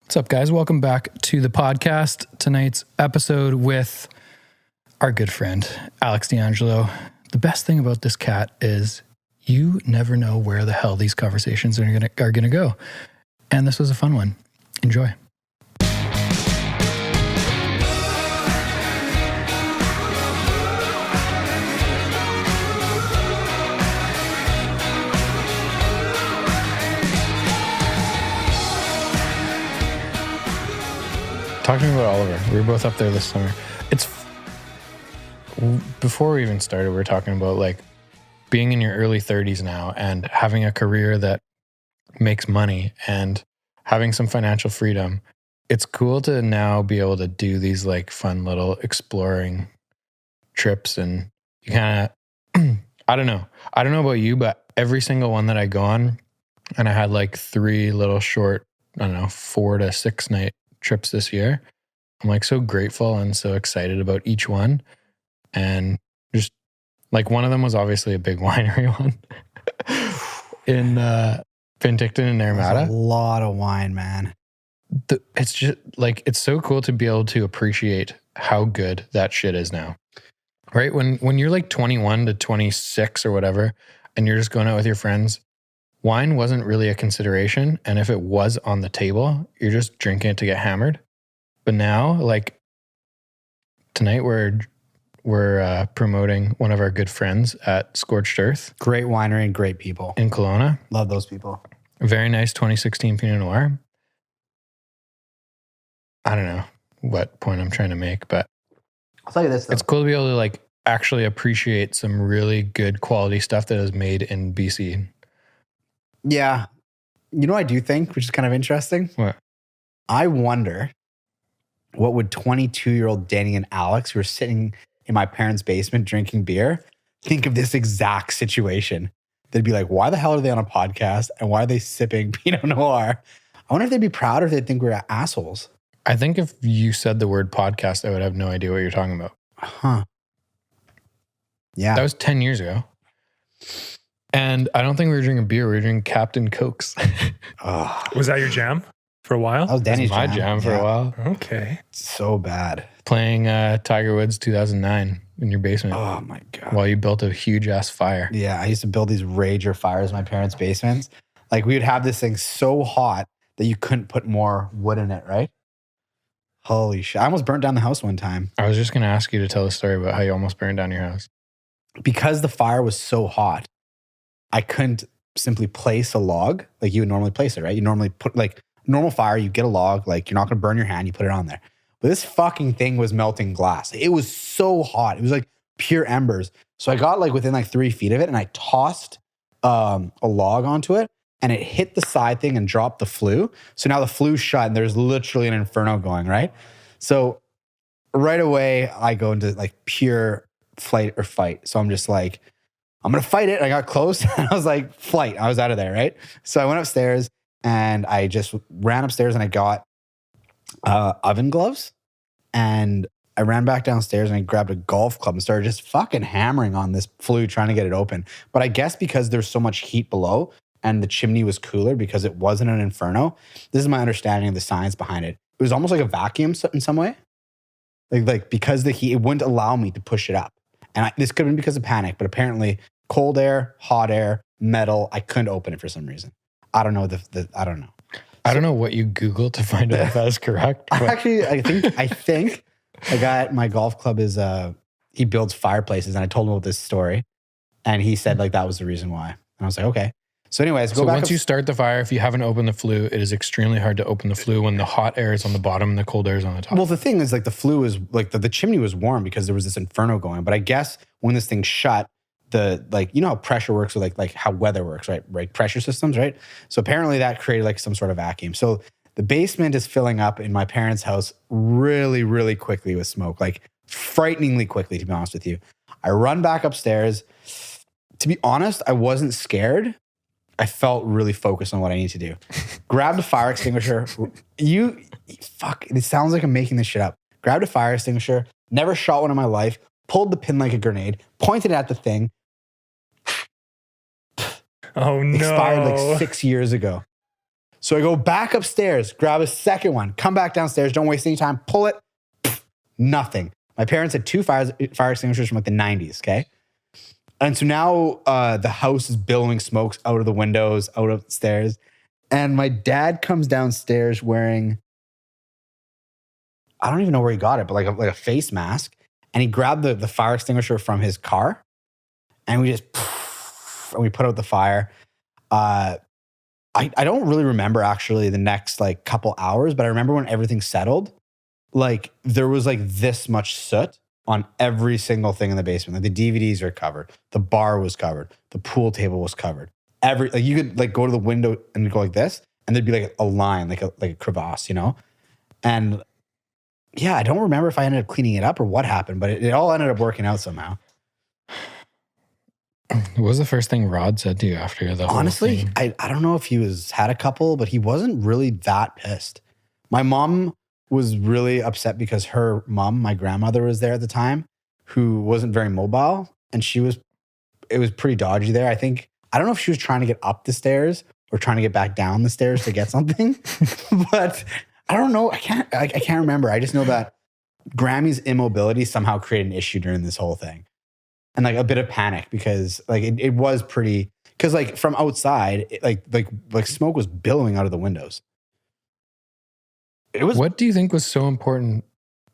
What's up, guys? Welcome back to the podcast. Tonight's episode with our good friend, Alex D'Angelo. The best thing about this cat is you never know where the hell these conversations are gonna go. And this was a fun one. Enjoy. Talk to me about Oliver. We were both up there this summer. Before we even started, we were talking about like being in your early 30s now and having a career that makes money and having some financial freedom. It's cool to now be able to do these like fun little exploring trips, and you kind of, I don't know about you, but every single one that I go on, and I had like 3 little short, 4 to 6 night trips this year. I'm like so grateful and so excited about each one. And just like one of them was obviously a big winery one in Penticton and Naramata. That's a lot of wine, man. It's just like, it's so cool to be able to appreciate how good that shit is now. Right? When you're like 21 to 26 or whatever, and you're just going out with your friends, wine wasn't really a consideration. And if it was on the table, you're just drinking it to get hammered. But now, like tonight, we're promoting one of our good friends at Scorched Earth. Great winery and great people. In Kelowna. Love those people. Very nice 2016 Pinot Noir. I don't know what point I'm trying to make, but I'll tell you this, though. It's cool to be able to like actually appreciate some really good quality stuff that is made in BC. Yeah. You know what I do think, which is kind of interesting? What? I wonder what would 22-year-old Denny and Alex, who are sitting in my parents' basement drinking beer, think of this exact situation. They'd be like, why the hell are they on a podcast? And why are they sipping Pinot Noir? I wonder if they'd be proud or if they'd think we're assholes. I think if you said the word podcast, I would have no idea what you're talking about. Huh. Yeah. That was 10 years ago. And I don't think we were drinking beer. We were drinking Captain Cokes. Was that your jam for a while? That was Denny's my jam for a while. Okay. So bad. Playing Tiger Woods 2009 in your basement. Oh my God. While you built a huge ass fire. Yeah, I used to build these rager fires in my parents' basements. Like we would have this thing so hot that you couldn't put more wood in it, right? Holy shit. I almost burnt down the house one time. I was just going to ask you to tell the story about how you almost burned down your house. Because the fire was so hot, I couldn't simply place a log like you would normally place it, right? You normally put like normal fire, you get a log, like you're not going to burn your hand, you put it on there. But this fucking thing was melting glass. It was so hot. It was like pure embers. So I got like within like 3 feet of it and I tossed a log onto it and it hit the side thing and dropped the flue. So now the flue's shut and there's literally an inferno going, right? So right away I go into like pure flight or fight. So I'm just like, I'm going to fight it. I got close and I was like, flight. I was out of there, right? So I went upstairs and I just ran upstairs and I got oven gloves, and I ran back downstairs and I grabbed a golf club and started just fucking hammering on this flue trying to get it open. But I guess because there's so much heat below and the chimney was cooler because it wasn't an inferno, this is my understanding of the science behind it. It was almost like a vacuum in some way. Like because the heat, it wouldn't allow me to push it up. And this could have been because of panic, but apparently cold air, hot air, metal, I couldn't open it for some reason. I don't know. I don't know. I don't know what you Googled to find out if that is correct. Actually, I think a guy at my golf club is, he builds fireplaces, and I told him about this story, and he said like that was the reason why. And I was like, okay. So anyways, so once you start the fire, if you haven't opened the flue, it is extremely hard to open the flue when the hot air is on the bottom and the cold air is on the top. Well, the thing is like the flue is like the chimney was warm because there was this inferno going. But I guess when this thing shut, you know how pressure works with like how weather works, right? Right, pressure systems, right? So apparently that created like some sort of vacuum. So the basement is filling up in my parents' house really, really quickly with smoke, like frighteningly quickly, to be honest with you. I run back upstairs. To be honest, I wasn't scared. I felt really focused on what I need to do. Grabbed a fire extinguisher. It sounds like I'm making this shit up. Grabbed a fire extinguisher, never shot one in my life, pulled the pin like a grenade, pointed at the thing. Oh no. Expired like 6 years ago. So I go back upstairs, grab a second one, come back downstairs, don't waste any time, pull it, nothing. My parents had 2 fire extinguishers from like the 90s, okay? And so now the house is billowing smokes out of the windows, out of the stairs. And my dad comes downstairs wearing, I don't even know where he got it, but like a face mask. And he grabbed the fire extinguisher from his car. And we just, and we put out the fire. I don't really remember actually the next like couple hours, but I remember when everything settled, like there was like this much soot on every single thing in the basement. Like the DVDs are covered. The bar was covered. The pool table was covered. Like you could like go to the window and go like this, and there'd be like a line, like a crevasse, you know? And yeah, I don't remember if I ended up cleaning it up or what happened, but it all ended up working out somehow. What was the first thing Rod said to you after the whole Honestly, thing? I don't know if he had a couple, but he wasn't really that pissed. My mom was really upset because her mom, my grandmother, was there at the time, who wasn't very mobile, and it was pretty dodgy there. I don't know if she was trying to get up the stairs or trying to get back down the stairs to get something, but I don't know. I can't remember. I just know that Grammy's immobility somehow created an issue during this whole thing. And like a bit of panic because like it was pretty, because like from outside, like smoke was billowing out of the windows. It was. What do you think was so important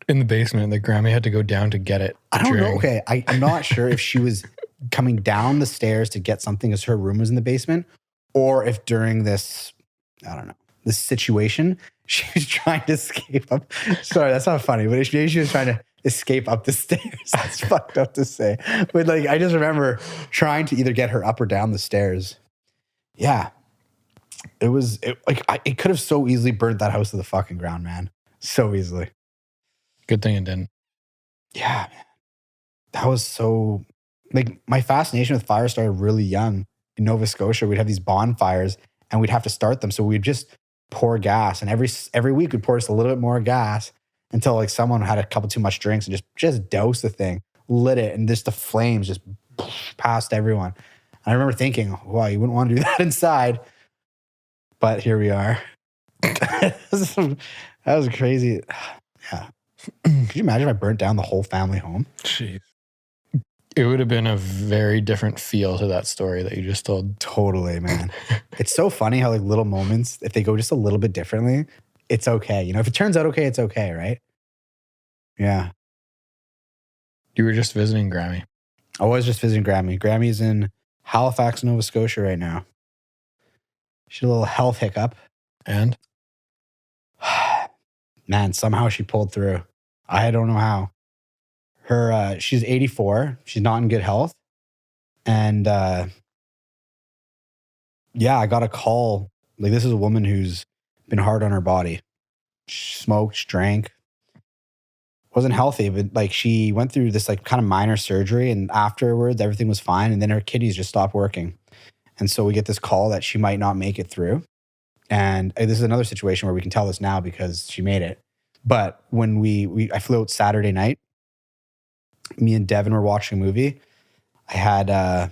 in the basement that Grammy had to go down to get it? I don't know. Okay, I'm not sure if she was coming down the stairs to get something as her room was in the basement, or if during this, I don't know, this situation, she was trying to escape up. Sorry, that's not funny, but maybe she was trying to escape up the stairs. That's fucked up to say. But like, I just remember trying to either get her up or down the stairs. Yeah. It could have so easily burned that house to the fucking ground, man. So easily. Good thing it didn't. Yeah, man. That was so, like, my fascination with fire started really young. In Nova Scotia, we'd have these bonfires and we'd have to start them. So we'd just pour gas, and every week we'd pour just a little bit more gas until like someone had a couple too much drinks and just doused the thing, lit it, and just the flames just passed everyone. And I remember thinking, wow, you wouldn't want to do that inside. But here we are. That was crazy. Yeah. Could you imagine if I burnt down the whole family home? Jeez. It would have been a very different feel to that story that you just told. Totally, man. It's so funny how like little moments, if they go just a little bit differently, it's okay. You know, if it turns out okay, it's okay, right? Yeah. You were just visiting Grammy. I was just visiting Grammy. Grammy's in Halifax, Nova Scotia right now. She had a little health hiccup. And? Man, somehow she pulled through. I don't know how. She's 84. She's not in good health. And yeah, I got a call. Like, this is a woman who's been hard on her body. She smoked, she drank. Wasn't healthy, but like she went through this like kind of minor surgery, and afterwards everything was fine. And then her kidneys just stopped working. And so we get this call that she might not make it through. And this is another situation where we can tell this now because she made it. But when I flew out Saturday night, me and Devin were watching a movie. I had at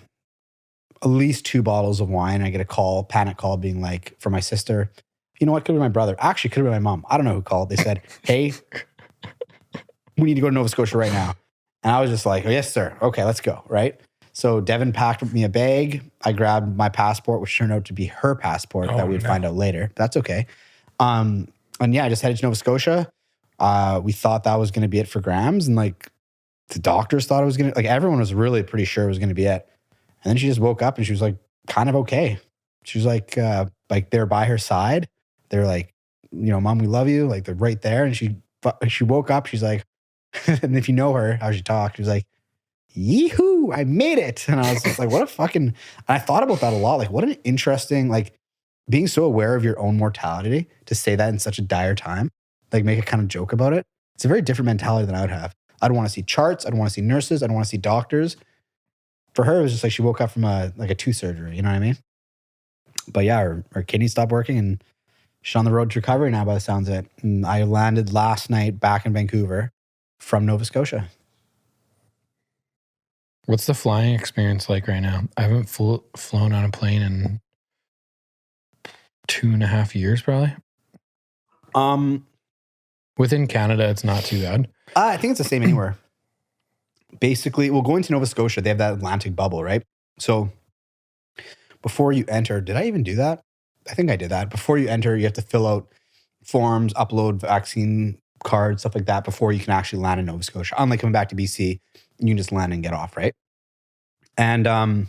least 2 bottles of wine. I get a panic call being like, for my sister, you know what, could have been my brother. Actually, could have been my mom. I don't know who called. They said, hey, we need to go to Nova Scotia right now. And I was just like, oh, yes, sir. Okay, let's go, right? So Devin packed me a bag. I grabbed my passport, which turned out to be her passport that we'd find out later. That's okay. And yeah, I just headed to Nova Scotia. We thought that was going to be it for Grams. And like the doctors thought it was going to, like everyone was really pretty sure it was going to be it. And then she just woke up and she was like kind of okay. She was like they're by her side. They're like, you know, Mom, we love you. Like they're right there. And she woke up. She's like, and if you know her, how she talked, she was like, yee-hoo, I made it. And I was just like, what a fucking, and I thought about that a lot. Like, what an interesting, like, being so aware of your own mortality to say that in such a dire time, like, make a kind of joke about it. It's a very different mentality than I would have. I don't want to see charts. I don't want to see nurses. I don't want to see doctors. For her, it was just like she woke up from a tooth surgery. You know what I mean? But yeah, her kidney stopped working and she's on the road to recovery now by the sounds of it. And I landed last night back in Vancouver from Nova Scotia. What's the flying experience like right now? I haven't flown on a plane in 2.5 years, probably. Within Canada, it's not too bad. I think it's the same anywhere. Basically, well, going to Nova Scotia, they have that Atlantic bubble, right? So before you enter, did I even do that? I think I did that. Before you enter, you have to fill out forms, upload vaccine cards, stuff like that before you can actually land in Nova Scotia. Unlike coming back to BC, you can just land and get off, right? And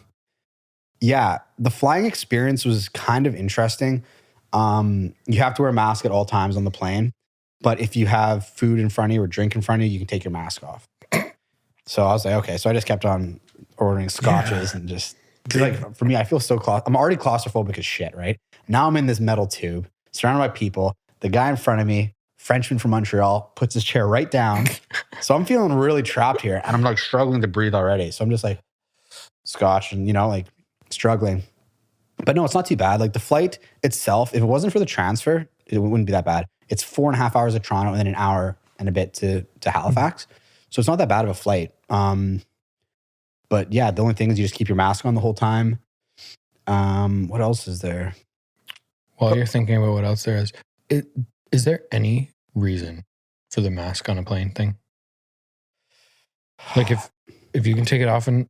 yeah, the flying experience was kind of interesting. You have to wear a mask at all times on the plane. But if you have food in front of you or drink in front of you, you can take your mask off. So I was like, okay. So I just kept on ordering scotches and just, like, for me, I feel so I'm already claustrophobic as shit, right? Now I'm in this metal tube, surrounded by people. The guy in front of me, Frenchman from Montreal, puts his chair right down. So I'm feeling really trapped here. And I'm like struggling to breathe already. So I'm just like scotch and, like struggling. But no, it's not too bad. Like the flight itself, if it wasn't for the transfer, it wouldn't be that bad. It's 4.5 hours at Toronto and then an hour and a bit to Halifax. So it's not that bad of a flight. But yeah, the only thing is you just keep your mask on the whole time. What else is there? While you're thinking about what else there is there any reason for the mask on a plane thing? Like if you can take it off and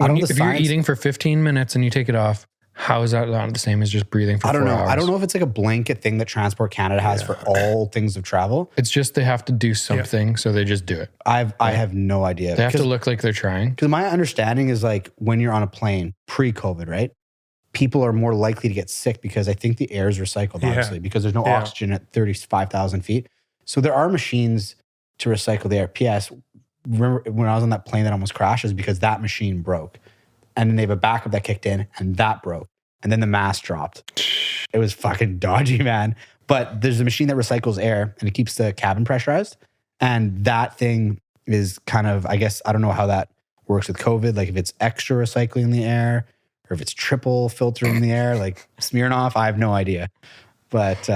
if you're eating for 15 minutes and you take it off, how is that not the same as just breathing for 4 hours? I don't know if it's like a blanket thing that Transport Canada has for all things of travel. It's just they have to do something, so they just do it. I have no idea. They have to look like they're trying. Because my understanding is like when you're on a plane, pre-COVID, right? People are more likely to get sick because I think the air is recycled, obviously, because there's no oxygen at 35,000 feet. So there are machines to recycle the air. P.S. Remember when I was on that plane that almost crashed is because that machine broke. And then they have a backup that kicked in and that broke. And then the mask dropped. It was fucking dodgy, man. But there's a machine that recycles air and it keeps the cabin pressurized. And that thing is kind of, I guess, I don't know how that works with COVID. Like if it's extra recycling the air or if it's triple filtering the air, like Smirnoff, I have no idea. But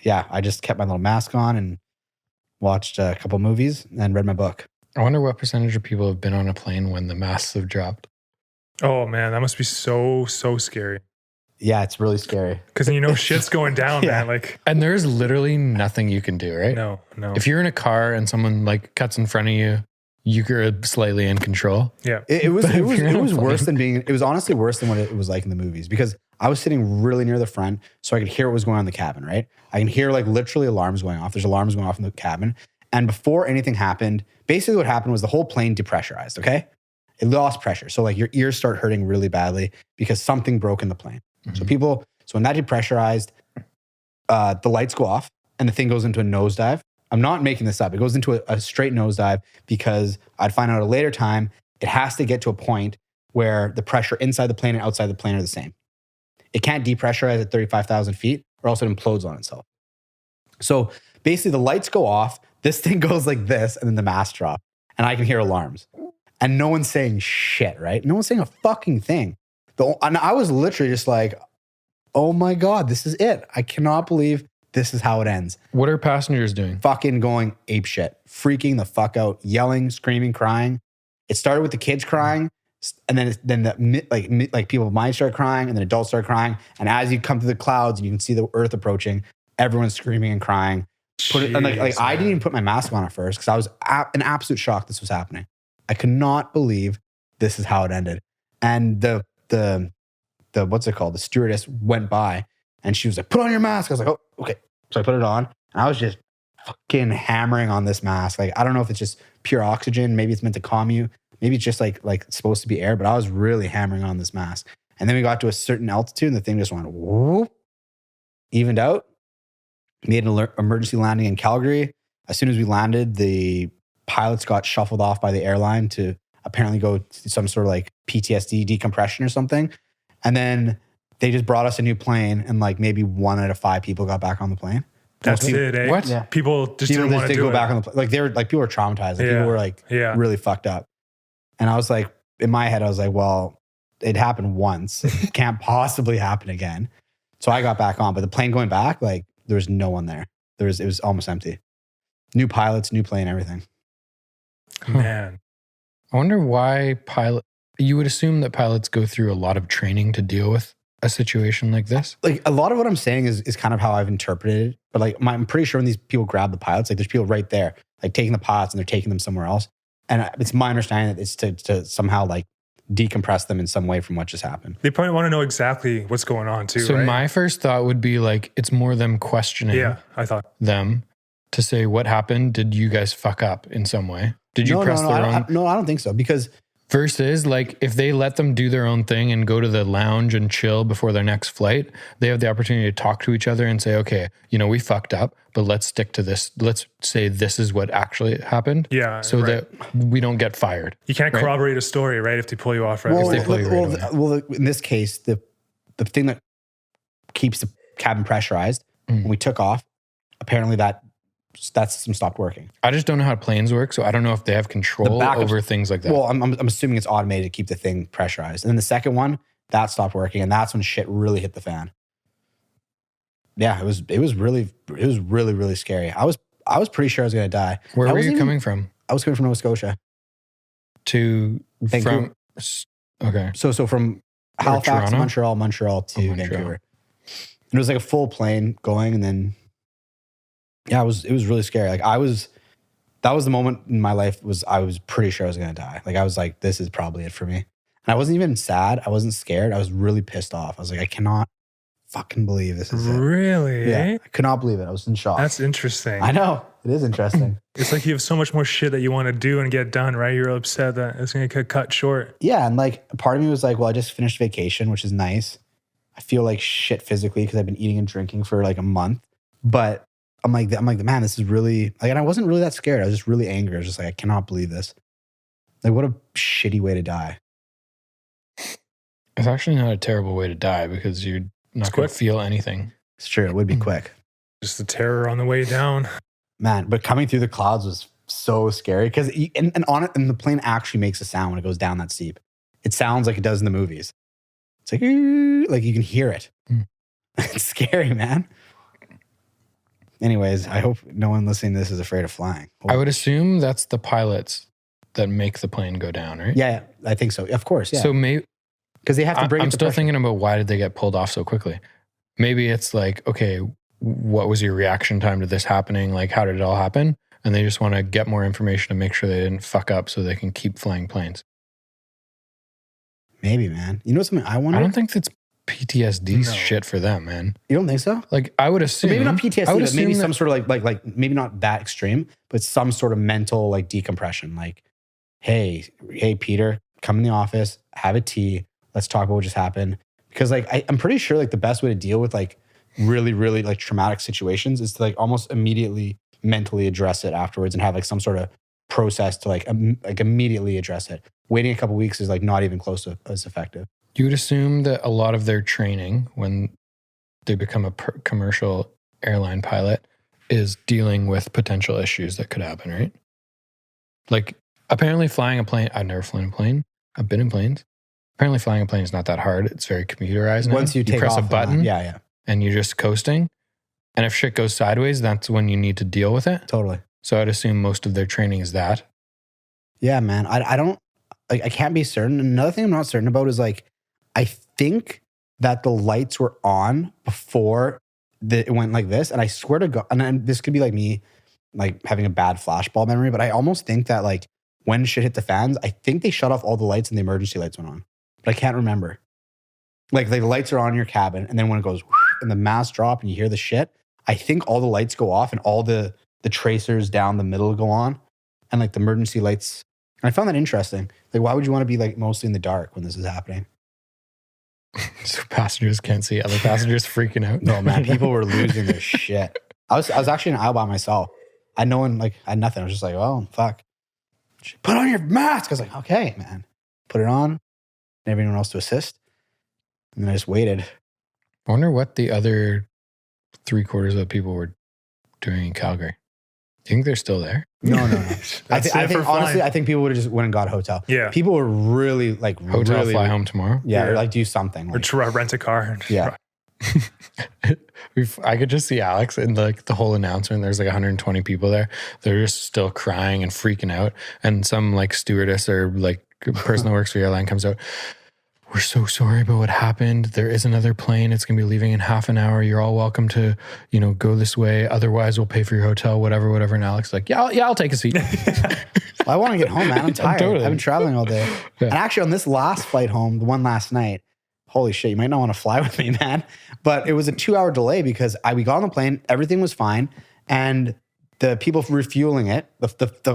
yeah, I just kept my little mask on and watched a couple movies and read my book. I wonder what percentage of people have been on a plane when the masks have dropped. Oh man, that must be so scary. Yeah, it's really scary. Because shit's going down, man. Like, and there's literally nothing you can do, right? No. If you're in a car and someone like cuts in front of you, you're slightly in control. Yeah, it was worse than it was honestly worse than what it was like in the movies because I was sitting really near the front, so I could hear what was going on in the cabin. Right, I can hear like literally alarms going off. There's alarms going off in the cabin, and before anything happened, basically what happened was the whole plane depressurized. Okay. It lost pressure. So like your ears start hurting really badly because something broke in the plane. Mm-hmm. So when that depressurized, the lights go off and the thing goes into a nosedive. I'm not making this up. It goes into a straight nosedive because I'd find out at a later time, it has to get to a point where the pressure inside the plane and outside the plane are the same. It can't depressurize at 35,000 feet or else it implodes on itself. So basically the lights go off, this thing goes like this and then the mask drop and I can hear alarms. And no one's saying shit, right? No one's saying a fucking thing. And I was literally just like, oh my God, this is it. I cannot believe this is how it ends. What are passengers doing? Fucking going ape shit, freaking the fuck out, yelling, screaming, crying. It started with the kids crying, and then the people of mine started crying, and then adults started crying. And as you come through the clouds and you can see the earth approaching, everyone's screaming and crying. I didn't even put my mask on at first because I was in absolute shock this was happening. I could not believe this is how it ended. And the what's it called? The stewardess went by and she was like, put on your mask. I was like, oh, okay. So I put it on and I was just fucking hammering on this mask. Like, I don't know if it's just pure oxygen. Maybe it's meant to calm you. Maybe it's just like it's supposed to be air, but I was really hammering on this mask. And then we got to a certain altitude and the thing just went whoop, evened out, made an emergency landing in Calgary. As soon as we landed, the pilots got shuffled off by the airline to apparently go to some sort of like PTSD decompression or something. And then they just brought us a new plane and like maybe 1 out of 5 people got back on the plane. That's it, eh? What? Yeah. People just didn't want to go back on the plane. Like they were like, people were traumatized. Like, people were like really fucked up. And I was like, in my head, I was like, well, it happened once. It can't possibly happen again. So I got back on, but the plane going back, like there was no one there. It was almost empty. New pilots, new plane, everything. Man. I wonder why you would assume that pilots go through a lot of training to deal with a situation like this? Like a lot of what I'm saying is kind of how I've interpreted it. But like I'm pretty sure when these people grab the pilots, like there's people right there, like taking the pilots and they're taking them somewhere else. And it's my understanding that it's to somehow like decompress them in some way from what just happened. They probably want to know exactly what's going on too. So right? my first thought would be like, it's more them questioning I thought them to say, what happened? Did you guys fuck up in some way? Did you press their own? No, I don't think so. Because versus like if they let them do their own thing and go to the lounge and chill before their next flight, they have the opportunity to talk to each other and say, okay, we fucked up, but let's stick to this. Let's say this is what actually happened. Yeah. So that we don't get fired. You can't corroborate a story, right? If they pull you off, right? Well, in this case, the thing that keeps the cabin pressurized, when we took off, apparently that system stopped working. I just don't know how planes work, so I don't know if they have control over things like that. Well, I'm assuming it's automated to keep the thing pressurized. And then the second one, that stopped working, and that's when shit really hit the fan. Yeah, it was really scary. I was pretty sure I was gonna die. Where were you coming from? I was coming from Nova Scotia to Vancouver. Okay. So from Halifax, Montreal to Vancouver. And it was like a full plane going, and then it was really scary. Like that was the moment in my life I was pretty sure I was gonna die. Like I was like, this is probably it for me. And I wasn't even sad. I wasn't scared. I was really pissed off. I was like, I cannot fucking believe this is it. Really? Yeah. I could not believe it. I was in shock. That's interesting. I know. It is interesting. It's like you have so much more shit that you want to do and get done, right? You're upset that it's going to get cut short. Yeah. And like part of me was like, well, I just finished vacation, which is nice. I feel like shit physically because I've been eating and drinking for like a month. But I'm like, man, this is really like, and I wasn't really that scared. I was just really angry. I was just like, I cannot believe this. Like, what a shitty way to die. It's actually not a terrible way to die because you're not going to feel anything. It's true. It would be quick. Just the terror on the way down. Man, but coming through the clouds was so scary because and the plane actually makes a sound when it goes down that steep. It sounds like it does in the movies. It's like you can hear it. It's scary, man. Anyways, I hope no one listening to this is afraid of flying. I would assume that's the pilots that make the plane go down, right? Yeah, I think so. Of course, yeah. So maybe because they have to bring. I'm still thinking about why did they get pulled off so quickly? Maybe it's like, okay, what was your reaction time to this happening? Like, how did it all happen? And they just want to get more information to make sure they didn't fuck up so they can keep flying planes. Maybe, man. You know something I wonder? I don't think that's PTSD shit for them, man. You don't think so? Like, I would assume. Maybe not PTSD, but maybe some sort of like maybe not that extreme, but some sort of mental like decompression. Like, hey, Peter, come in the office, have a tea. Let's talk about what just happened. Because like I'm pretty sure like the best way to deal with like really, really like traumatic situations is to like almost immediately mentally address it afterwards and have like some sort of process to like immediately address it. Waiting a couple of weeks is like not even close to as effective. You would assume that a lot of their training when they become a commercial airline pilot is dealing with potential issues that could happen, right? Like apparently flying a plane, I've never flown a plane. I've been in planes. Apparently flying a plane is not that hard. It's very computerized now. Once you press a button yeah. and you're just coasting. And if shit goes sideways, that's when you need to deal with it. Totally. So I'd assume most of their training is that. Yeah, man. I don't, like, I can't be certain. Another thing I'm not certain about is like, I think that the lights were on before it went like this. And I swear to God, and this could be like me, like having a bad flashball memory, but I almost think that like when shit hit the fans, I think they shut off all the lights and the emergency lights went on. But I can't remember. Like the lights are on in your cabin, and then when it goes and the mask drop and you hear the shit, I think all the lights go off and all the tracers down the middle go on, and like the emergency lights. And I found that interesting. Like, why would you want to be like mostly in the dark when this is happening? So passengers can't see other passengers freaking out. No, man, people were losing their shit. I was actually in an aisle by myself. I had no one, like, I had nothing. I was just like, oh, fuck. Put on your mask. I was like, okay, man. Put it on. Everyone else to assist. And then I just waited. I wonder what the other 3/4 of the people were doing in Calgary. Do you think they're still there? No. I think honestly, I think people would have just went and got a hotel. Yeah. People were really like hotel, fly home tomorrow. Yeah, or like do something. Like, or rent a car. Yeah. I could just see Alex in like the whole announcement. There's like 120 people there. They're just still crying and freaking out. And some like stewardess or like person that works for the airline comes out. we're so sorry about what happened. There is another plane. It's going to be leaving in half an hour. You're all welcome to, go this way. Otherwise, we'll pay for your hotel, whatever. And Alex like, I'll take a seat. I want to get home, man. I'm tired. Totally. I've been traveling all day. Yeah. And actually on this last flight home, the one last night, holy shit, you might not want to fly with me, man. But it was a 2-hour delay because we got on the plane, everything was fine. And the people refueling it,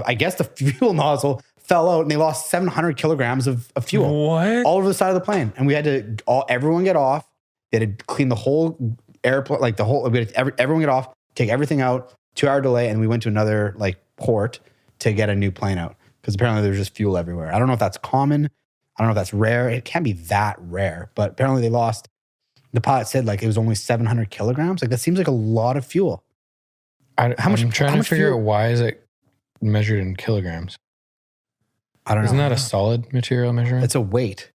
I guess the fuel nozzle fell out and they lost 700 kilograms of fuel. What? All over the side of the plane. And we had to, everyone get off. They had to clean the whole airport, like everyone get off, take everything out, 2-hour delay. And we went to another port to get a new plane out because apparently there's just fuel everywhere. I don't know if that's common. I don't know if that's rare. It can't be that rare, but apparently they lost. The pilot said it was only 700 kilograms. That seems like a lot of fuel. I'm trying to figure out why is it measured in kilograms? I don't know. Isn't that a solid material measurement? It's a weight.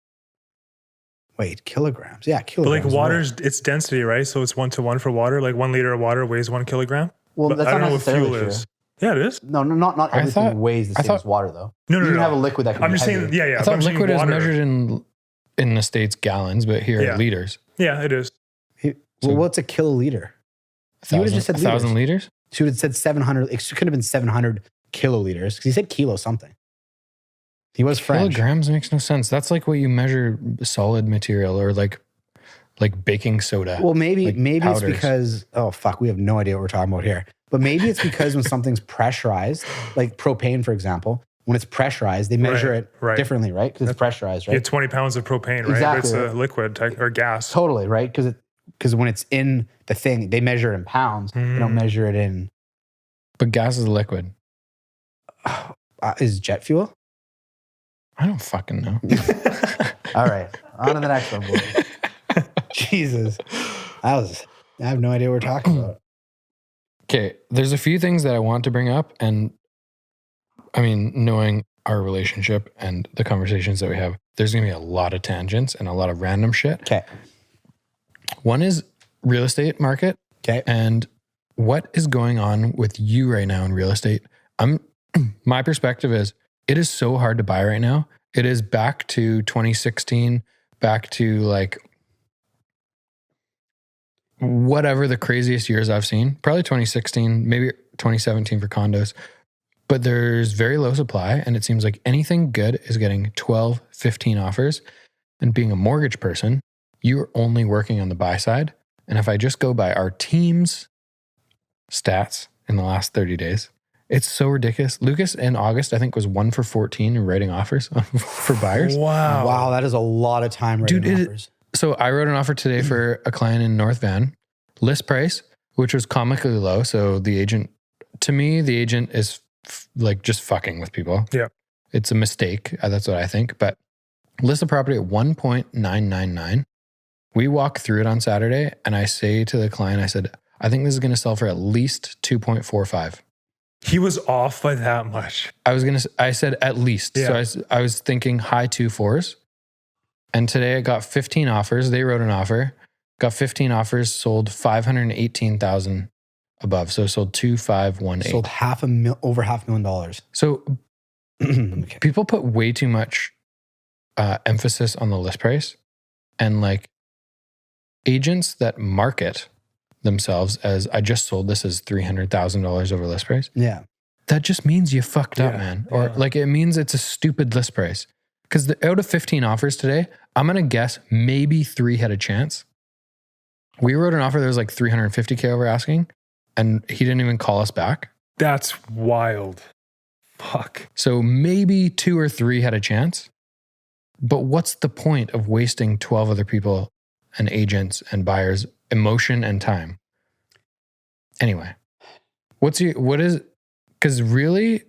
Wait, kilograms. Yeah, But kilograms. water's it's density, right? So it's 1-to-1 for water. 1 liter of water weighs 1 kilogram. Well, But that's I don't not know what necessarily fuel true. is. Yeah, it is. No, not everything weighs the same as water, though. No. You can have a liquid that can I'm be just saying, heavier. yeah. I thought I'm saying liquid is water. measured in the States gallons, but here Yeah. liters. Yeah, it is. Well, what's a kiloliter? You would have just said 1,000 liters? She would have said 700. It could have been 700 kiloliters because he said kilo something. He was French. Kilograms makes no sense. That's like what you measure solid material or like baking soda. Well, maybe powders. it's because, oh, fuck, we have no idea what we're talking about here. But maybe it's because when something's pressurized, like propane, for example, when it's pressurized, they measure it differently, right? Because it's pressurized, right? Yeah, 20 pounds of propane, right? Exactly, It's right. a liquid or gas. Totally, right? Because when it's in the thing, they measure it in pounds. They don't measure it in... But gas is a liquid. Is jet fuel? I don't fucking know. All right. On to the next one, boy. Jesus. I have no idea what we're talking about. Okay, there's a few things that I want to bring up. And I mean, knowing our relationship and the conversations that we have, there's going to be a lot of tangents and a lot of random shit. Okay. One is real estate market. Okay. And what is going on with you right now in real estate? My perspective is it is so hard to buy right now. It is back to 2016, back to whatever the craziest years I've seen, probably 2016, maybe 2017 for condos, but there's very low supply. And it seems like anything good is getting 12, 15 offers. And being a mortgage person, you're only working on the buy side. And if I just go by our team's stats in the last 30 days, it's so ridiculous. Lucas in August, I think, was 1 for 14 in writing offers for buyers. Wow. That is a lot of time writing Dude, offers. So I wrote an offer today for a client in North Van, list price, which was comically low. So the agent is just fucking with people. Yeah. It's a mistake. That's what I think. But list the property at 1.999. We walk through it on Saturday and I say to the client, I said, I think this is going to sell for at least 2.45. He was off by that much. I said at least. Yeah. So I was thinking high 2.4s. And today I got 15 offers. They wrote an offer, got 15 offers, sold 518,000 above. So sold 2,518. Sold over $500,000. So Okay. people put way too much emphasis on the list price, and agents that market themselves as I just sold this as $300,000 over list price. Yeah. That just means you fucked up, Yeah, man. yeah. Or it means it's a stupid list price. Because out of 15 offers today, I'm going to guess maybe 3 had a chance. We wrote an offer that was like $350K over asking, and he didn't even call us back. That's wild. Fuck. So maybe 2 or 3 had a chance. But what's the point of wasting 12 other people and agents and buyers' emotion and time? Anyway, because really,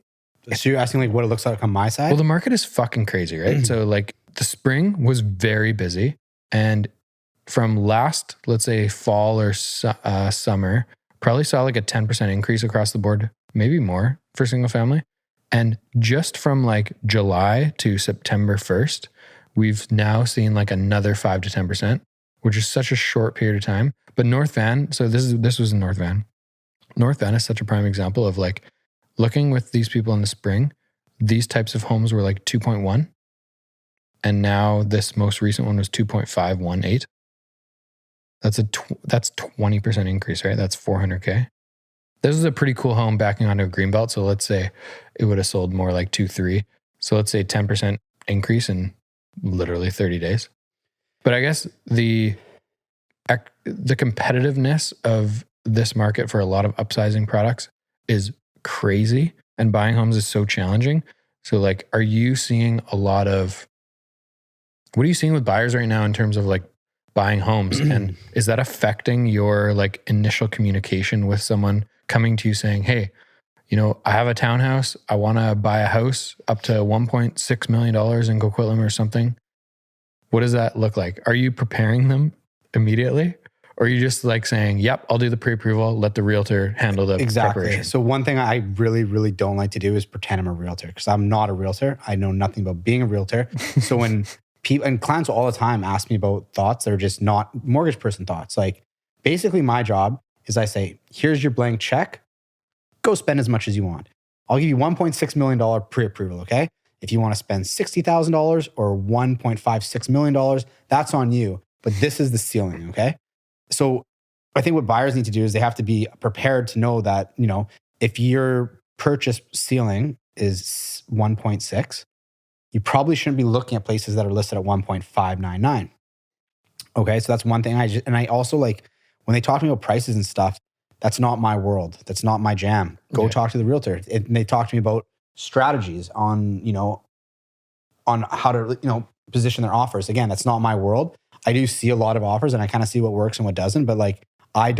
So you're asking what it looks like on my side? well, the market is fucking crazy, right? So the spring was very busy. And from last, let's say fall or summer, probably saw a 10% increase across the board, maybe more for single family. And just from July to September 1st, we've now seen another 5 to 10%, which is such a short period of time. But North Van, so this was in North Van. North Van is such a prime example of looking with these people in the spring, these types of homes were 2.1. And now this most recent one was 2.518. That's 20% increase, right? That's $400K. This is a pretty cool home backing onto a greenbelt. So let's say it would have sold more like 2-3. So let's say 10% increase in literally 30 days. But I guess the competitiveness of this market for a lot of upsizing products is crazy, and buying homes is so challenging. So like, are you seeing a lot of, what are you seeing with buyers right now in terms of like buying homes? And is that affecting your like initial communication with someone coming to you saying, hey, you know, I have a townhouse, I want to buy a house up to $1.6 million in Coquitlam or something? What does that look like? Are you preparing them immediately? Or are you just like saying, yep, I'll do the pre-approval, let the realtor handle the preparation? So one thing I really, really don't like to do is pretend I'm a realtor, because I'm not a realtor. I know nothing about being a realtor. So when people and clients all the time ask me about thoughts that are just not mortgage person thoughts, like basically my job is I say, here's your blank check, go spend as much as you want. I'll give you $1.6 million pre-approval, okay? If you want to spend $60,000 or $1.56 million, that's on you. But this is the ceiling, okay? So I think what buyers need to do is they have to be prepared to know that, you know, if your purchase ceiling is 1.6, you probably shouldn't be looking at places that are listed at 1.599. Okay, so that's one thing. I also like, when they talk to me about prices and stuff, that's not my world. That's not my jam. Go talk to the realtor. And they talk to me about strategies on, you know, on how to, you know, position their offers. Again, that's not my world. I do see a lot of offers and I kind of see what works and what doesn't, but like, I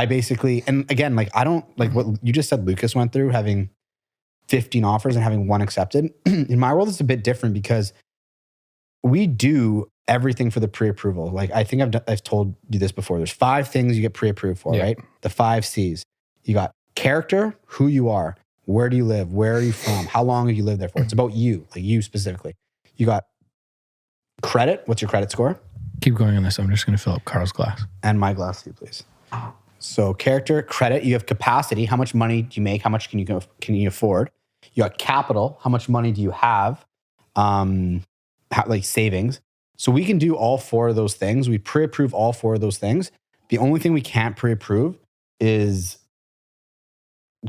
basically, and again, like, I don't like what you just said Lucas went through, having 15 offers and having one accepted. In my world, it's a bit different because we do everything for the pre-approval. Like, I think I've told you this before. There's 5 things you get pre-approved for, right? The 5 C's. You got character, who you are, where do you live, where are you from, how long have you lived there for? It's about you, like you specifically. You got credit. What's your credit score? Keep going on this. I'm just going to fill up Carl's glass. And my glass too, please. So character, credit, you have capacity. How much money do you make? How much can you afford? You got capital. How much money do you have? Like savings. So we can do all 4 of those things. We pre-approve all 4 of those things. The only thing we can't pre-approve is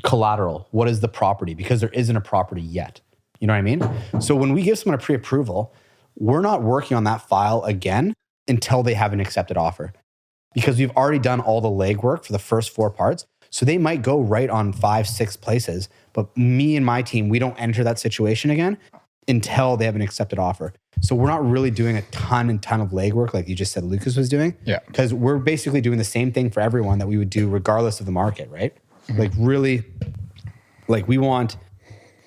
collateral. What is the property? Because there isn't a property yet. You know what I mean? So when we give someone a pre-approval, we're not working on that file again until they have an accepted offer, because we've already done all the legwork for the first 4 parts. So they might go right on 5, 6 places, but me and my team, we don't enter that situation again until they have an accepted offer. So we're not really doing a ton of legwork like you just said Lucas was doing. Yeah. Because we're basically doing the same thing for everyone that we would do regardless of the market, right? Mm-hmm. Like really, like we want,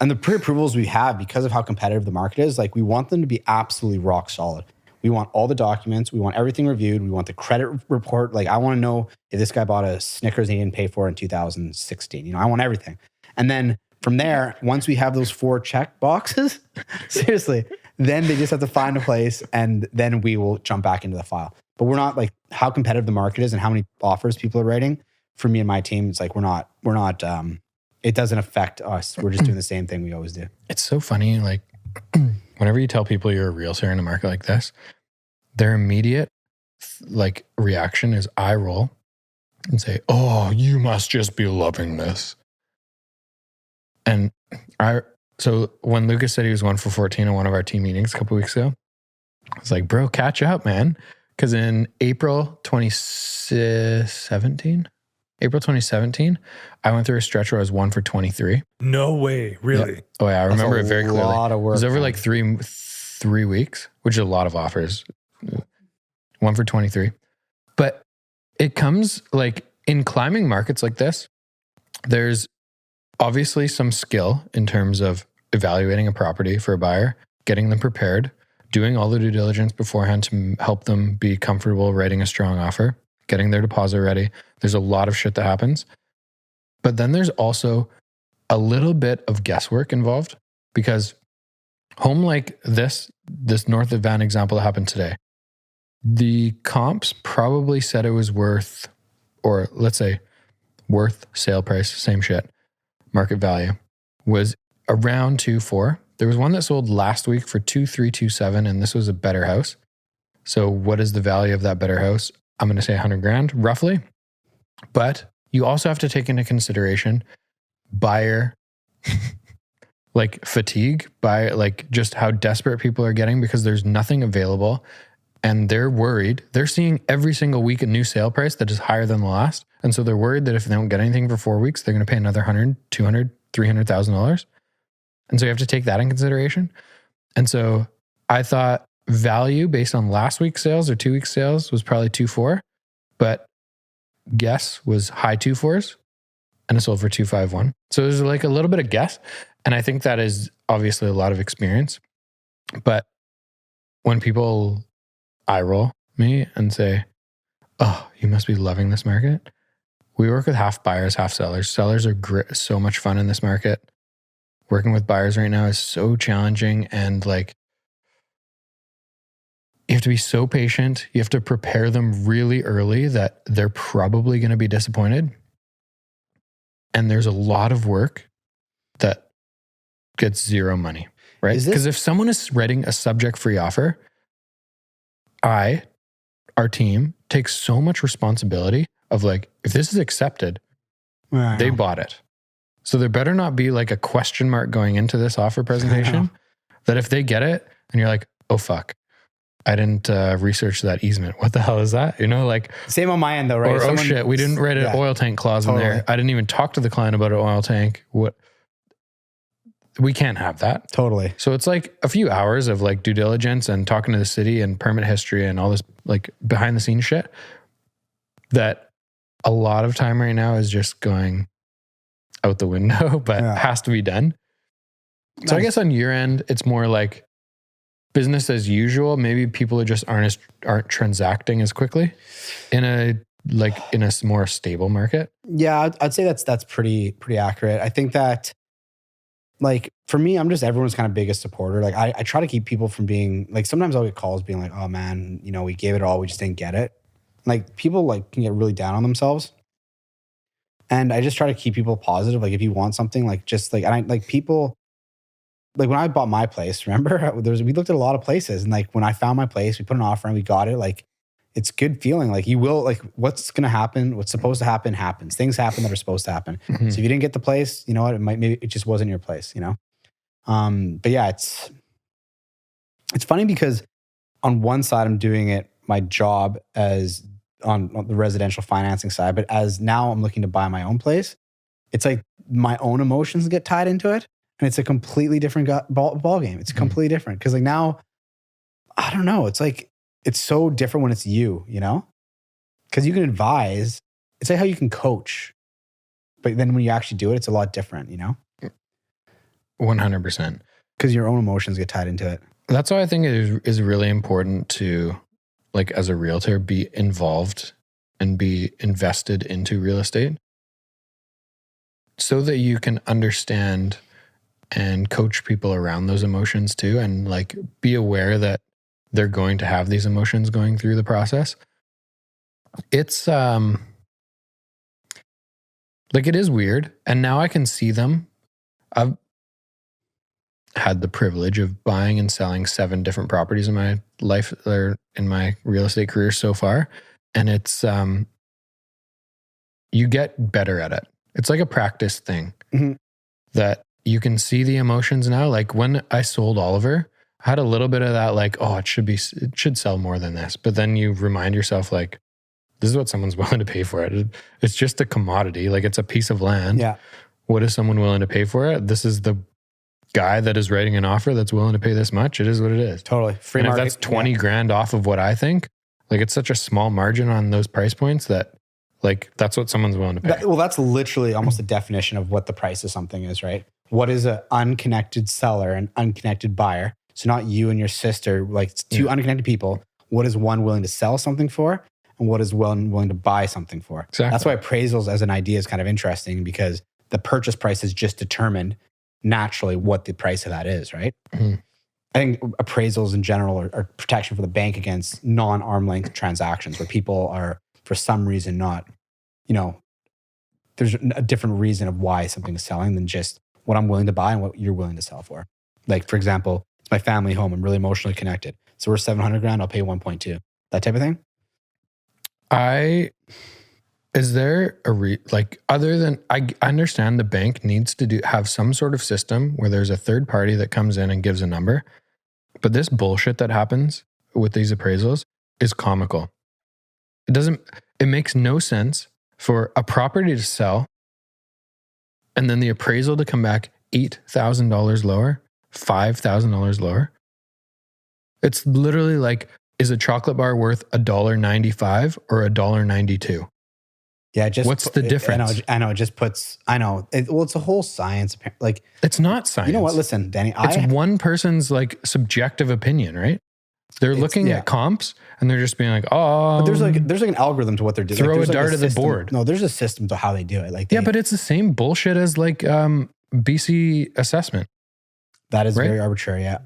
and the pre-approvals we have, because of how competitive the market is, like we want them to be absolutely rock solid. We want all the documents. We want everything reviewed. We want the credit report. Like I want to know if this guy bought a Snickers and he didn't pay for it in 2016. You know, I want everything. And then from there, once we have those 4 check boxes, seriously, then they just have to find a place and then we will jump back into the file. But we're not like how competitive the market is and how many offers people are writing. For me and my team, it's like we're not, it doesn't affect us. We're just doing the same thing we always do. It's so funny. Like whenever you tell people you're a realtor in a market like this, their immediate like reaction is eye roll and say, oh, you must just be loving this. And so when Lucas said he was 1 for 14 in one of our team meetings a couple weeks ago, I was like, bro, catch up, man. Because in April 2017, I went through a stretch where I was 1 for 23. No way, really? Yeah. Oh yeah, I remember it very clearly. A lot of work. It was over like three weeks, which is a lot of offers. 1 for 23. But it comes like in climbing markets like this, there's obviously some skill in terms of evaluating a property for a buyer, getting them prepared, doing all the due diligence beforehand to help them be comfortable writing a strong offer, getting their deposit ready. There's a lot of shit that happens. But then there's also a little bit of guesswork involved, because home like this North of Van example that happened today, the comps probably said it was worth, or let's say worth, sale price, same shit, market value was around 2.4. There was one that sold last week for 2,327, and this was a better house. So what is the value of that better house? I'm going to say 100 grand roughly. But you also have to take into consideration buyer like fatigue, by like just how desperate people are getting because there's nothing available and they're worried. They're seeing every single week a new sale price that is higher than the last. And so they're worried that if they don't get anything for 4 weeks, they're going to pay another $100,000, $200,000, $300,000. And so you have to take that in consideration. And so I thought value based on last week's sales or 2 weeks sales was probably 2.4, but guess was high 2.4s and it sold for 2.51. So there's like a little bit of guess. And I think that is obviously a lot of experience. But when people eye roll me and say, oh, you must be loving this market. We work with half buyers, half sellers. Sellers are so much fun in this market. Working with buyers right now is so challenging. And like, you have to be so patient. You have to prepare them really early that they're probably going to be disappointed. And there's a lot of work that gets zero money, right? Because if someone is writing a subject-free offer, our team takes so much responsibility of like, if this is accepted, they bought it. So there better not be like a question mark going into this offer presentation that if they get it and you're like, oh fuck, I didn't research that easement. What the hell is that? You know, like same on my end though, right? Or oh shit, we didn't write an oil tank clause in there. I didn't even talk to the client about an oil tank. What? We can't have that. Totally. So it's like a few hours of like due diligence and talking to the city and permit history and all this like behind the scenes shit that a lot of time right now is just going out the window, but has to be done. Nice. So I guess on your end, it's more like business as usual. Maybe people are just aren't transacting as quickly in a more stable market. Yeah, I'd say that's pretty accurate. I think that like for me, I'm just everyone's kind of biggest supporter. Like I try to keep people from being like, sometimes I'll get calls being like, oh man, you know, we gave it all, we just didn't get it. Like people like can get really down on themselves. And I just try to keep people positive. Like if you want something, like just like, and I like people, like when I bought my place, remember we looked at a lot of places and like when I found my place, we put an offer and we got it. Like it's good feeling. Like you will, like what's going to happen, what's supposed to happen happens. Things happen that are supposed to happen. Mm-hmm. So if you didn't get the place, you know what, maybe it just wasn't your place, you know? But yeah, it's funny because on one side, I'm doing it, my job as on the residential financing side, but as now I'm looking to buy my own place, it's like my own emotions get tied into it. And it's a completely different ball game. It's completely different. Cause like now, I don't know. It's like, it's so different when it's you know? Cause you can advise. It's like how you can coach. But then when you actually do it, it's a lot different, you know? 100%. Cause your own emotions get tied into it. That's why I think it is really important to, like as a realtor, be involved and be invested into real estate so that you can understand and coach people around those emotions too. And like be aware that they're going to have these emotions going through the process. It's like, it is weird. And now I can see them. I've had the privilege of buying and selling 7 different properties in my life or in my real estate career so far. And it's, you get better at it. It's like a practice thing that you can see the emotions now. Like when I sold Oliver, I had a little bit of that, like, oh, it should sell more than this. But then you remind yourself, like, this is what someone's willing to pay for it. It's just a commodity. Like it's a piece of land. Yeah. What is someone willing to pay for it? This is the guy that is writing an offer that's willing to pay this much. It is what it is. Totally. Free and market, if that's 20 grand off of what I think, like it's such a small margin on those price points that like, that's what someone's willing to pay. Well, that's literally almost the definition of what the price of something is, right? What is an unconnected seller and unconnected buyer? So not you and your sister, like two unconnected people. What is one willing to sell something for? And what is one willing to buy something for? Exactly. That's why appraisals as an idea is kind of interesting because the purchase price is just determined naturally what the price of that is, right? Mm-hmm. I think appraisals in general are protection for the bank against non-arm length transactions where people are, for some reason, not, you know, there's a different reason of why something is selling than just what I'm willing to buy and what you're willing to sell for. Like, for example, it's my family home. I'm really emotionally connected. So we're 700 grand. I'll pay 1.2. That type of thing. Is there other than I understand the bank needs to have some sort of system where there's a third party that comes in and gives a number, but this bullshit that happens with these appraisals is comical. It makes no sense for a property to sell and then the appraisal to come back $8,000 lower, $5,000 lower. It's literally like, is a chocolate bar worth $1.95 or $1.92? Yeah, what's the difference? I know. It just puts. I know. It's a whole science. Like, it's not science. You know what? Listen, Danny. It's one person's like subjective opinion, right? They're looking at comps and they're just being like, oh. But there's like an algorithm to what they're doing. Throw like, a dart at the system. board. No, there's a system to how they do it. Like, but it's the same bullshit as like BC assessment. That is very arbitrary. Yeah,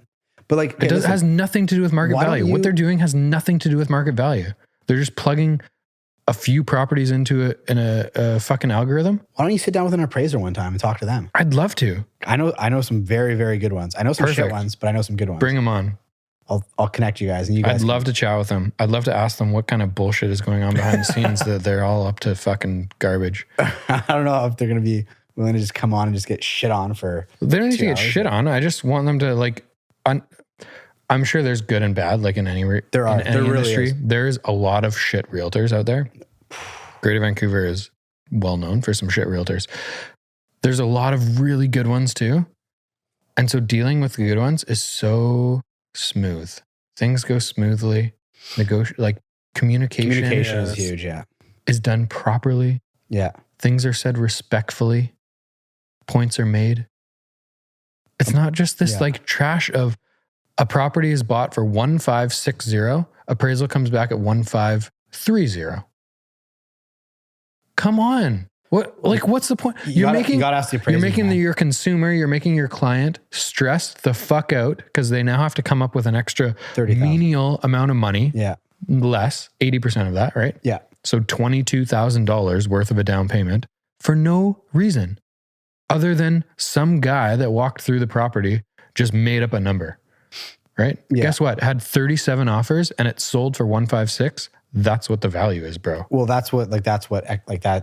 but like it has nothing to do with market value. What they're doing has nothing to do with market value. They're just plugging a few properties into a fucking algorithm. Why don't you sit down with an appraiser one time and talk to them? I'd love to. I know some very, very good ones. I know some shit ones, but I know some good ones. Bring them on. I'll connect you guys, and you guys. I'd love to chat with them. I'd love to ask them what kind of bullshit is going on behind the scenes that they're all up to fucking garbage. I don't know if they're gonna be willing to just come on and just get shit on for. They don't need to get shit on. I just want them to like. I'm sure there's good and bad, like in any there really industry. is. There's a lot of shit realtors out there. Greater Vancouver is well known for some shit realtors. There's a lot of really good ones too. And so dealing with the good ones is so smooth. Things go smoothly. Communication is huge, yeah. Is done properly. Yeah. Things are said respectfully. Points are made. It's not just this like trash of a property is bought for 1,560. Appraisal comes back at 1,530. Come on. What's the point? You gotta ask the appraiser. You're making your consumer, you're making your client stressed the fuck out because they now have to come up with an extra menial amount of money. Yeah. Less, 80% of that, right? Yeah. So $22,000 worth of a down payment for no reason other than some guy that walked through the property just made up a number, right? Yeah. Guess what? Had 37 offers and it sold for 156. That's what the value is, bro. Well, that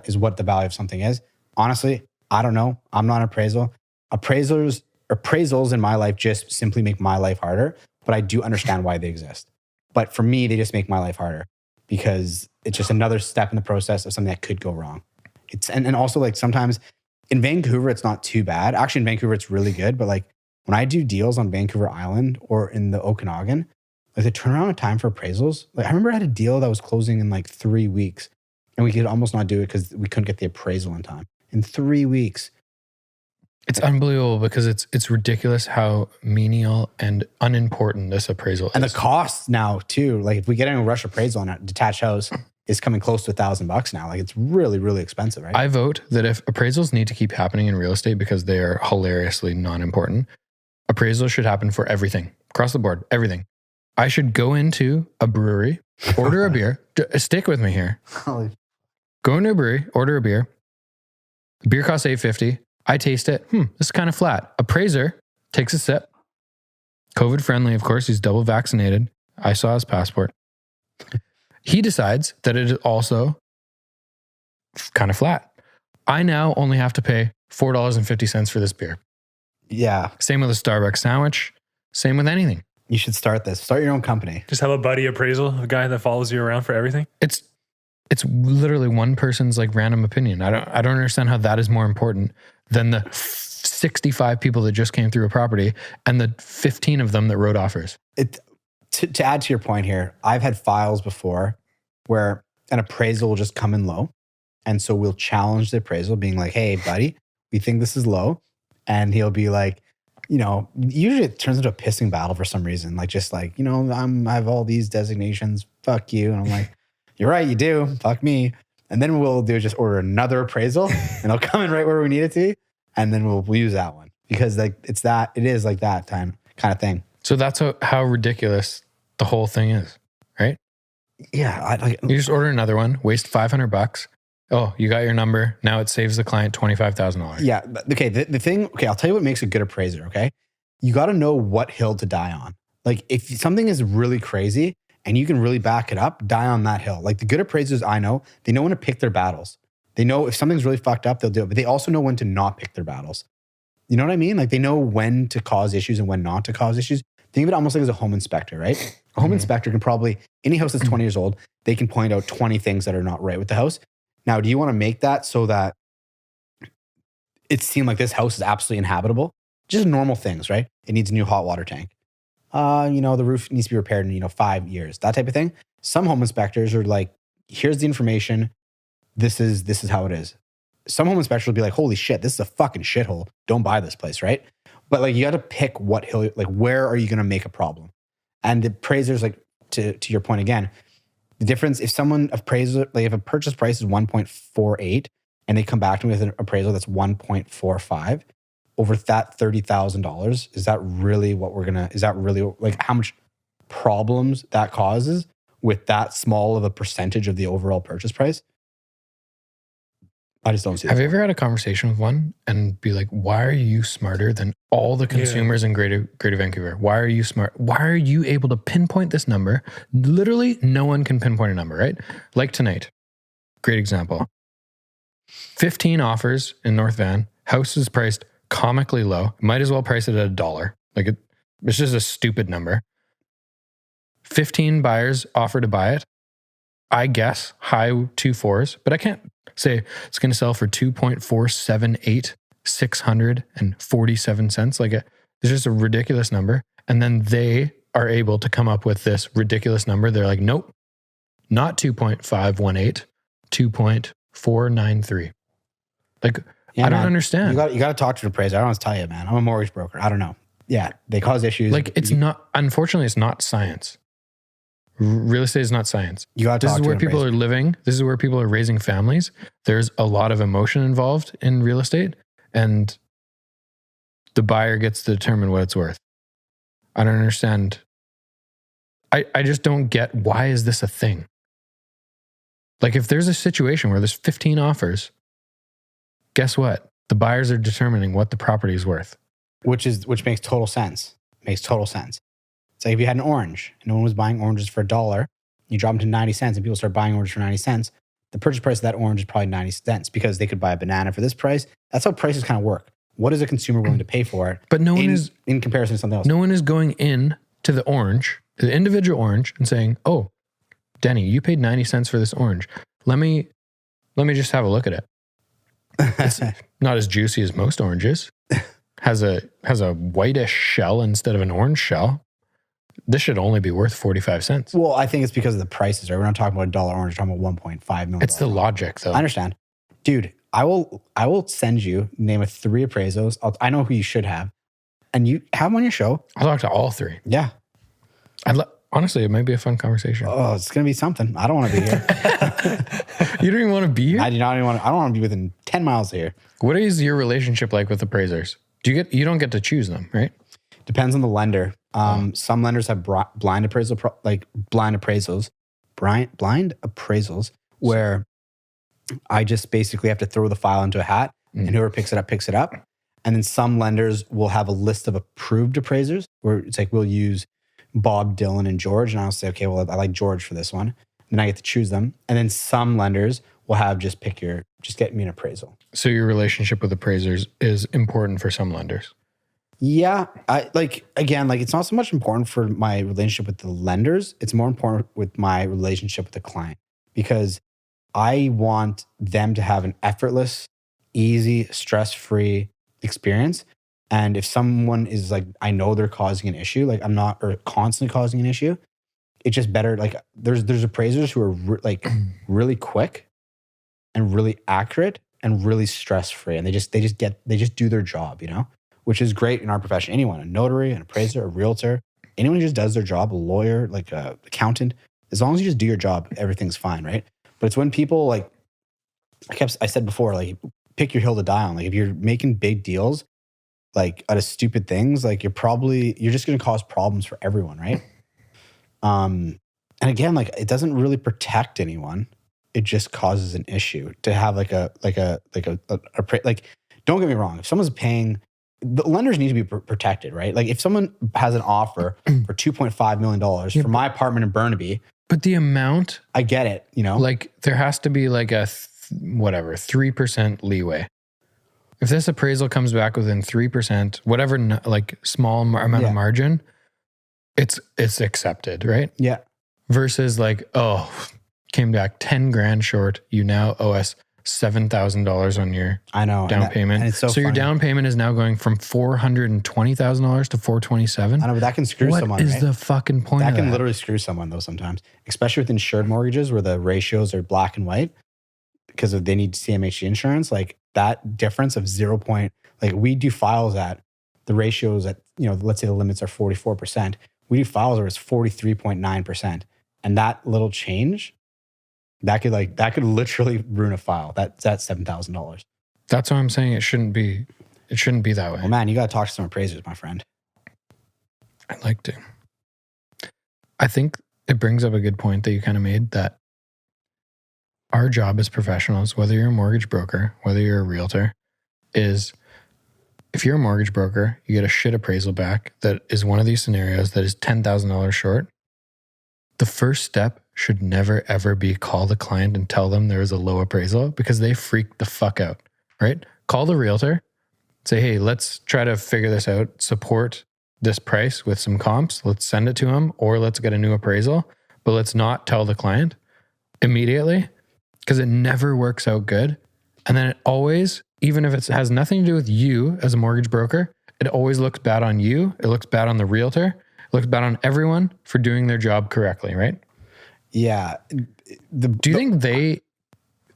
is what the value of something is. Honestly, I don't know. I'm not an appraisal. Appraisals in my life just simply make my life harder, but I do understand why they exist. But for me, they just make my life harder because it's just another step in the process of something that could go wrong. And also like sometimes in Vancouver, it's not too bad. Actually, in Vancouver, it's really good. But like when I do deals on Vancouver Island or in the Okanagan, like the turnaround time for appraisals, like I remember I had a deal that was closing in like 3 weeks and we could almost not do it because we couldn't get the appraisal in time. In 3 weeks. It's unbelievable because it's ridiculous how menial and unimportant this appraisal is. And the costs now too, like if we get a rush appraisal on a detached house, is coming close to $1,000 now. Like it's really, really expensive, right? I vote that if appraisals need to keep happening in real estate because they are hilariously non-important, appraisals should happen for everything, across the board, everything. I should go into a brewery, order a beer. Stick with me here. Go into a brewery, order a beer. Beer costs $8.50. I taste it. This is kind of flat. Appraiser takes a sip. COVID friendly, of course. He's double vaccinated. I saw his passport. He decides that it is also kind of flat. I now only have to pay $4.50 for this beer. Yeah. Same with a Starbucks sandwich. Same with anything. You should start this. Start your own company. Just have a buddy appraisal, a guy that follows you around for everything. It's literally one person's like random opinion. I don't understand how that is more important than the 65 people that just came through a property and the 15 of them that wrote offers. To add to your point here, I've had files before where an appraisal will just come in low. And so we'll challenge the appraisal being like, hey, buddy, we think this is low. And he'll be like, usually it turns into a pissing battle for some reason. Like, just like, I have all these designations. Fuck you. And I'm like, you're right, you do. Fuck me. And then we'll just order another appraisal and it'll come in right where we need it to be. And then we'll use that one because like it is like that time kind of thing. So that's how ridiculous the whole thing is, right? Yeah. You just order another one, waste $500. Oh, you got your number. Now it saves the client $25,000. Yeah. Okay. The thing, I'll tell you what makes a good appraiser. Okay. you got to know what hill to die on. Like if something is really crazy and you can really back it up, die on that hill. Like the good appraisers I know, they know when to pick their battles. They know if something's really fucked up, they'll do it. But they also know when to not pick their battles. You know what I mean? Like they know when to cause issues and when not to cause issues. Think of it almost like as a home inspector, right? A home inspector can probably, any house that's 20 years old, they can point out 20 things that are not right with the house. Now, do you want to make that so that it seemed like this house is absolutely inhabitable? Just normal things, right? It needs a new hot water tank. The roof needs to be repaired in, 5 years, that type of thing. Some home inspectors are like, here's the information. This is how it is. Some home inspectors will be like, holy shit, this is a fucking shithole. Don't buy this place, right? But like, you got to pick what hill, like, where are you going to make a problem? And the appraisers, like, to your point again, the difference, if someone appraiser, like, if a purchase price is 1.48 and they come back to me with an appraisal that's 1.45, over that $30,000, is that really like how much problems that causes with that small of a percentage of the overall purchase price? I just don't see it. Have you ever had a conversation with one and be like, why are you smarter than all the consumers in Greater Vancouver? Why are you smart? Why are you able to pinpoint this number? Literally, no one can pinpoint a number, right? Like tonight. Great example. 15 offers in North Van. House is priced comically low. Might as well price it at $1. Like it's just a stupid number. 15 buyers offer to buy it. I guess high 2.4s, but I can't say it's going to sell for 2.478 647 cents. Like it's just a ridiculous number. And then they are able to come up with this ridiculous number. They're like, nope, not 2.518, 2.493. Like, I don't understand. You got to talk to the appraiser. I don't want to tell you, man. I'm a mortgage broker. I don't know. Yeah, they cause issues. Like unfortunately, it's not science. Real estate is not science. You got to talk to This is where people are living. This is where people are raising families. There's a lot of emotion involved in real estate, and the buyer gets to determine what it's worth. I don't understand. I just don't get, why is this a thing? Like if there's a situation where there's 15 offers, guess what? The buyers are determining what the property is worth. Which makes total sense. Makes total sense. It's like if you had an orange and no one was buying oranges for $1, you drop them to 90 cents and people start buying oranges for 90 cents. The purchase price of that orange is probably 90 cents because they could buy a banana for this price. That's how prices kind of work. What is a consumer willing to pay for it? But no one is, in comparison to something else. No one is going in to the orange, the individual orange, and saying, oh, Denny, you paid 90 cents for this orange. Let me just have a look at it. It's not as juicy as most oranges. Has a whitish shell instead of an orange shell. This should only be worth 45 cents. Well, I think it's because of the prices, right? We're not talking about $1 orange, we're talking about $1.5 million. It's the logic, though. I understand. Dude, I will send you name of 3 appraisals. I know who you should have. And you have them on your show. I'll talk to all 3. Yeah. Honestly, it might be a fun conversation. Oh, it's going to be something. I don't want to be here. You don't even want to be here? I don't want to be within 10 miles of here. What is your relationship like with appraisers? You don't get to choose them, right? Depends on the lender. Some lenders have blind appraisals where I just basically have to throw the file into a hat and whoever picks it up. And then some lenders will have a list of approved appraisers where it's like, we'll use Bob, Dylan, and George. And I'll say, okay, well, I like George for this one. And then I get to choose them. And then some lenders will have just get me an appraisal. So your relationship with appraisers is important for some lenders. Yeah. It's not so much important for my relationship with the lenders. It's more important with my relationship with the client because I want them to have an effortless, easy, stress-free experience. And if someone is like, I know they're causing an issue, like I'm not, or constantly causing an issue, it's just better. Like there's appraisers who are really quick and really accurate and really stress-free. And they just do their job, which is great in our profession. Anyone, a notary, an appraiser, a realtor, anyone who just does their job, a lawyer, like a accountant, as long as you just do your job, everything's fine, right? But it's when people like, I said before, like pick your hill to die on. Like if you're making big deals, like out of stupid things, like you're just going to cause problems for everyone, right? And again, like it doesn't really protect anyone. It just causes an issue to have like don't get me wrong. If someone's paying, the lenders need to be protected, right? Like if someone has an offer for $2.5 million for my apartment in Burnaby, but the amount, I get it, you know? like there has to be like a 3% leeway. If this appraisal comes back within 3%, whatever, like small amount of margin, it's accepted, right? Yeah. Versus like, oh, came back 10 grand short. You now owe us $7,000 on your down payment. And it's so your funny. down payment is now going from $420,000 to $427. I know, but that can screw someone, What is right? the fucking point That of can that? literally screw someone though sometimes, especially with insured mortgages where the ratios are black and white because they need CMHC insurance. Like that difference of 0. Like we do files at the ratios at, you know, let's say the limits are 44%. We do files where it's 43.9%. And that little change, that could literally ruin a file. That's $7,000. That's what I'm saying. It shouldn't be that way. Well, man, you got to talk to some appraisers, my friend. I'd like to. I think it brings up a good point that you kind of made, that our job as professionals, whether you're a mortgage broker, whether you're a realtor, is if you're a mortgage broker, you get a shit appraisal back that is one of these scenarios that is $10,000 short. The first step should never, ever be call the client and tell them there is a low appraisal, because they freak the fuck out, right? Call the realtor, say, hey, let's try to figure this out, support this price with some comps. Let's send it to them, or let's get a new appraisal, but let's not tell the client immediately, because it never works out good. And then it always, even if it has nothing to do with you as a mortgage broker, it always looks bad on you. It looks bad on the realtor. It looks bad on everyone for doing their job correctly, right? Yeah. Do you think they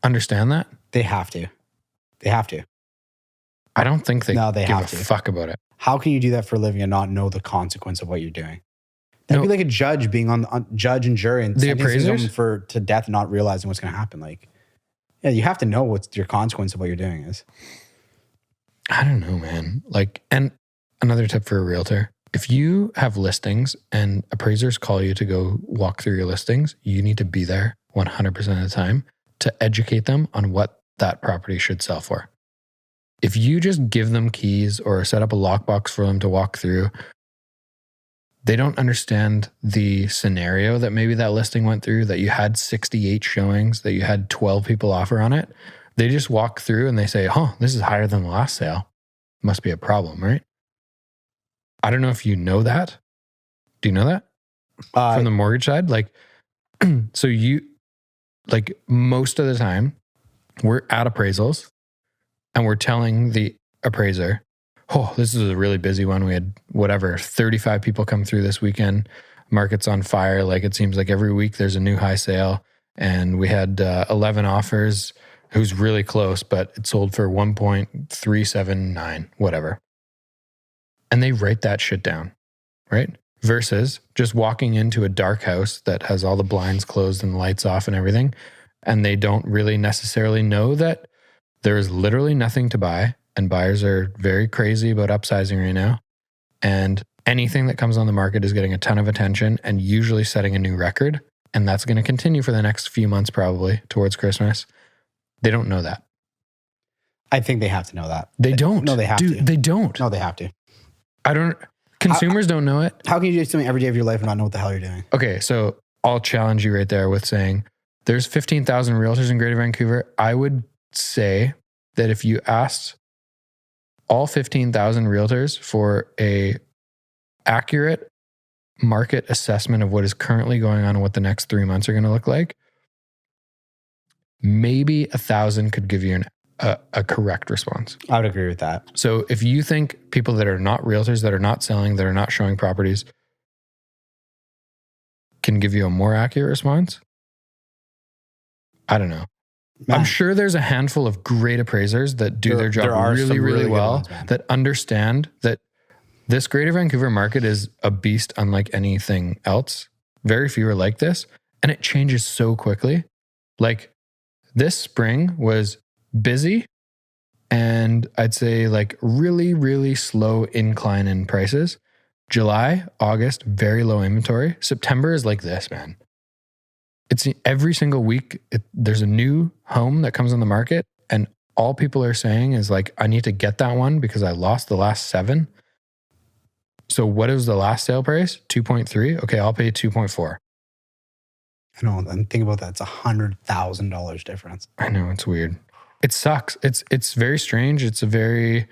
understand that? They have to. They have to. I don't think they No, they give have a to. fuck about it. How can you do that for a living and not know the consequence of what you're doing? That'd No. be like a judge being on judge and jury and The sentencing appraisers? someone to death and not realizing what's going to happen. Like, yeah, you have to know what your consequence of what you're doing is. I don't know, man. Like, and another tip for a realtor, if you have listings and appraisers call you to go walk through your listings, you need to be there 100% of the time to educate them on what that property should sell for. If you just give them keys or set up a lockbox for them to walk through, they don't understand the scenario that maybe that listing went through, that you had 68 showings, that you had 12 people offer on it. They just walk through and they say, oh, this is higher than the last sale. Must be a problem, right? I don't know if you know that. Do you know that? From the mortgage side? Like, so you, like most of the time, we're at appraisals and we're telling the appraiser, oh, this is a really busy one. We had 35 people come through this weekend. Market's on fire. Like it seems like every week there's a new high sale. And we had 11 offers. It was really close, but it sold for 1.379, whatever. And they write that shit down, right? Versus just walking into a dark house that has all the blinds closed and the lights off and everything. And they don't really necessarily know that there is literally nothing to buy. And buyers are very crazy about upsizing right now. And anything that comes on the market is getting a ton of attention and usually setting a new record. And that's going to continue for the next few months, probably towards Christmas. They don't know that. I think they have to know that. They don't. No, they have to. They don't. No, they have to. Consumers don't know it. How can you do something every day of your life and not know what the hell you're doing? Okay, so I'll challenge you right there with saying there's 15,000 realtors in Greater Vancouver. I would say that if you asked all 15,000 realtors for a accurate market assessment of what is currently going on and what the next 3 months are going to look like, maybe 1,000 could give you a correct response. I would agree with that. So if you think people that are not realtors, that are not selling, that are not showing properties can give you a more accurate response, I don't know. Man, I'm sure there's a handful of great appraisers that do their there job are really, some really good well, ones, man. that understand that this Greater Vancouver market is a beast unlike anything else. Very few are like this, and it changes so quickly. Like this spring was busy, and I'd say like really, really slow incline in prices. July, August, very low inventory. September is like this, man. It's every single week, there's a new home that comes on the market, and all people are saying is like, I need to get that one because I lost the last 7. So what is the last sale price? 2.3. Okay, I'll pay 2.4. I know. And think about that. It's $100,000 difference. I know, it's weird. It sucks. It's very strange. It's a very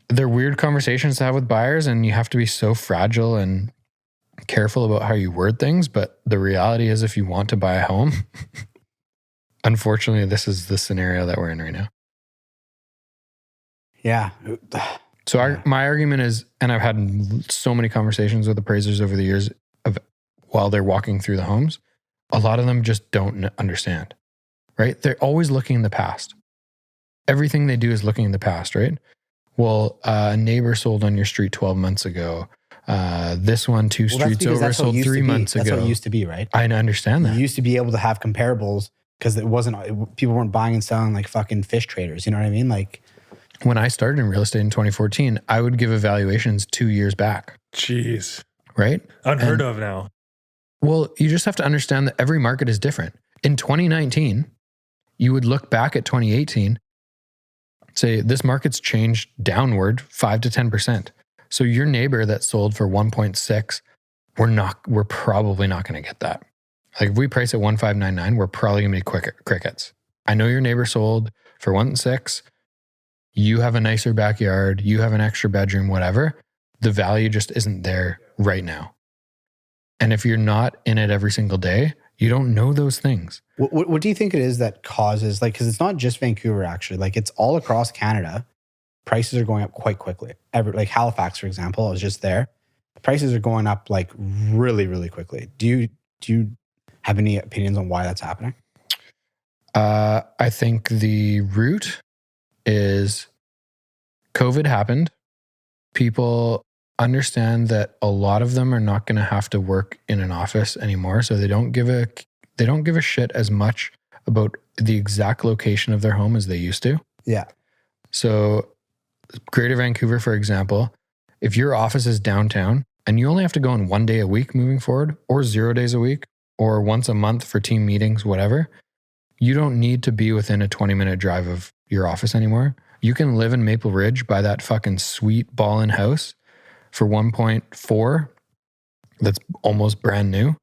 they're weird conversations to have with buyers, and you have to be so fragile and careful about how you word things. But the reality is, if you want to buy a home, unfortunately, this is the scenario that we're in right now. Yeah. So my argument is, and I've had so many conversations with appraisers over the years of while they're walking through the homes, a lot of them just don't understand, right? They're always looking in the past. Everything they do is looking in the past, right? Well, a neighbor sold on your street 12 months ago. This one, 2 streets over, sold 3 months ago. That's what it used to be, right? I understand that. You used to be able to have comparables because people weren't buying and selling like fucking fish traders. You know what I mean? Like when I started in real estate in 2014, I would give evaluations 2 years back. Jeez. Right? Unheard of now. Well, you just have to understand that every market is different. In 2019, you would look back at 2018, say this market's changed downward 5 to 10%. So your neighbor that sold for 1.6, we're probably not going to get that. Like if we price at 1.599, we're probably going to be crickets. I know your neighbor sold for 1.6. You have a nicer backyard. You have an extra bedroom, whatever. The value just isn't there right now. And if you're not in it every single day, you don't know those things. What do you think it is that causes, like, because it's not just Vancouver, actually. Like, it's all across Canada. Prices are going up quite quickly. Like Halifax, for example, I was just there. The prices are going up like really, really quickly. Do you have any opinions on why that's happening? I think the root is COVID happened. People understand that a lot of them are not going to have to work in an office anymore, so they don't give a shit as much about the exact location of their home as they used to. Yeah. So Greater Vancouver, for example, if your office is downtown and you only have to go in 1 day a week moving forward, or 0 days a week, or once a month for team meetings, whatever, you don't need to be within a 20-minute drive of your office anymore. You can live in Maple Ridge, buy that fucking sweet ballin' house for 1.4 that's almost brand new,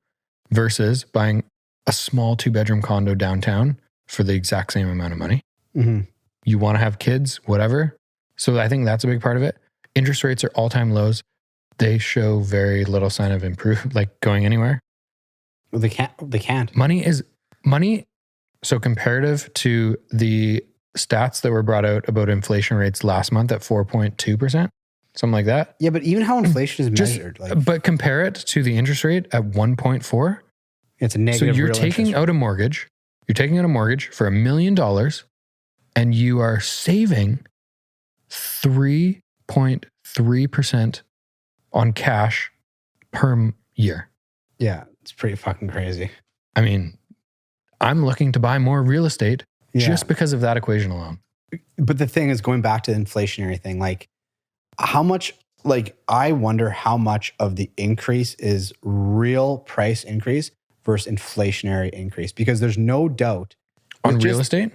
versus buying a small 2-bedroom condo downtown for the exact same amount of money. Mm-hmm. You want to have kids, whatever. So I think that's a big part of it. Interest rates are all-time lows. They show very little sign of going anywhere. Well, they can't. Money. So comparative to the stats that were brought out about inflation rates last month at 4.2%, something like that. Yeah, but even how inflation is measured. But compare it to the interest rate at 1.4. It's a negative. So you're taking out a mortgage. You're taking out a mortgage for $1 million, and you are saving 3.3% on cash per year. Yeah, it's pretty fucking crazy. I mean, I'm looking to buy more real estate just because of that equation alone. But the thing is, going back to the inflationary thing, like how much, like I wonder how much of the increase is real price increase versus inflationary increase, because there's no doubt on real estate,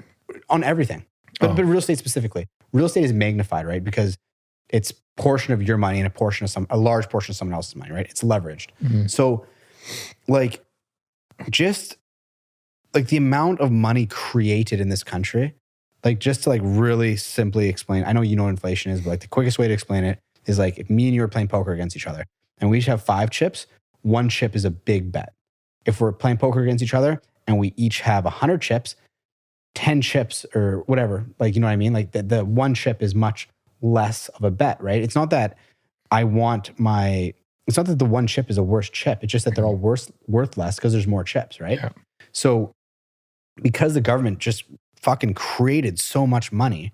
on everything, but real estate specifically. Real estate is magnified, right? Because it's portion of your money and a large portion of someone else's money, right? It's leveraged. Mm-hmm. So like just like the amount of money created in this country, like just to like really simply explain, I know you know what inflation is, but like the quickest way to explain it is like if me and you are playing poker against each other and we each have 5 chips, 1 chip is a big bet. If we're playing poker against each other and we each have 100 chips, 10 chips or whatever, like, you know what I mean? Like the 1 chip is much less of a bet, right? It's not that it's not that the 1 chip is a worse chip. It's just that they're all worth less because there's more chips, right? Yeah. So because the government just fucking created so much money,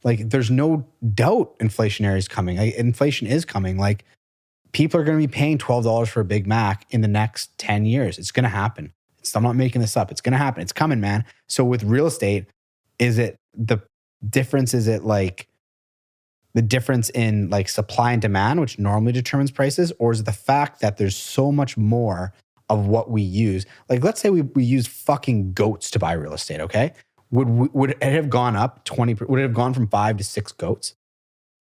like there's no doubt inflation is coming. Like, inflation is coming. Like people are going to be paying $12 for a Big Mac in the next 10 years. It's going to happen. I'm not making this up. It's going to happen. It's coming, man. So with real estate, is it the difference? Is it like the difference in like supply and demand, which normally determines prices? Or is it the fact that there's so much more of what we use? Like, let's say we use fucking goats to buy real estate, okay? would it have gone up 20? Would it have gone from 5 to 6 goats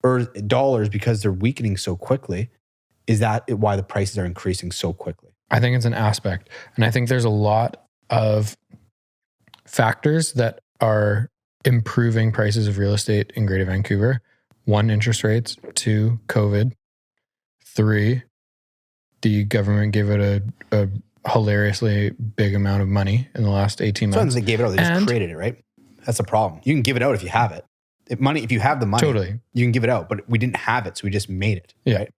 or dollars because they're weakening so quickly? Is that why the prices are increasing so quickly? I think it's an aspect. And I think there's a lot of factors that are improving prices of real estate in Greater Vancouver. 1, interest rates. 2, COVID. 3, the government gave it a hilariously big amount of money in the last 18 months. Sometimes they gave it out. They just created it, right? That's the problem. You can give it out if you have it. If you have the money, Totally. you can give it out. But we didn't have it, so we just made it. Yeah. Right?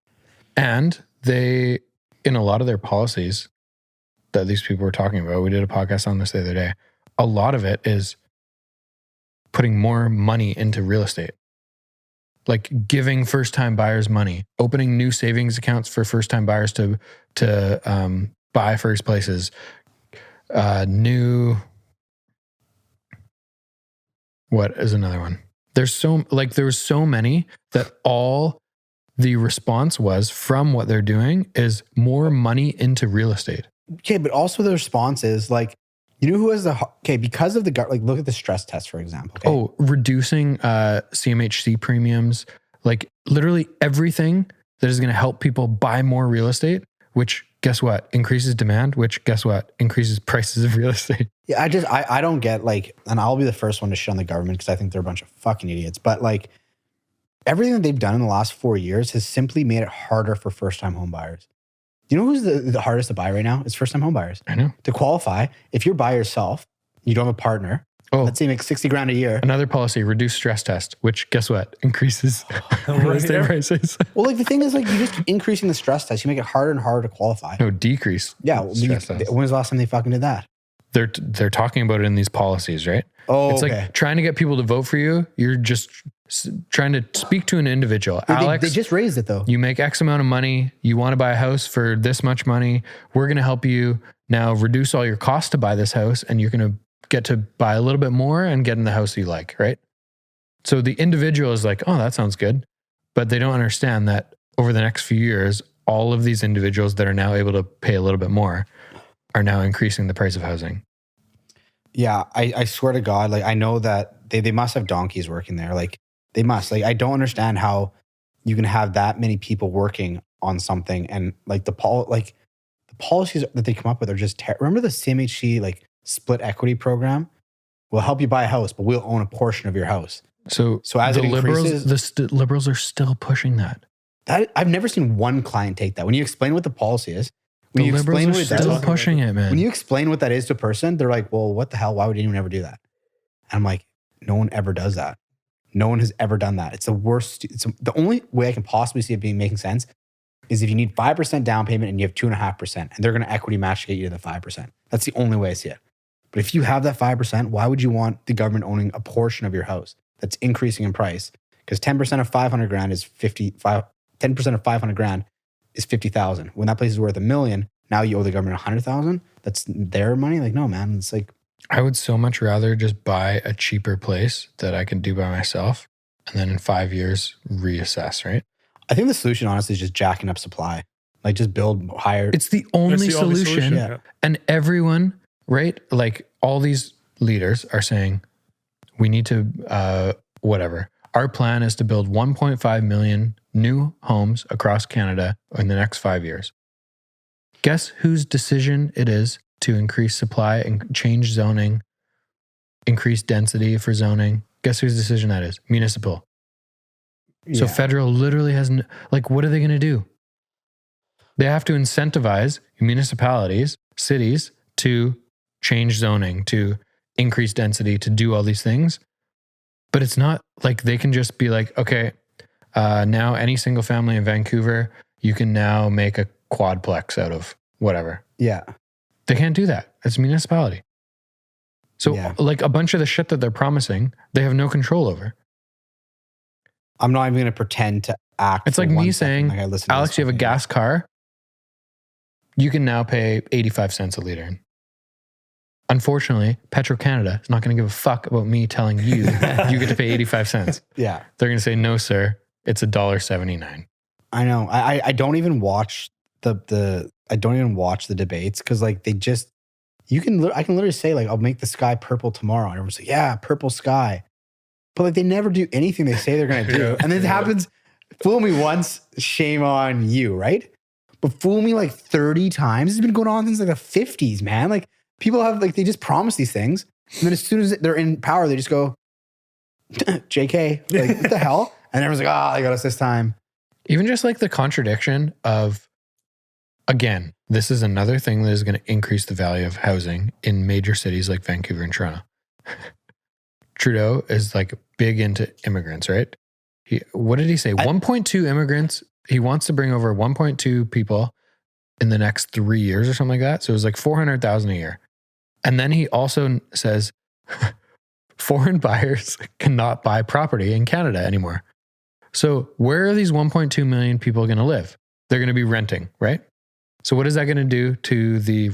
And they, in a lot of their policies that these people were talking about, we did a podcast on this the other day, a lot of it is putting more money into real estate. Like giving first-time buyers money, opening new savings accounts for first-time buyers to buy first places, what is another one? There was so many that all the response was from what they're doing is more money into real estate. Okay, but also the response is like, you know who has because of the, like, look at the stress test, for example. Okay? Oh, reducing CMHC premiums, like literally everything that is going to help people buy more real estate, which guess what? Increases demand, which guess what? Increases prices of real estate. Yeah, I don't get like, and I'll be the first one to shit on the government because I think they're a bunch of fucking idiots. But like everything that they've done in the last 4 years has simply made it harder for first-time home buyers. Do you know who's the hardest to buy right now? It's first-time home buyers. I know. To qualify, if you're by yourself, you don't have a partner. Oh, let's say you make $60,000 a year. Another policy, reduce stress test, which guess what? Increases real estate prices. Well, like the thing is, like you just increasing the stress test, you make it harder and harder to qualify. No, decrease. Yeah. When was the last time they fucking did that? They're talking about it in these policies, right? Oh, it's like trying to get people to vote for you. You're just trying to speak to an individual. Alex, they just raised it though. You make X amount of money. You want to buy a house for this much money. We're going to help you now reduce all your costs to buy this house, and you're going to get to buy a little bit more and get in the house you like, right? So the individual is like, oh, that sounds good. But they don't understand that over the next few years, all of these individuals that are now able to pay a little bit more are now increasing the price of housing. Yeah, I swear to God, like I know that they must have donkeys working there. Like they must. Like I don't understand how you can have that many people working on something and like the policies that they come up with are just remember the CMHC like split equity program? We'll help you buy a house, but we'll own a portion of your house. So as the it increases, the liberals are still pushing that. I've never seen one client take that. When you explain what the policy is, when the you explain liberals are what still pushing it, man. When you explain what that is to a person, they're like, well, what the hell? Why would anyone ever do that? And I'm like, no one ever does that. No one has ever done that. It's the worst. It's the only way I can possibly see it being making sense is if you need 5% down payment and you have 2.5%, and they're going to equity match to get you to the 5%. That's the only way I see it. But if you have that 5%, why would you want the government owning a portion of your house that's increasing in price? Because 10% of 500 grand is 10% of 500 grand is 50,000. When that place is worth $1 million, now you owe the government 100,000. That's their money. Like, no, man. It's like, I would so much rather just buy a cheaper place that I can do by myself, and then in 5 years reassess. Right? I think the solution, honestly, is just jacking up supply. Like, just build higher. It's the only solution. Yeah. And everyone, right? Like all these leaders are saying, we need to, whatever. Our plan is to build 1.5 million new homes across Canada in the next 5 years. Guess whose decision it is to increase supply and change zoning, increase density for zoning? Guess whose decision that is? Municipal. So federal literally has, like, what are they going to do? They have to incentivize municipalities, cities to change zoning, to increase density, to do all these things. But it's not like they can just be like, okay, now any single family in Vancouver, you can now make a quadplex out of whatever. Yeah. They can't do that. It's a municipality. So like a bunch of the shit that they're promising, they have no control over. I'm not even going to pretend to act. It's like me saying, like Alex, you have a gas car. You can now pay 85 cents a liter. Unfortunately, Petro-Canada is not going to give a fuck about me telling you you get to pay 85 cents. Yeah. They're going to say, no, sir, it's $1.79. I know. I don't even watch the debates because like they just, I can literally say like, I'll make the sky purple tomorrow. And everyone's like, yeah, purple sky. But like they never do anything they say they're going to do. Yeah. And then it happens, fool me once, shame on you, right? But fool me like 30 times. It's been going on since like the 50s, man. Like people have like, they just promise these things. And then as soon as they're in power, they just go, JK, like what the hell? And everyone's like, I got us this time. Even just like the contradiction of, again, this is another thing that is going to increase the value of housing in major cities like Vancouver and Toronto. Trudeau is like big into immigrants, right? What did he say? 1.2 immigrants. He wants to bring over 1.2 people in the next 3 years or something like that. So it was like 400,000 a year. And then he also says foreign buyers cannot buy property in Canada anymore. So where are these 1.2 million people going to live? They're going to be renting, right? So what is that going to do to the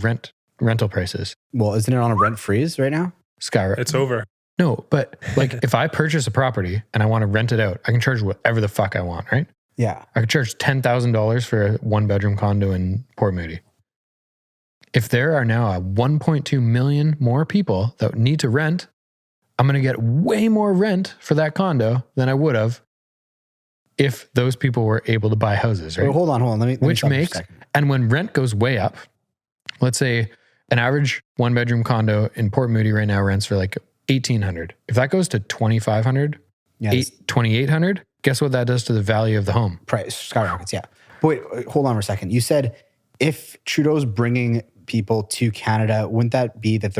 rental prices? Well, isn't it on a rent freeze right now? Skyrocket. It's over. No, but like if I purchase a property and I want to rent it out, I can charge whatever the fuck I want, right? Yeah. I could charge $10,000 for a 1-bedroom condo in Port Moody. If there are now 1.2 million more people that need to rent, I'm going to get way more rent for that condo than I would have if those people were able to buy houses, right? Well, hold on. Let me Which stop for a makes, second. and when rent goes way up, let's say an average 1-bedroom condo in Port Moody right now rents for like $1,800. If that goes to $2,500, Yeah, $2,800, guess what that does to the value of the home? price skyrockets. Yeah. But wait, hold on for a second. You said if Trudeau's bringing people to Canada, wouldn't that be that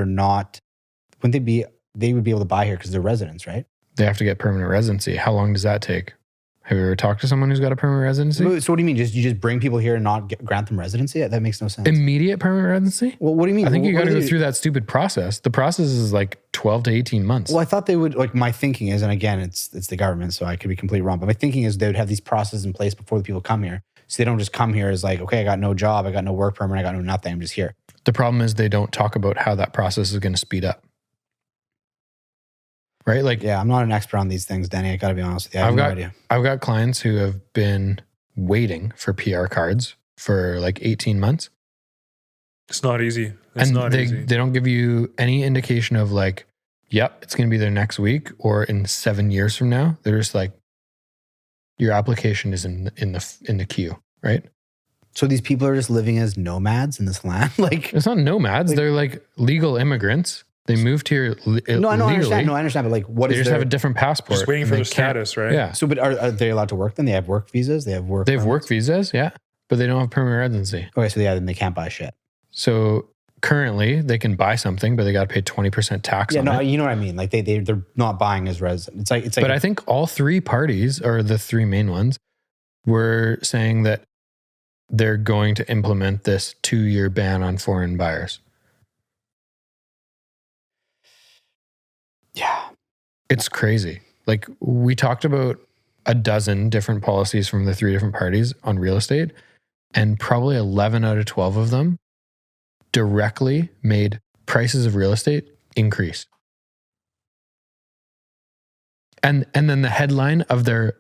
they would be able to buy here because they're residents, right? They have to get permanent residency. How long does that take? Have you ever talked to someone who's got a permanent residency? So what do you mean? You just bring people here and not grant them residency? That makes no sense. Immediate permanent residency? Well, what do you mean? I think you got to What go is it? through that stupid process. The process is like 12 to 18 months. Well, I thought they would, like my thinking is, and again, it's the government, so I could be completely wrong, but my thinking is they would have these processes in place before the people come here. So they don't just come here as like, okay, I got no job, I got no work permit, I got no nothing, I'm just here. The problem is they don't talk about how that process is going to speed up. Right? Like, Yeah, I'm not an expert on these things, Denny. I got to be honest with you. I have no idea. I've got clients who have been waiting for PR cards for like 18 months. It's not easy. It's And not they easy. don't give you any indication of like, yep, it's going to be there next week or in 7 years from now. They're just like, your application is in the queue, right? So these people are just living as nomads in this land? Like, It's not nomads. They're like legal immigrants. They moved here no, I know, I legally. understand. No, I understand. But like, what They is just their, have a different passport. Just waiting and for they the can't- status, right? Yeah. So, but are they allowed to work then? They have work visas? They have work They have work permits? visas, yeah, but they don't have permanent residency. Okay, so yeah, then they can't buy shit. So currently they can buy something, but they got to pay 20% tax Yeah, on no, it. you know what I mean. Like they're not buying as residents. It's like. But I think all three parties, or the three main ones, were saying that they're going to implement this 2-year ban on foreign buyers. yeah, It's crazy. Like we talked about a dozen different policies from the three different parties on real estate, and probably 11 out of 12 of them directly made prices of real estate increase. And then the headline of their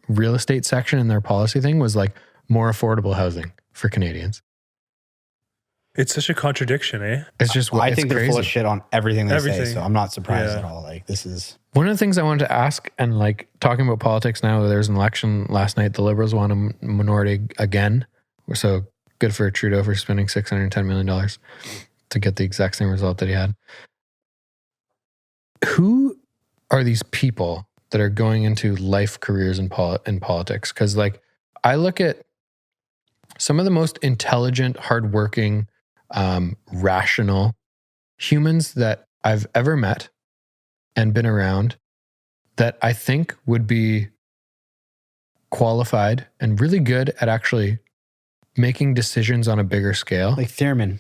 real estate section in their policy thing was like more affordable housing for Canadians. It's such a contradiction, eh? It's just I it's think they're full of crazy. shit on everything they say. Everything. So I'm not surprised Yeah. at all. Like this is. One of the things I wanted to ask, and like talking about politics now, there was an election last night. The Liberals won a minority again. So good for Trudeau for spending $610 million to get the exact same result that he had. Who are these people that are going into life careers in politics? Because like I look at some of the most intelligent, hardworking, rational humans that I've ever met and been around that I think would be qualified and really good at actually making decisions on a bigger scale. Like Thurman.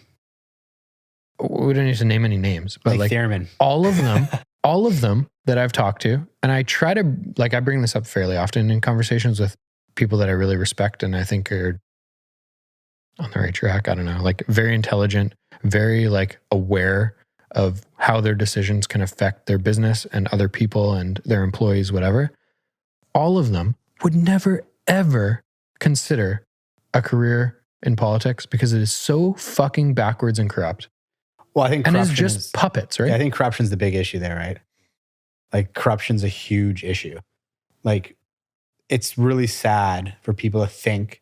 We don't need to name any names, but like Thurman. all of them that I've talked to, and I try to, like, I bring this up fairly often in conversations with people that I really respect and I think are on the right track. I don't know, like very intelligent, very like aware of how their decisions can affect their business and other people and their employees, whatever. All of them would never, ever consider a career in politics because it is so fucking backwards and corrupt. Well, I think and it's corruption just is, puppets, right? yeah, I think corruption's the big issue there, right? Like corruption's a huge issue. Like it's really sad for people to think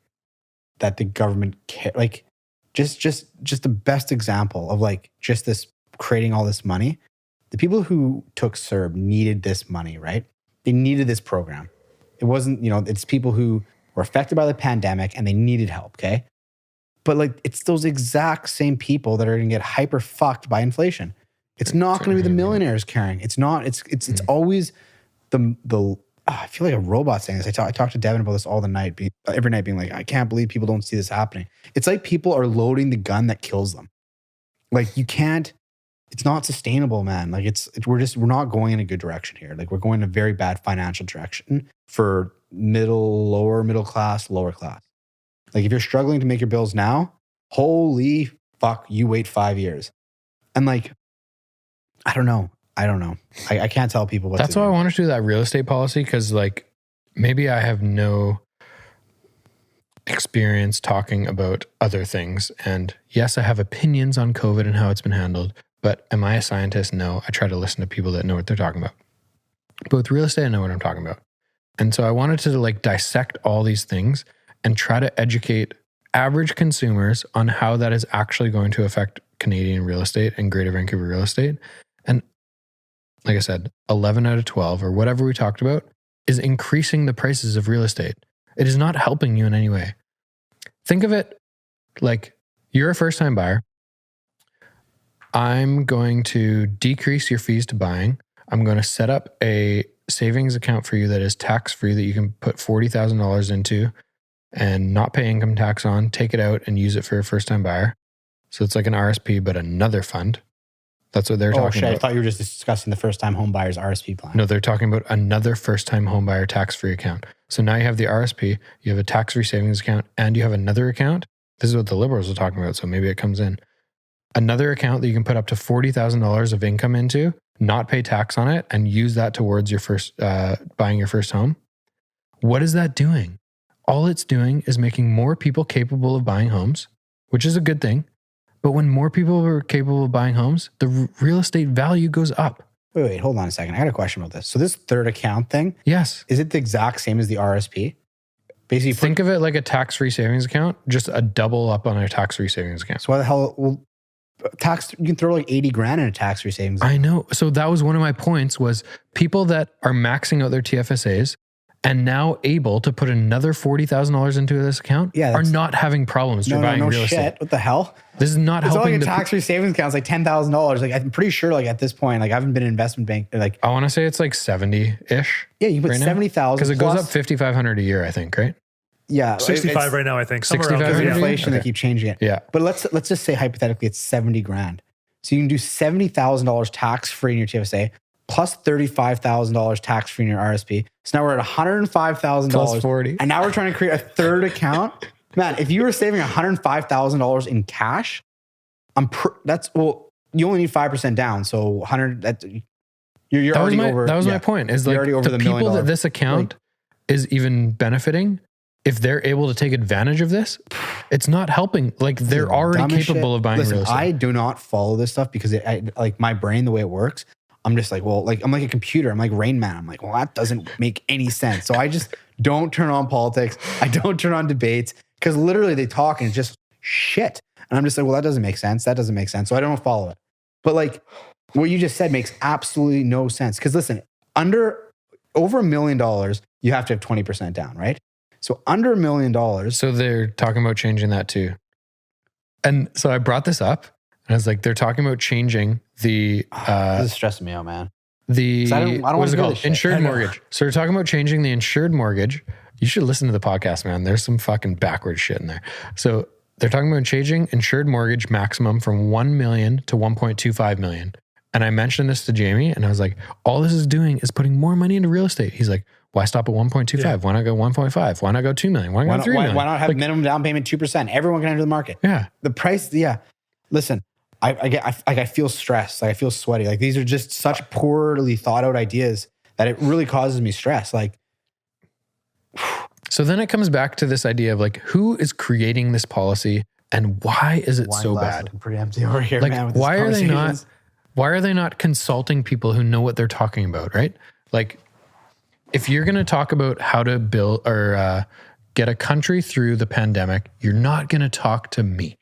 that the government like just the best example of like just this creating all this money. The people who took CERB needed this money, right? They needed this program. It wasn't, it's people who were affected by the pandemic and they needed help, okay? But like it's those exact same people that are going to get hyper fucked by inflation. It's not going to be the millionaires carrying. It's not. It's always the. I feel like a robot saying this. I talk to Devin about this all the night, every night, being like, I can't believe people don't see this happening. It's like people are loading the gun that kills them. Like you can't. It's not sustainable, man. Like we're not going in a good direction here. Like we're going in a very bad financial direction for lower middle class, lower class. Like if you're struggling to make your bills now, holy fuck, you wait 5 years. And like, I don't know. I can't tell people what That's to why do. I wanted to do that real estate policy, because like maybe I have no experience talking about other things. And yes, I have opinions on COVID and how it's been handled, but am I a scientist? No. I try to listen to people that know what they're talking about. But with real estate, I know what I'm talking about. And so I wanted to like dissect all these things and try to educate average consumers on how that is actually going to affect Canadian real estate and Greater Vancouver real estate. And like I said, 11 out of 12 or whatever we talked about is increasing the prices of real estate. It is not helping you in any way. Think of it like you're a first-time buyer. I'm going to decrease your fees to buying. I'm going to set up a savings account for you that is tax-free that you can put $40,000 into and not pay income tax on, take it out and use it for a first-time buyer. So it's like an RSP, but another fund. That's what they're talking about. I thought you were just discussing the first-time home buyer's RSP plan. No, they're talking about another first-time home buyer tax-free account. So now you have the RSP, you have a tax-free savings account, and you have another account. This is what the Liberals are talking about, so maybe it comes in. Another account that you can put up to $40,000 of income into, not pay tax on it, and use that towards your first buying your first home. What is that doing? All it's doing is making more people capable of buying homes, which is a good thing. But when more people are capable of buying homes, the real estate value goes up. Wait, hold on a second. I got a question about this. So this third account thing, Yes. is it the exact same as the RSP? Basically, Think of it like a tax-free savings account, just a double up on a tax-free savings account. so why the hell? Well, you can throw like 80 grand in a tax-free savings account. I know. So that was one of my points was people that are maxing out their TFSAs and now able to put another $40,000 into this account are not having problems for buying real estate. What the hell? This is not It's helping. like a tax-free savings account. It's like $10,000. Like I'm pretty sure, like at this point, like I haven't been in investment bank. Like I want to say it's like 70-ish. Yeah, you put 70,000 because it goes up 5,500 a year, I think, right? Yeah, 65 right now, I think. Somewhere around 65 there, There's yeah. inflation. They keep changing it. Yeah. But let's just say hypothetically it's 70 grand. So you can do $70,000 tax-free in your TFSA plus $35,000 tax-free in your RSP. So now we're at $105,000 Plus 40. and now we're trying to create a third account. Man, if you were saving $105,000 in cash, you only need 5% down. So 100. You're already over. That was my point. Is You're like already over the the $1 million people that this account is even benefiting. If they're able to take advantage of this, it's not helping. Like they're already capable of buying real estate. I do not follow this stuff because like my brain, the way it works, I'm just like, well, like I'm like a computer. I'm like Rain Man. I'm like, well, that doesn't make any sense. So I just don't turn on politics. I don't turn on debates because literally they talk and it's just shit. And I'm just like, well, that doesn't make sense. That doesn't make sense. So I don't follow it. But like what you just said makes absolutely no sense. Because listen, over $1 million, you have to have 20% down, right? So under $1 million. So they're talking about changing that too. And so I brought this up and I was like, they're talking about changing the this is stressing me out, man. I don't what wanna is it hear called? this shit. Insured mortgage. So they're talking about changing the insured mortgage. You should listen to the podcast, man. There's some fucking backwards shit in there. So they're talking about changing insured mortgage maximum from 1 million to 1.25 million. And I mentioned this to Jamie and I was like, all this is doing is putting more money into real estate. He's like, why stop at 1.25? Yeah. Why not go 1.5? Why not go 2 million? Why not go 3 million? Why not have minimum down payment 2%? Everyone can enter the market. Yeah. The price, yeah. Listen, I feel stressed. Like I feel sweaty. Like these are just such poorly thought out ideas that it really causes me stress. Like, so then it comes back to this idea of like, who is creating this policy? And why is it Wine so glass bad? looking pretty empty over here, Like, man. With why are these they not? conversations. Why are they not consulting people who know what they're talking about? Right? Like, if you're going to talk about how to build or get a country through the pandemic, you're not going to talk to me.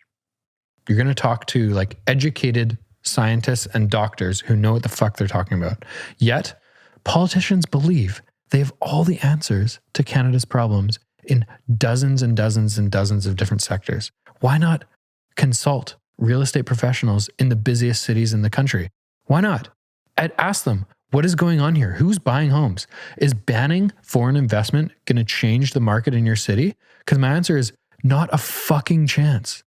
You're going to talk to like educated scientists and doctors who know what the fuck they're talking about. Yet, politicians believe they have all the answers to Canada's problems in dozens and dozens and dozens of different sectors. Why not consult real estate professionals in the busiest cities in the country? Why not? I'd ask them, what is going on here? Who's buying homes? Is banning foreign investment going to change the market in your city? Because my answer is not a fucking chance.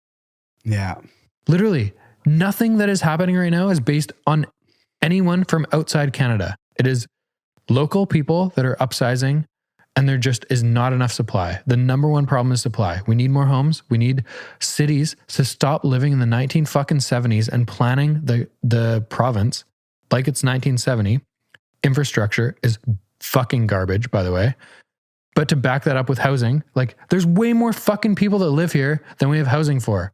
Yeah. Literally, nothing that is happening right now is based on anyone from outside Canada. It is local people that are upsizing, and there just is not enough supply. The number one problem is supply. We need more homes. We need cities to stop living in the 1970s and planning the province like it's 1970. Infrastructure is fucking garbage, by the way. But to back that up with housing, like there's way more fucking people that live here than we have housing for.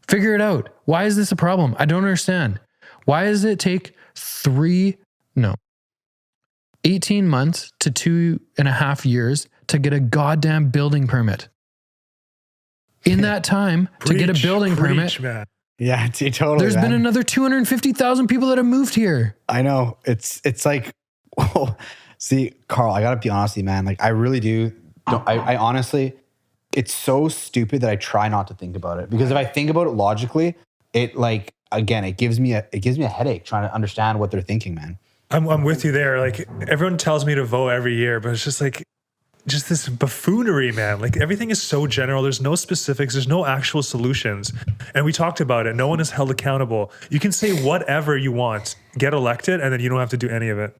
Figure it out. Why is this a problem? I don't understand. Why does it take 18 months to 2.5 years to get a goddamn building permit? In that time, to get a building permit, man. Yeah, totally. there's been another 250,000 people that have moved here. I know. It's like, see, Carl, I gotta be honest with you, man. Like, I really do. I honestly, it's so stupid that I try not to think about it, because if I think about it logically, it like, again, it gives me a headache trying to understand what they're thinking, man. I'm with you there. Like, everyone tells me to vote every year, but it's just like, just this buffoonery, man. Like, everything is so general. There's no specifics. There's no actual solutions. And we talked about it. No one is held accountable. You can say whatever you want, get elected, and then you don't have to do any of it.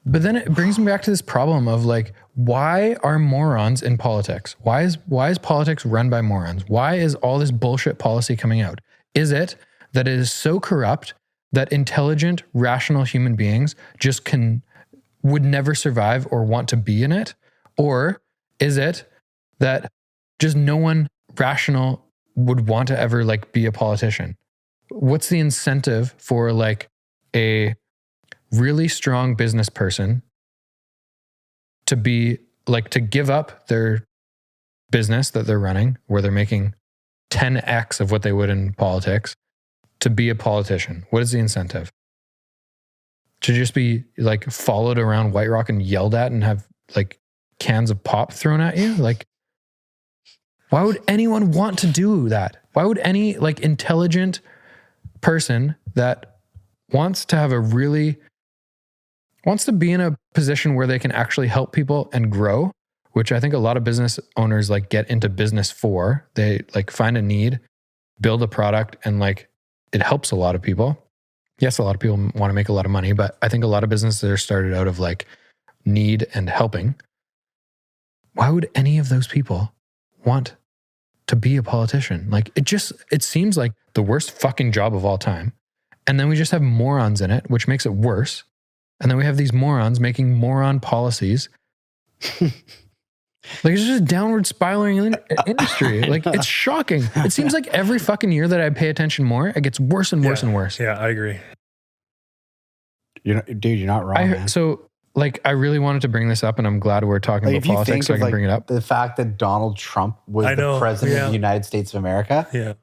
But then it brings me back to this problem of like, why are morons in politics? Why is politics run by morons? Why is all this bullshit policy coming out? Is it that it is so corrupt that intelligent, rational human beings just would never survive or want to be in it? Or is it that just no one rational would want to ever like be a politician? What's the incentive for like a really strong business person to be like, to give up their business that they're running, where they're making 10x of what they would in politics, to be a politician? What is the incentive? To just be like followed around White Rock and yelled at and have like cans of pop thrown at you? Like, why would anyone want to do that? Why would any like intelligent person that wants to be in a position where they can actually help people and grow, which I think a lot of business owners like get into business for, they like find a need, build a product, and like it helps a lot of people. Yes, a lot of people want to make a lot of money, but I think a lot of businesses are started out of like need and helping. Why would any of those people want to be a politician? Like, it seems like the worst fucking job of all time. And then we just have morons in it, which makes it worse. And then we have these morons making moron policies. Like, it's just a downward spiraling industry. Like, it's shocking. It seems like every fucking year that I pay attention more, it gets worse and worse and worse. Yeah, I agree. You're not wrong, man. So, like, I really wanted to bring this up, and I'm glad we're talking about politics, so I can bring it up. The fact that Donald Trump was the president of the United States of America,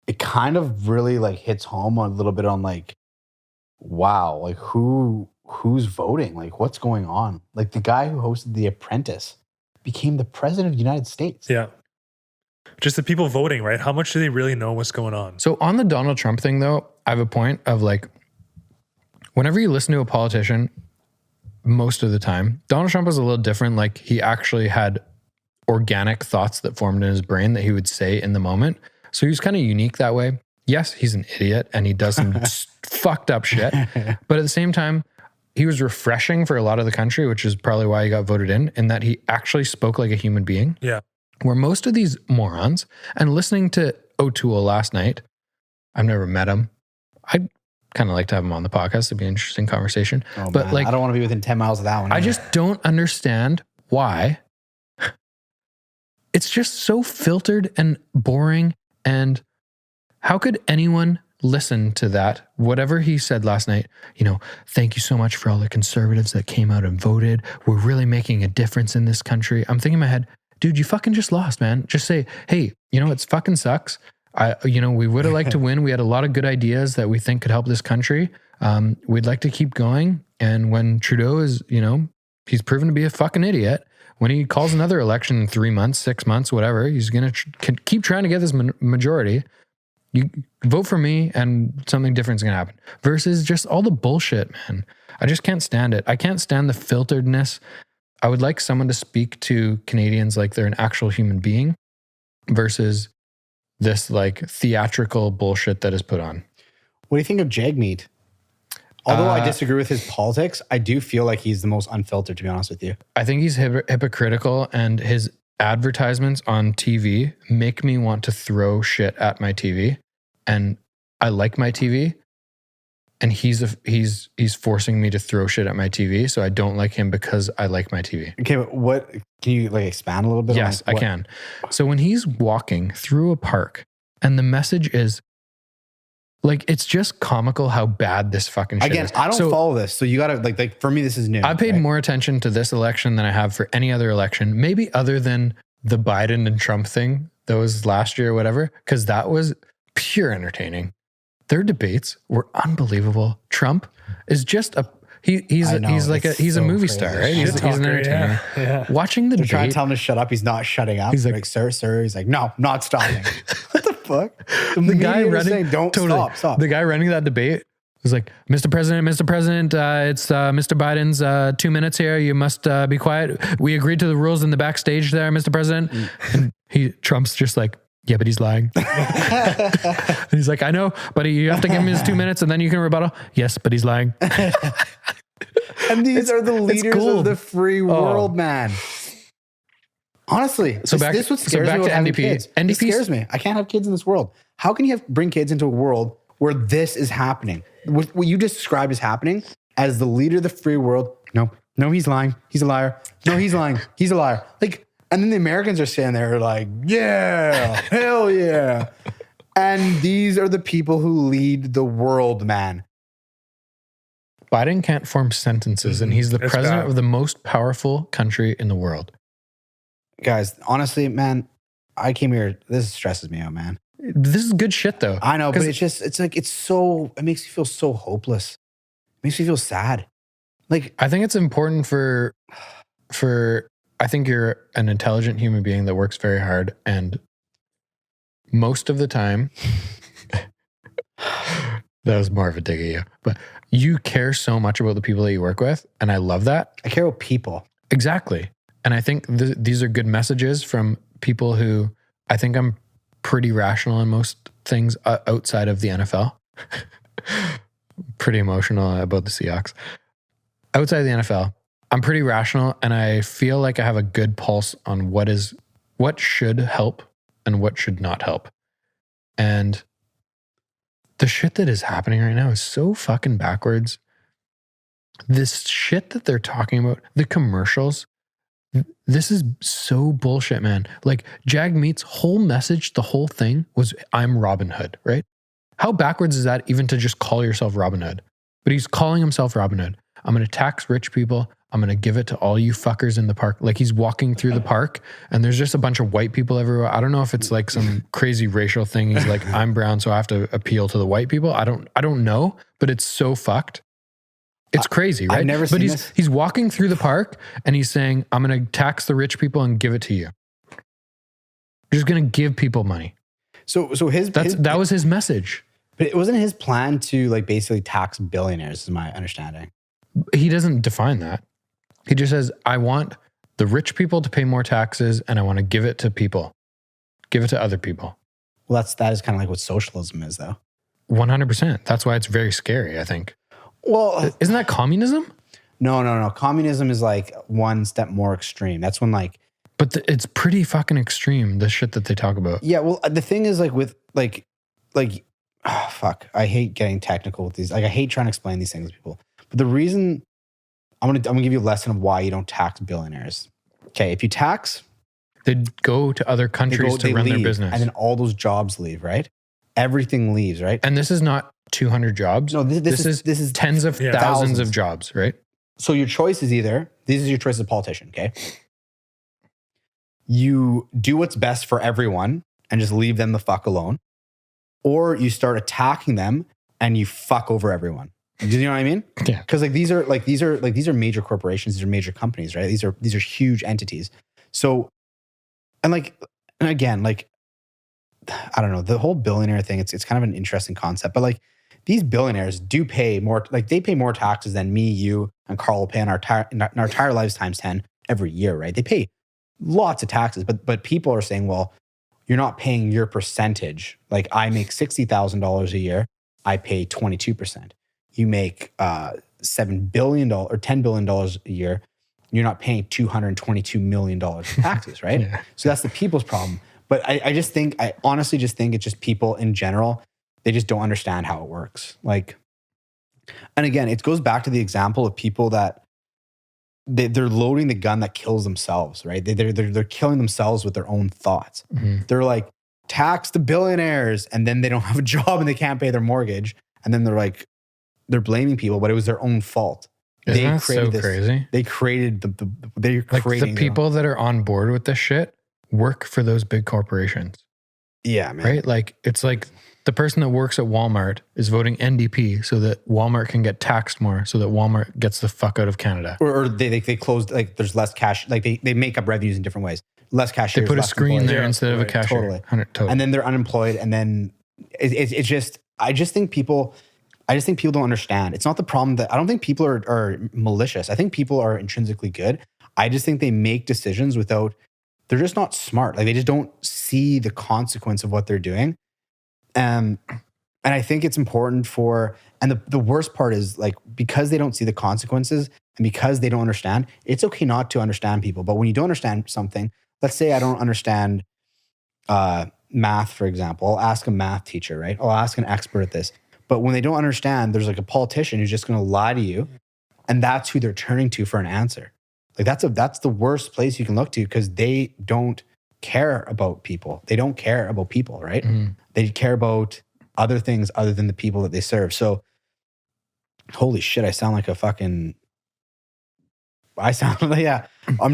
it kind of really like hits home a little bit on like, wow, like who's voting? Like, what's going on? Like, the guy who hosted The Apprentice became the president of the United States. Yeah. Just the people voting, right? How much do they really know what's going on? So on the Donald Trump thing, though, I have a point of like, whenever you listen to a politician, most of the time, Donald Trump was a little different. Like, he actually had organic thoughts that formed in his brain that he would say in the moment. So he was kind of unique that way. Yes, he's an idiot and he does some fucked up shit. But at the same time, he was refreshing for a lot of the country, which is probably why he got voted in that he actually spoke like a human being. Yeah. Where most of these morons, and listening to O'Toole last night, I've never met him. I'd kind of like to have him on the podcast. It'd be an interesting conversation. Oh, but man. like, I don't want to be within 10 miles of that one. I just don't understand why it's just so filtered and boring And how could anyone listen to that? Whatever he said last night, thank you so much for all the conservatives that came out and voted. We're really making a difference in this country. I'm thinking in my head, dude, you fucking just lost, man. Just say, hey, it fucking sucks. We would have liked to win. We had a lot of good ideas that we think could help this country. We'd like to keep going. And when Trudeau is, he's proven to be a fucking idiot. When he calls another election in 3 months, 6 months, whatever, he's going to keep trying to get this majority. You vote for me and something different is going to happen. Versus just all the bullshit, man. I just can't stand it. I can't stand the filteredness. I would like someone to speak to Canadians like they're an actual human being versus this like theatrical bullshit that is put on. What do you think of Jagmeet? Although I disagree with his politics, I do feel like he's the most unfiltered, to be honest with you. I think he's hypocritical, and his advertisements on TV make me want to throw shit at my TV. And I like my TV, and he's forcing me to throw shit at my TV. So I don't like him because I like my TV. Okay, but what can you like expand a little bit? Yes, I can. So when he's walking through a park and the message is like, it's just comical how bad this fucking shit is. I don't follow this. So you got to like, for me, this is new. I paid more attention to this election than I have for any other election, maybe other than the Biden and Trump thing that was last year or whatever, because that was pure entertaining. Their debates were unbelievable. Trump is just he's a movie star, right? He's an entertainer. Yeah. Watching the They're debate, trying to tell him to shut up. He's not shutting up. He's like, sir. He's like, no, not stopping. What the fuck? The guy running, saying, don't stop. The guy running that debate was like, Mr. President, it's Mr. Biden's 2 minutes here. You must be quiet. We agreed to the rules in the backstage there, Mr. President. And Trump's just like, yeah, but he's lying. And he's like, I know, but you have to give him his 2 minutes and then you can rebuttal. Yes, but he's lying. And these are the leaders of the free world, man. Honestly, this what scares me about having kids. It scares me. I can't have kids in this world. How can you bring kids into a world where this is happening? What you just described is happening as the leader of the free world. No, he's lying. He's a liar. No, he's lying. He's a liar. Like, and then the Americans are standing there like, yeah, hell yeah. And these are the people who lead the world, man. Biden can't form sentences, and he's the president of the most powerful country in the world. Guys, honestly, man, I came here. This stresses me out, man. This is good shit, though. I know, but it makes me feel so hopeless. It makes me feel sad. Like, I think it's important for I think you're an intelligent human being that works very hard, and most of the time, that was more of a dig at you, but you care so much about the people that you work with, and I love that. I care about people. Exactly. And I think these are good messages from people who I think I'm pretty rational in most things outside of the NFL. Pretty emotional about the Seahawks. Outside of the NFL, I'm pretty rational, and I feel like I have a good pulse on what should help and what should not help. And the shit that is happening right now is so fucking backwards. This shit that they're talking about, the commercials, this is so bullshit, man. Like, Jagmeet's whole message, the whole thing was, I'm Robin Hood, right? How backwards is that even to just call yourself Robin Hood? But he's calling himself Robin Hood. I'm going to tax rich people. I'm going to give it to all you fuckers in the park. Like, he's walking through the park and there's just a bunch of white people everywhere. I don't know if it's like some crazy racial thing. He's like, I'm brown, so I have to appeal to the white people. I don't know, but it's so fucked. It's crazy, right? I've never seen this. He's walking through the park and he's saying, I'm going to tax the rich people and give it to you. You're just going to give people money. So that was his message. But it wasn't his plan to like basically tax billionaires, is my understanding. He doesn't define that. He just says, I want the rich people to pay more taxes and I want to give it to people. Give it to other people. Well, that is kind of like what socialism is, though. 100%. That's why it's very scary, I think. Well, isn't that communism? No. Communism is like one step more extreme. That's when like... But it's pretty fucking extreme, the shit that they talk about. Yeah, well, the thing is like with like, oh, fuck. I hate getting technical with these. Like, I hate trying to explain these things to people. But the reason... I'm gonna give you a lesson of why you don't tax billionaires. Okay, if you tax They'd go to other countries to run their business. And then all those jobs leave, right? Everything leaves, right? And this is not 200 jobs. No, this is tens of thousands of jobs, right? So your choice is either, this is your choice as a politician, okay? You do what's best for everyone and just leave them the fuck alone. Or you start attacking them and you fuck over everyone. Do you know what I mean? Yeah. Because these are major corporations, these are major companies, right? These are huge entities. So, and again, I don't know, the whole billionaire thing, it's kind of an interesting concept, but these billionaires do pay more, they pay more taxes than me, you, and Carl will pay in our entire lives times 10 every year, right? They pay lots of taxes, but people are saying, well, you're not paying your percentage. Like I make $60,000 a year, I pay 22%. You make $7 billion or $10 billion a year, you're not paying $222 million in taxes, right? Yeah. So that's the people's problem. But I honestly just think it's just people in general, they just don't understand how it works. And again, it goes back to the example of people that they're loading the gun that kills themselves, right? They're killing themselves with their own thoughts. Mm-hmm. They're like, tax the billionaires, and then they don't have a job and they can't pay their mortgage. And then they're blaming people, but it was their own fault. Isn't that so crazy? They created the people that are on board with this shit work for those big corporations. Yeah, man. Right? It's like the person that works at Walmart is voting NDP so that Walmart can get taxed more, so that Walmart gets the fuck out of Canada. Or they closed, there's less cash, they make up revenues in different ways. Less cashiers. They put a screen there instead of a cashier. Totally. And then they're unemployed. And then it's just, I just think people don't understand. It's not the problem that I don't think people are malicious. I think people are intrinsically good. I just think they make decisions they're just not smart. They just don't see the consequence of what they're doing. And I think it's important and the worst part is because they don't see the consequences and because they don't understand, it's okay not to understand people. But when you don't understand something, let's say I don't understand math, for example, I'll ask a math teacher, right? I'll ask an expert at this. But when they don't understand, there's a politician who's just going to lie to you. And that's who they're turning to for an answer. That's the worst place you can look to because they don't care about people. They don't care about people, right? Mm-hmm. They care about other things other than the people that they serve. So, holy shit, I sound like a fucking... I'm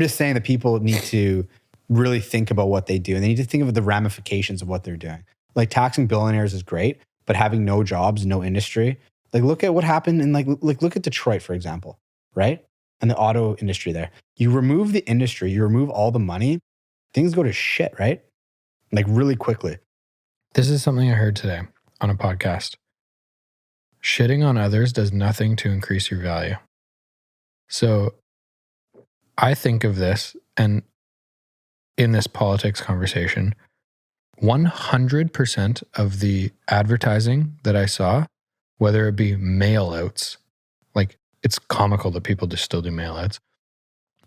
just saying that people need to really think about what they do. And they need to think of the ramifications of what they're doing. Taxing billionaires is great, but having no jobs, no industry. Look at what happened in look at Detroit, for example, right? And the auto industry there. You remove the industry, you remove all the money, things go to shit, right? Really quickly. This is something I heard today on a podcast. Shitting on others does nothing to increase your value. So I think of this, and in this politics conversation, 100% of the advertising that I saw, whether it be mail outs, it's comical that people just still do mail outs,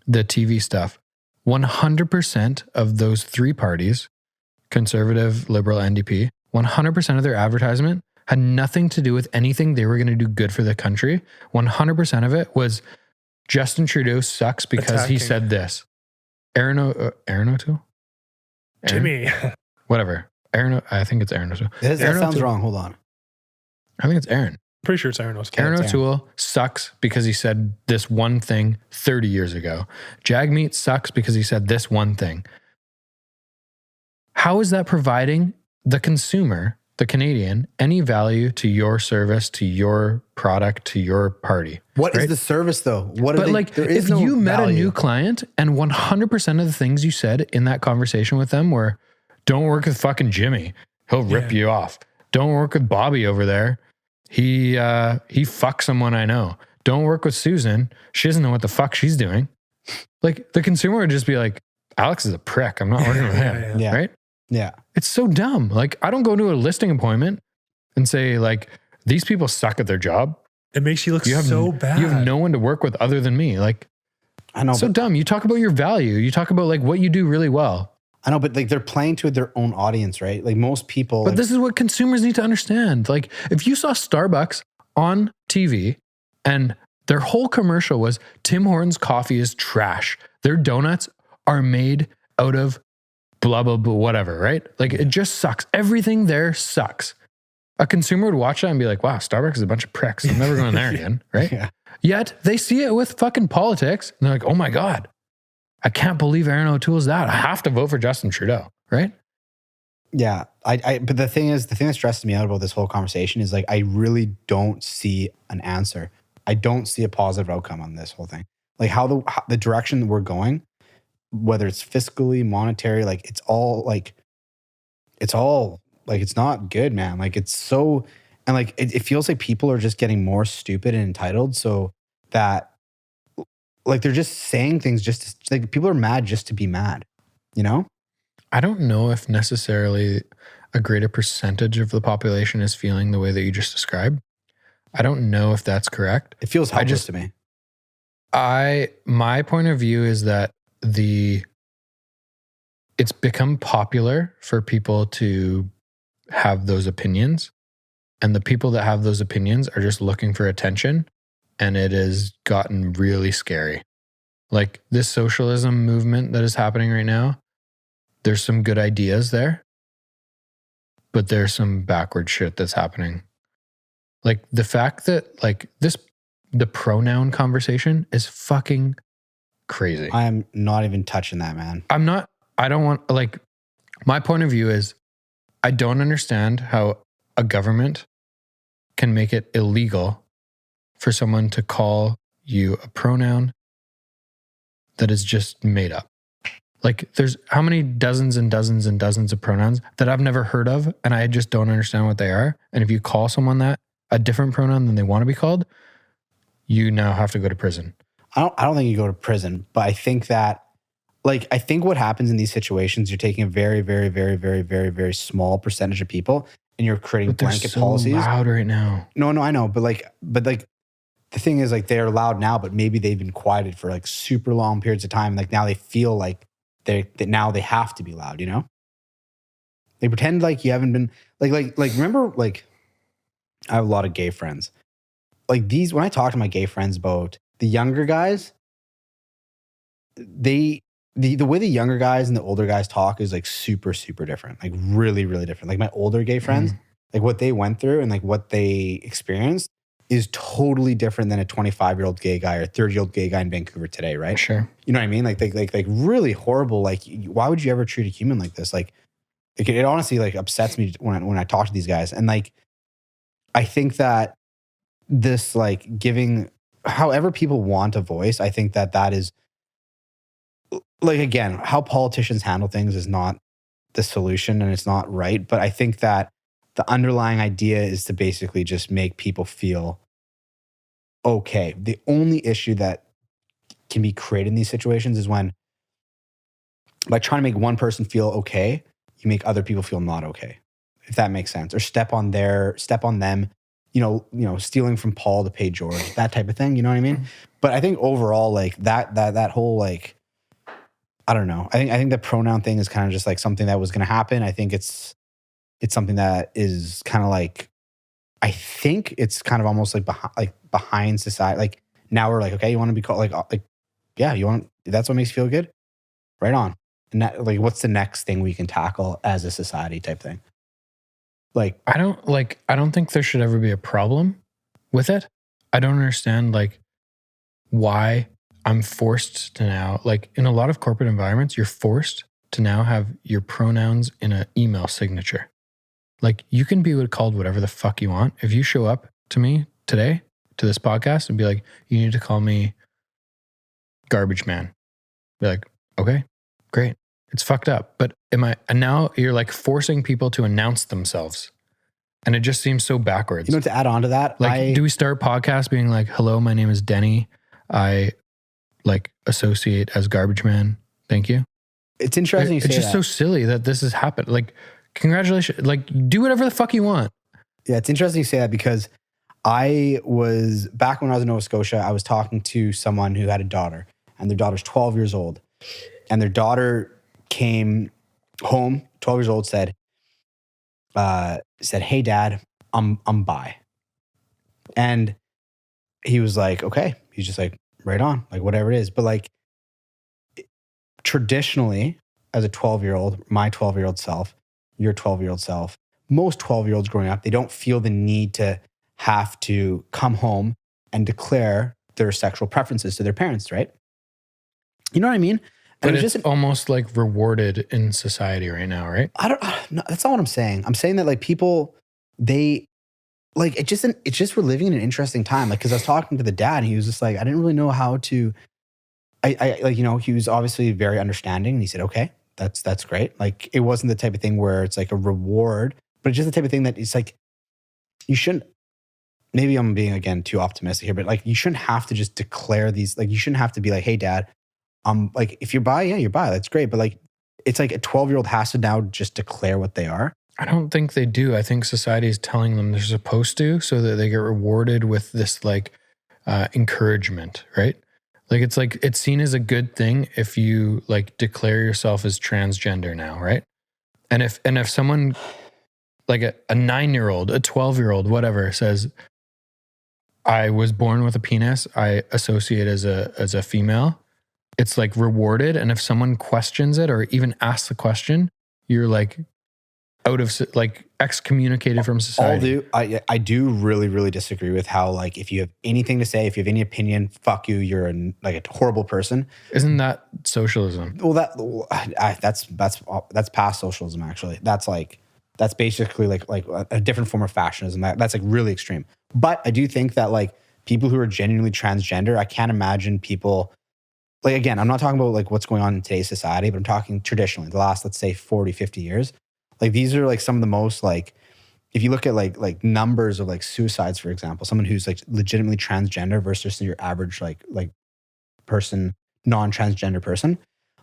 the TV stuff, 100% of those three parties, conservative, liberal, NDP, 100% of their advertisement had nothing to do with anything they were going to do good for the country. 100% of it was Justin Trudeau sucks because he said this. Aaron O'Toole? Jimmy. Whatever. I think it's Aaron O'Toole. That sounds wrong. Hold on. I think it's Aaron. Pretty sure it's Aaron O'Toole. Aaron O'Toole sucks because he said this one thing 30 years ago. Jagmeet sucks because he said this one thing. How is that providing the consumer, the Canadian, any value to your service, to your product, to your party? What is the service though? If you met a new client and 100% of the things you said in that conversation with them were, don't work with fucking Jimmy, he'll rip you off. Don't work with Bobby over there. He fucks someone I know. Don't work with Susan. She doesn't know what the fuck she's doing. The consumer would just be like, Alex is a prick. I'm not working with him. Yeah. Right? Yeah. It's so dumb. I don't go to a listing appointment and say these people suck at their job. It makes you look so bad. You have no one to work with other than me. I know. So dumb. You talk about your value. You talk about what you do really well. I know, but they're playing to their own audience, right? Most people. But this is what consumers need to understand. If you saw Starbucks on TV and their whole commercial was Tim Hortons coffee is trash. Their donuts are made out of blah, blah, blah, whatever, right? Like it just sucks. Everything there sucks. A consumer would watch that and be like, wow, Starbucks is a bunch of pricks. I'm never going there again, right? Yeah. Yet they see it with fucking politics and they're like, oh my God, I can't believe Aaron O'Toole's that. I have to vote for Justin Trudeau, right? Yeah. But the thing that stresses me out about this whole conversation is like, I really don't see an answer. I don't see a positive outcome on this whole thing. Like how the direction that we're going, whether it's fiscally, monetary, like it's all it's not good, man. Like it's so, and like it feels like people are just getting more stupid and entitled, so that like they're just saying things just like people are mad just to be mad, you know? I don't know if necessarily a greater percentage of the population is feeling the way that you just described. I don't know if that's correct. It feels helpless to me. My point of view is that it's become popular for people to have those opinions, and the people that have those opinions are just looking for attention, and it has gotten really scary. Like this socialism movement that is happening right now, there's some good ideas there, but there's some backward shit that's happening. Like the fact that like the pronoun conversation is fucking crazy. I'm not even touching that, man. I don't want, like, my point of view is I don't understand how a government can make it illegal for someone to call you a pronoun that is just made up. Like, there's how many dozens and dozens and dozens of pronouns that I've never heard of, and I just don't understand what they are. And if you call someone that a different pronoun than they want to be called, you now have to go to prison. I don't think you go to prison, but I think that, like, I think what happens in these situations, you're taking a very, very, very, very, very, very small percentage of people, and you're creating blanket policies. They're so loud right now. No, I know, but the thing is, like, they're loud now, but maybe they've been quieted for like super long periods of time. Like now they feel like now they have to be loud. You know, they pretend like you haven't been like remember, like, I have a lot of gay friends. Like when I talk to my gay friends about the younger guys, the way the younger guys and the older guys talk is like super, super different. Like really, really different. Like my older gay friends, like what they went through and like what they experienced is totally different than a 25-year-old gay guy or 30-year-old gay guy in Vancouver today, right? Sure. You know what I mean? Like really horrible. Like, why would you ever treat a human like this? Like, it honestly like upsets me when I talk to these guys. And like, I think that this like giving, however people want a voice, I think that is like, again, how politicians handle things is not the solution and it's not right. But I think that the underlying idea is to basically just make people feel okay. The only issue that can be created in these situations is when, by trying to make one person feel okay, you make other people feel not okay, if that makes sense. Or step on them, you know, stealing from Paul to pay George, that type of thing. You know what I mean? But I think overall, like that whole, like, I don't know. I think the pronoun thing is kind of just like something that was going to happen. I think it's something that is kind of like, I think it's kind of almost like behind society. Like now we're like, okay, you want to be called like, yeah, that's what makes you feel good, right on. And that, like, what's the next thing we can tackle as a society type thing? Like, I don't think there should ever be a problem with it. I don't understand like why I'm forced to now, like in a lot of corporate environments, you're forced to now have your pronouns in an email signature. Like you can be called whatever the fuck you want. If you show up to me today, to this podcast, and be like, you need to call me garbage man. Be like, okay, great. It's fucked up. But and now you're like forcing people to announce themselves. And it just seems so backwards. You know, to add on to that, like, do we start podcast being like, hello, my name is Denny. I like associate as garbage man. Thank you. It's interesting. It's just so silly that this has happened. Like, congratulations. Like, do whatever the fuck you want. Yeah, it's interesting you say that because I was, back when I was in Nova Scotia, I was talking to someone who had a daughter, and their daughter's 12 years old. And their daughter came home, 12 years old, said, hey, Dad, I'm bi. And he was like, okay. He's just like, right on, like whatever it is. But like traditionally, as a 12-year-old, my 12-year-old self, your 12-year-old self, most 12-year-olds growing up, they don't feel the need to have to come home and declare their sexual preferences to their parents, right? You know what I mean? But it's almost like rewarded in society right now, right? No, that's not what I'm saying. I'm saying that like people, they like it's just we're living in an interesting time. Like, because I was talking to the dad, and he was just like, I didn't really know how to. I like, you know, he was obviously very understanding, and he said, okay, that's great. Like, it wasn't the type of thing where it's like a reward, but it's just the type of thing that it's like you shouldn't. Maybe I'm being again too optimistic here, but like you shouldn't have to just declare these. Like, you shouldn't have to be like, hey, dad, like if you're bi, yeah, you're bi. That's great, but like it's like a 12-year-old has to now just declare what they are. I don't think they do. I think society is telling them they're supposed to, so that they get rewarded with this like encouragement, right? Like it's seen as a good thing if you like declare yourself as transgender now, right? And if someone like a 9-year-old, a 12-year-old, whatever, says, I was born with a penis, I associate as a female, it's like rewarded. And if someone questions it or even asks the question, you're like out of like excommunicated from society. I do really, really disagree with how like if you have anything to say, if you have any opinion, fuck you, you're like a horrible person. Isn't that socialism? Well, that's past socialism actually. That's basically like a different form of fascism. That's like really extreme. But I do think that like people who are genuinely transgender, I can't imagine people. Like, again, I'm not talking about like what's going on in today's society, but I'm talking traditionally, the last, let's say 40, 50 years. Like these are like some of the most like, if you look at like numbers of like suicides, for example, someone who's like legitimately transgender versus your average like person, non-transgender person,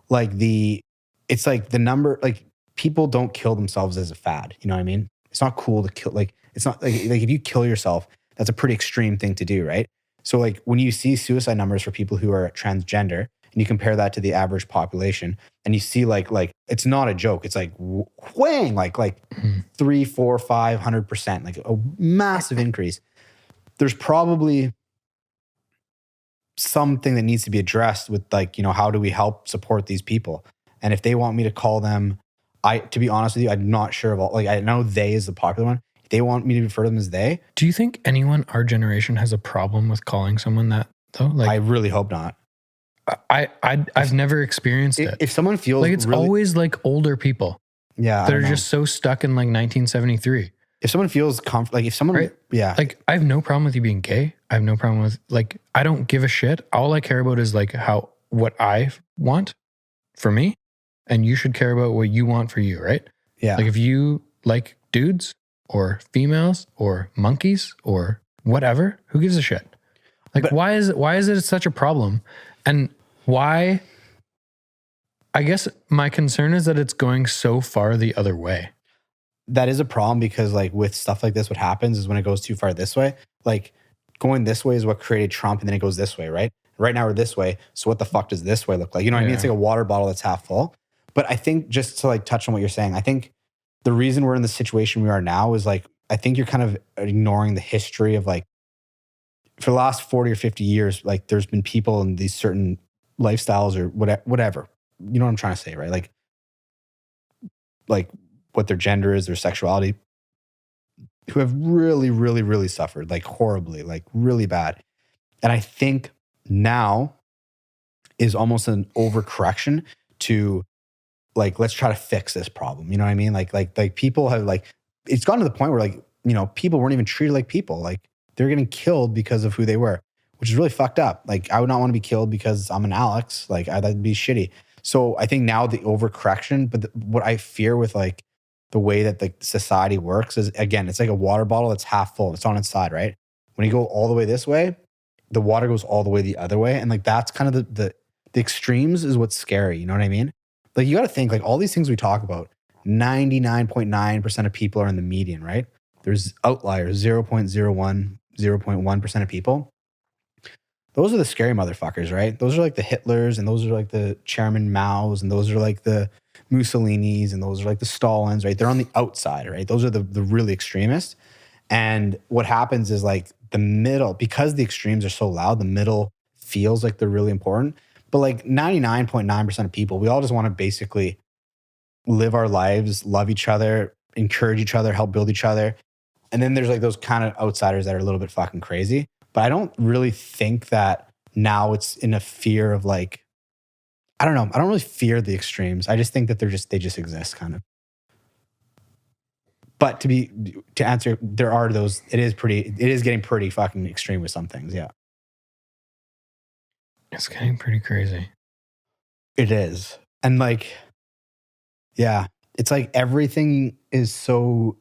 it's like the number, like people don't kill themselves as a fad. You know what I mean? It's not cool to kill, like, it's not like if you kill yourself, that's a pretty extreme thing to do, right? So like when you see suicide numbers for people who are transgender and you compare that to the average population and you see like it's not a joke. It's like whang, like 3, 4, 500%, like a massive increase. There's probably something that needs to be addressed with like, you know, how do we help support these people? And if they want me to call them, to be honest with you, I'm not sure of all, like I know they is the popular one. They want me to refer to them as they. Do you think anyone our generation has a problem with calling someone that though? Like, I really hope not. I've never experienced it. If someone feels like it's really, always like older people, yeah, that are just so stuck in like 1973. If someone feels like if someone, right? Yeah, like I have no problem with you being gay. I have no problem with like I don't give a shit. All I care about is like what I want for me, and you should care about what you want for you, right? Yeah. Like if you like dudes or females or monkeys or whatever, who gives a shit? Like, but why is it such a problem? And why? I guess my concern is that it's going so far the other way. That is a problem because like with stuff like this, what happens is when it goes too far this way, like going this way is what created Trump, and then it goes this way, right? Right now we're this way. So what the fuck does this way look like? You know what I mean? It's like a water bottle that's half full. But I think just to like touch on what you're saying, I think the reason we're in the situation we are now is like, I think you're kind of ignoring the history of like, for the last 40 or 50 years, like there's been people in these certain lifestyles or whatever. You know what I'm trying to say, right? Like what their gender is, their sexuality, who have really, really, really suffered like horribly, like really bad. And I think now is almost an overcorrection to like, let's try to fix this problem. You know what I mean? Like people have like, it's gotten to the point where like, you know, people weren't even treated like people. Like they're getting killed because of who they were, which is really fucked up. Like I would not want to be killed because I'm an Alex. Like that'd be shitty. So I think now the overcorrection, but what I fear with like the way that the society works is, again, it's like a water bottle that's half full. It's on its side, right? When you go all the way this way, the water goes all the way the other way. And like, that's kind of the extremes is what's scary. You know what I mean? Like you got to think like all these things we talk about, 99.9% of people are in the median, right? There's outliers, 0.01, 0.1% of people. Those are the scary motherfuckers, right? Those are like the Hitlers, and those are like the Chairman Maos, and those are like the Mussolinis, and those are like the Stalins, right? They're on the outside, right? Those are the really extremists. And what happens is like the middle, because the extremes are so loud, the middle feels like they're really important. But like 99.9% of people, we all just want to basically live our lives, love each other, encourage each other, help build each other. And then there's like those kind of outsiders that are a little bit fucking crazy. But I don't really think that now it's in a fear of like, I don't know. I don't really fear the extremes. I just think that they just exist kind of. But to answer, there are those, it is getting pretty fucking extreme with some things. Yeah. It's getting pretty crazy. It is. And like, yeah, it's like everything is so,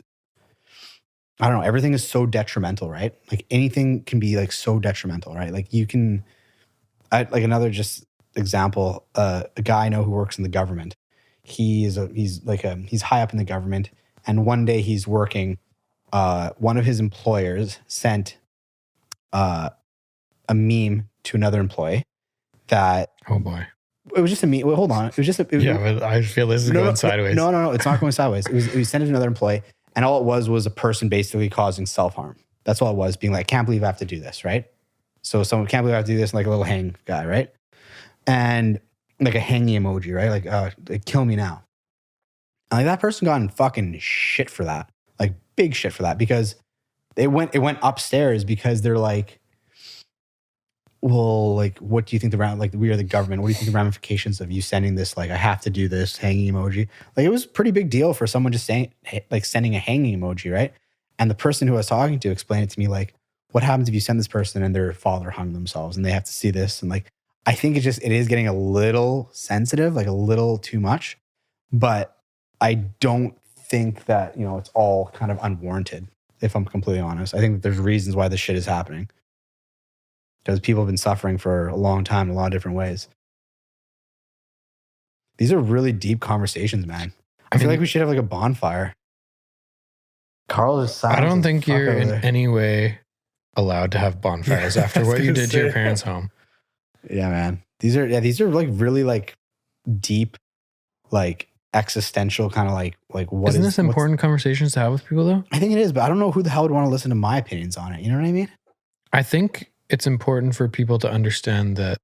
I don't know, everything is so detrimental, right? Like anything can be like so detrimental, right? Like like another just example, a guy I know who works in the government. He's high up in the government. And one day he's working, one of his employers sent a meme to another employee that, oh boy, it was just a meme. Well, hold on. It was just but I feel this is going sideways. No, it's not going sideways. It was sent to another employee, and all it was a person basically causing self-harm. That's all it was, being like, can't believe I have to do this, right? So someone can't believe I have to do this, and like a little hang guy, right? And like a hanging emoji, right? Like kill me now. And like that person got in fucking shit for that, like big shit for that, because it went upstairs because they're like, well, like, what do you think we are the government. What do you think the ramifications of you sending this, like, I have to do this hanging emoji? Like, it was a pretty big deal for someone just saying, like, sending a hanging emoji, right? And the person who I was talking to explained it to me, like, what happens if you send this person and their father hung themselves and they have to see this? And like, I think it is getting a little sensitive, like a little too much. But I don't think that, it's all kind of unwarranted, if I'm completely honest. I think that there's reasons why this shit is happening. Because people have been suffering for a long time in a lot of different ways. These are really deep conversations, man. I feel like we should have like a bonfire. Carl is silent. I don't think you're in any way allowed to have bonfires after what you did to your parents' home. Yeah, man. These are like really like deep, like existential kind of like what Isn't this important conversations to have with people though? I think it is, but I don't know who the hell would want to listen to my opinions on it. You know what I mean? I think it's important for people to understand that,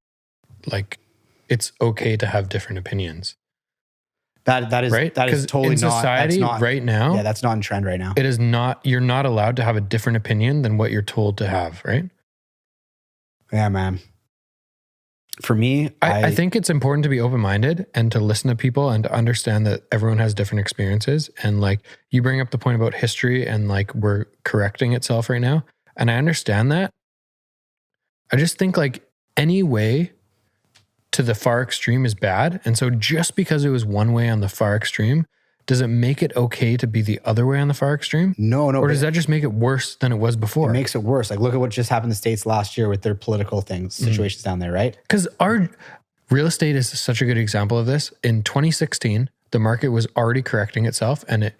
like, it's okay to have different opinions. That is right? That is totally in society not right now. Yeah, that's not in trend right now. It is not. You're not allowed to have a different opinion than what you're told to have. Right? Yeah, man. For me, I think it's important to be open-minded and to listen to people and to understand that everyone has different experiences. And like you bring up the point about history and like we're correcting itself right now, and I understand that. I just think like any way to the far extreme is bad. And so just because it was one way on the far extreme, does it make it okay to be the other way on the far extreme? No. Or does that just make it worse than it was before? It makes it worse. Like look at what just happened in the States last year with their political situations down there, right? Because our real estate is such a good example of this. In 2016, the market was already correcting itself, and it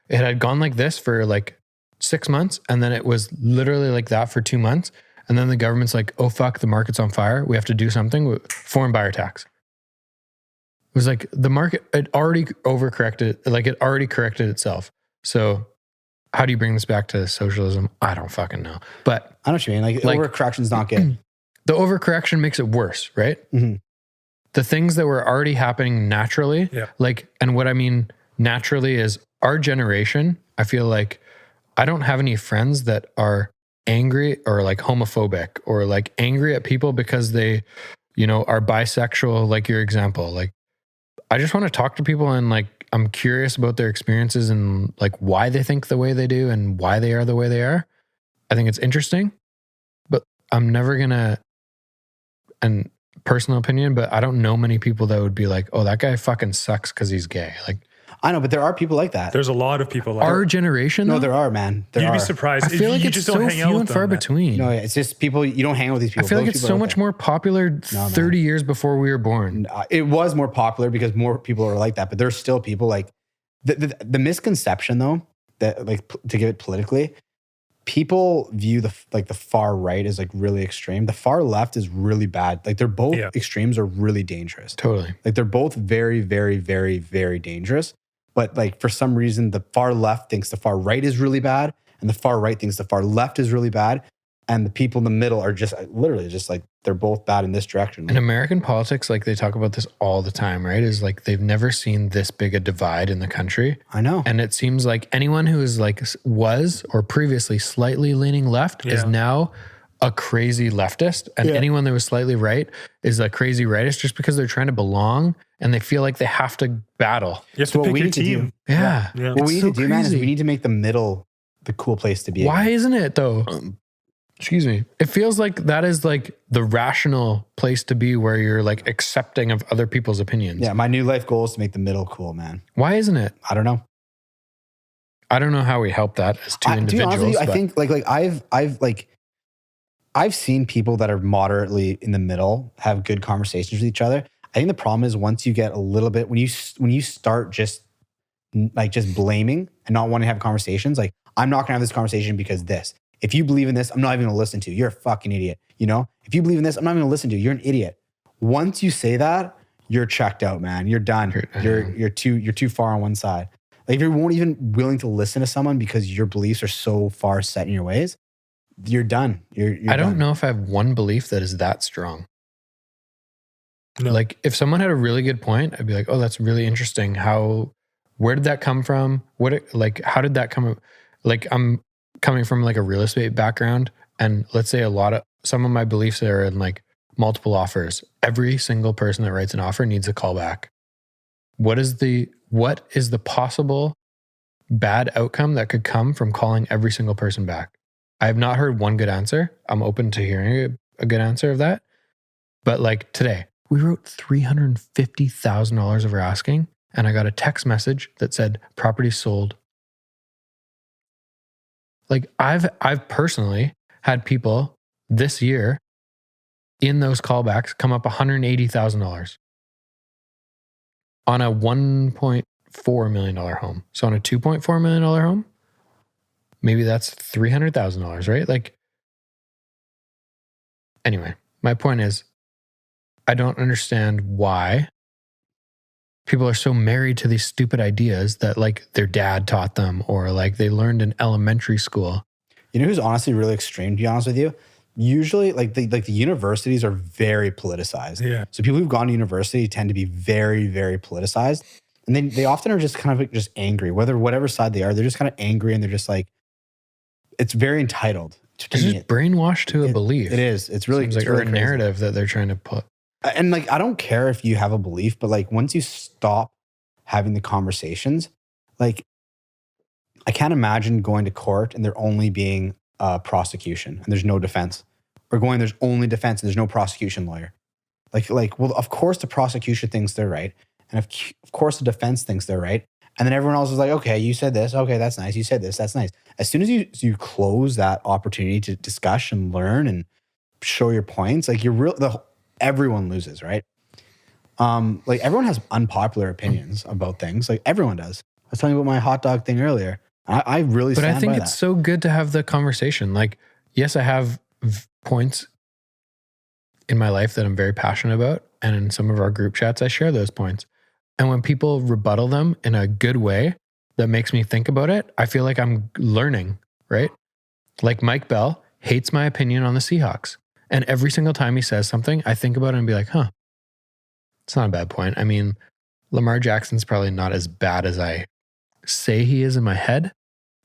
had gone like this for like 6 months, and then it was literally like that for 2 months. And then the government's like, oh, fuck, the market's on fire. We have to do something with foreign buyer tax. It was like the market, it already overcorrected, like it already corrected itself. So how do you bring this back to socialism? I don't fucking know. But I know what you mean. Like overcorrection's not good. The overcorrection makes it worse, right? Mm-hmm. The things that were already happening naturally, and what I mean naturally is our generation, I feel like I don't have any friends that are angry or like homophobic or like angry at people because they, are bisexual, like your example. Like, I just want to talk to people and like, I'm curious about their experiences and like why they think the way they do and why they are the way they are. I think it's interesting, but I'm never gonna, and personal opinion, but I don't know many people that would be like, oh, that guy fucking sucks because he's gay. Like, I know, but there are people like that. There's a lot of people like our generation. No, there are, man. You'd be surprised. I feel like you it's just so don't hang out few with and them, far man. between. No, it's just people, you don't hang out with these people. I feel like Those it's people so are much there. more popular 30 years before we were born. It was more popular because more people are like that, but there's still people like the misconception though, that like to give it politically, people view the far right as like really extreme. The far left is really bad. Like they're both extremes are really dangerous. Totally. Like they're both very, very, very, very dangerous. But like for some reason, the far left thinks the far right is really bad, and the far right thinks the far left is really bad. And the people in the middle are just literally just like, they're both bad in this direction. In American politics, like they talk about this all the time, right? Is like they've never seen this big a divide in the country. I know. And it seems like anyone who is like was or previously slightly leaning left is now a crazy leftist. And anyone that was slightly right is a crazy rightist just because they're trying to belong and they feel like they have to battle. You have to pick your team. Yeah. What we need to do, man, is we need to make the middle the cool place to be. Why isn't it though? Excuse me. It feels like that is like the rational place to be where you're like accepting of other people's opinions. Yeah. My new life goal is to make the middle cool, man. Why isn't it? I don't know. I don't know how we help that as two individuals. To be honest with you, I think I've seen people that are moderately in the middle have good conversations with each other. I think the problem is once you get a little bit, when you start just blaming and not wanting to have conversations, like I'm not gonna have this conversation because this. If you believe in this, I'm not even gonna listen to you. You're a fucking idiot. You know? If you believe in this, I'm not even gonna listen to you. You're an idiot. Once you say that, you're checked out, man. You're done. You're too far on one side. Like if you won't even willing to listen to someone because your beliefs are so far set in your ways, you're done. I don't know if I have one belief that is that strong. No. Like if someone had a really good point, I'd be like, oh, that's really interesting. Where did that come from? How did that come? Like I'm coming from like a real estate background. And let's say some of my beliefs are in like multiple offers. Every single person that writes an offer needs a callback. What is the possible bad outcome that could come from calling every single person back? I have not heard one good answer. I'm open to hearing a good answer of that. But like today, we wrote $350,000 of our asking, and I got a text message that said property sold. Like I've personally had people this year in those callbacks come up $180,000 on a $1.4 million home. So on a $2.4 million home, maybe that's $300,000, right? Like, anyway, my point is, I don't understand why people are so married to these stupid ideas that like their dad taught them or like they learned in elementary school. You know who's honestly really extreme, to be honest with you? Usually like the universities are very politicized. Yeah. So people who've gone to university tend to be very, very politicized. And they often are just kind of like just angry, whatever side they are, they're just kind of angry and they're just like, it's very entitled. It's just brainwashed to a belief. It is. It's really, it's like really a narrative that they're trying to put. And like, I don't care if you have a belief, but like once you stop having the conversations, like I can't imagine going to court and there only being prosecution and there's no defense, or there's only defense and there's no prosecution lawyer. Well, of course the prosecution thinks they're right. And of course the defense thinks they're right. And then everyone else is like, okay, you said this. Okay, that's nice. You said this. That's nice. As soon as you close that opportunity to discuss and learn and show your points, like everyone loses, right? Like everyone has unpopular opinions about things. Like everyone does. I was telling you about my hot dog thing earlier. I really stand by that. But I think it's so good to have the conversation. Like, yes, I have points in my life that I'm very passionate about. And in some of our group chats, I share those points. And when people rebuttal them in a good way that makes me think about it, I feel like I'm learning, right? Like Mike Bell hates my opinion on the Seahawks. And every single time he says something, I think about it and be like, huh, it's not a bad point. I mean, Lamar Jackson's probably not as bad as I say he is in my head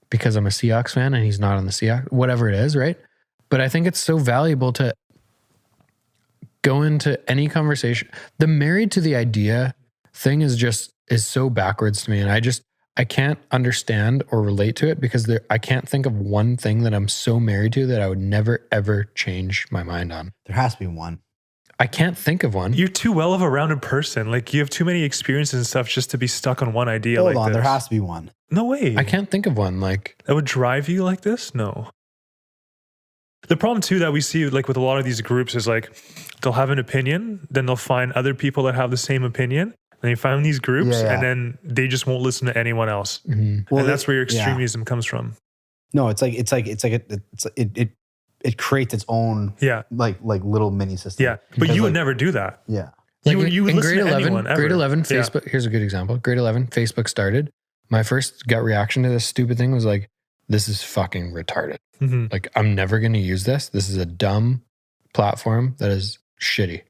because I'm a Seahawks fan and he's not on the Seahawks, whatever it is, right? But I think it's so valuable to go into any conversation. The married to the idea thing is so backwards to me. And I can't understand or relate to it because I can't think of one thing that I'm so married to that I would never, ever change my mind on. There has to be one. I can't think of one. You're too well of a rounded person. Like you have too many experiences and stuff just to be stuck on one idea. Hold on, there has to be one. No way. I can't think of one like that would drive you like this. No. The problem too that we see like with a lot of these groups is like they'll have an opinion, then they'll find other people that have the same opinion. And they find these groups and then they just won't listen to anyone else. Mm-hmm. Well, and that's where your extremism comes from. No, it creates its own like little mini system. Yeah. But you would never do that. Yeah. You would in listen grade to 11, anyone ever. grade 11 Facebook, here's a good example. Grade 11, Facebook started. My first gut reaction to this stupid thing was like, this is fucking retarded. Mm-hmm. Like, I'm never going to use this. This is a dumb platform that is shitty.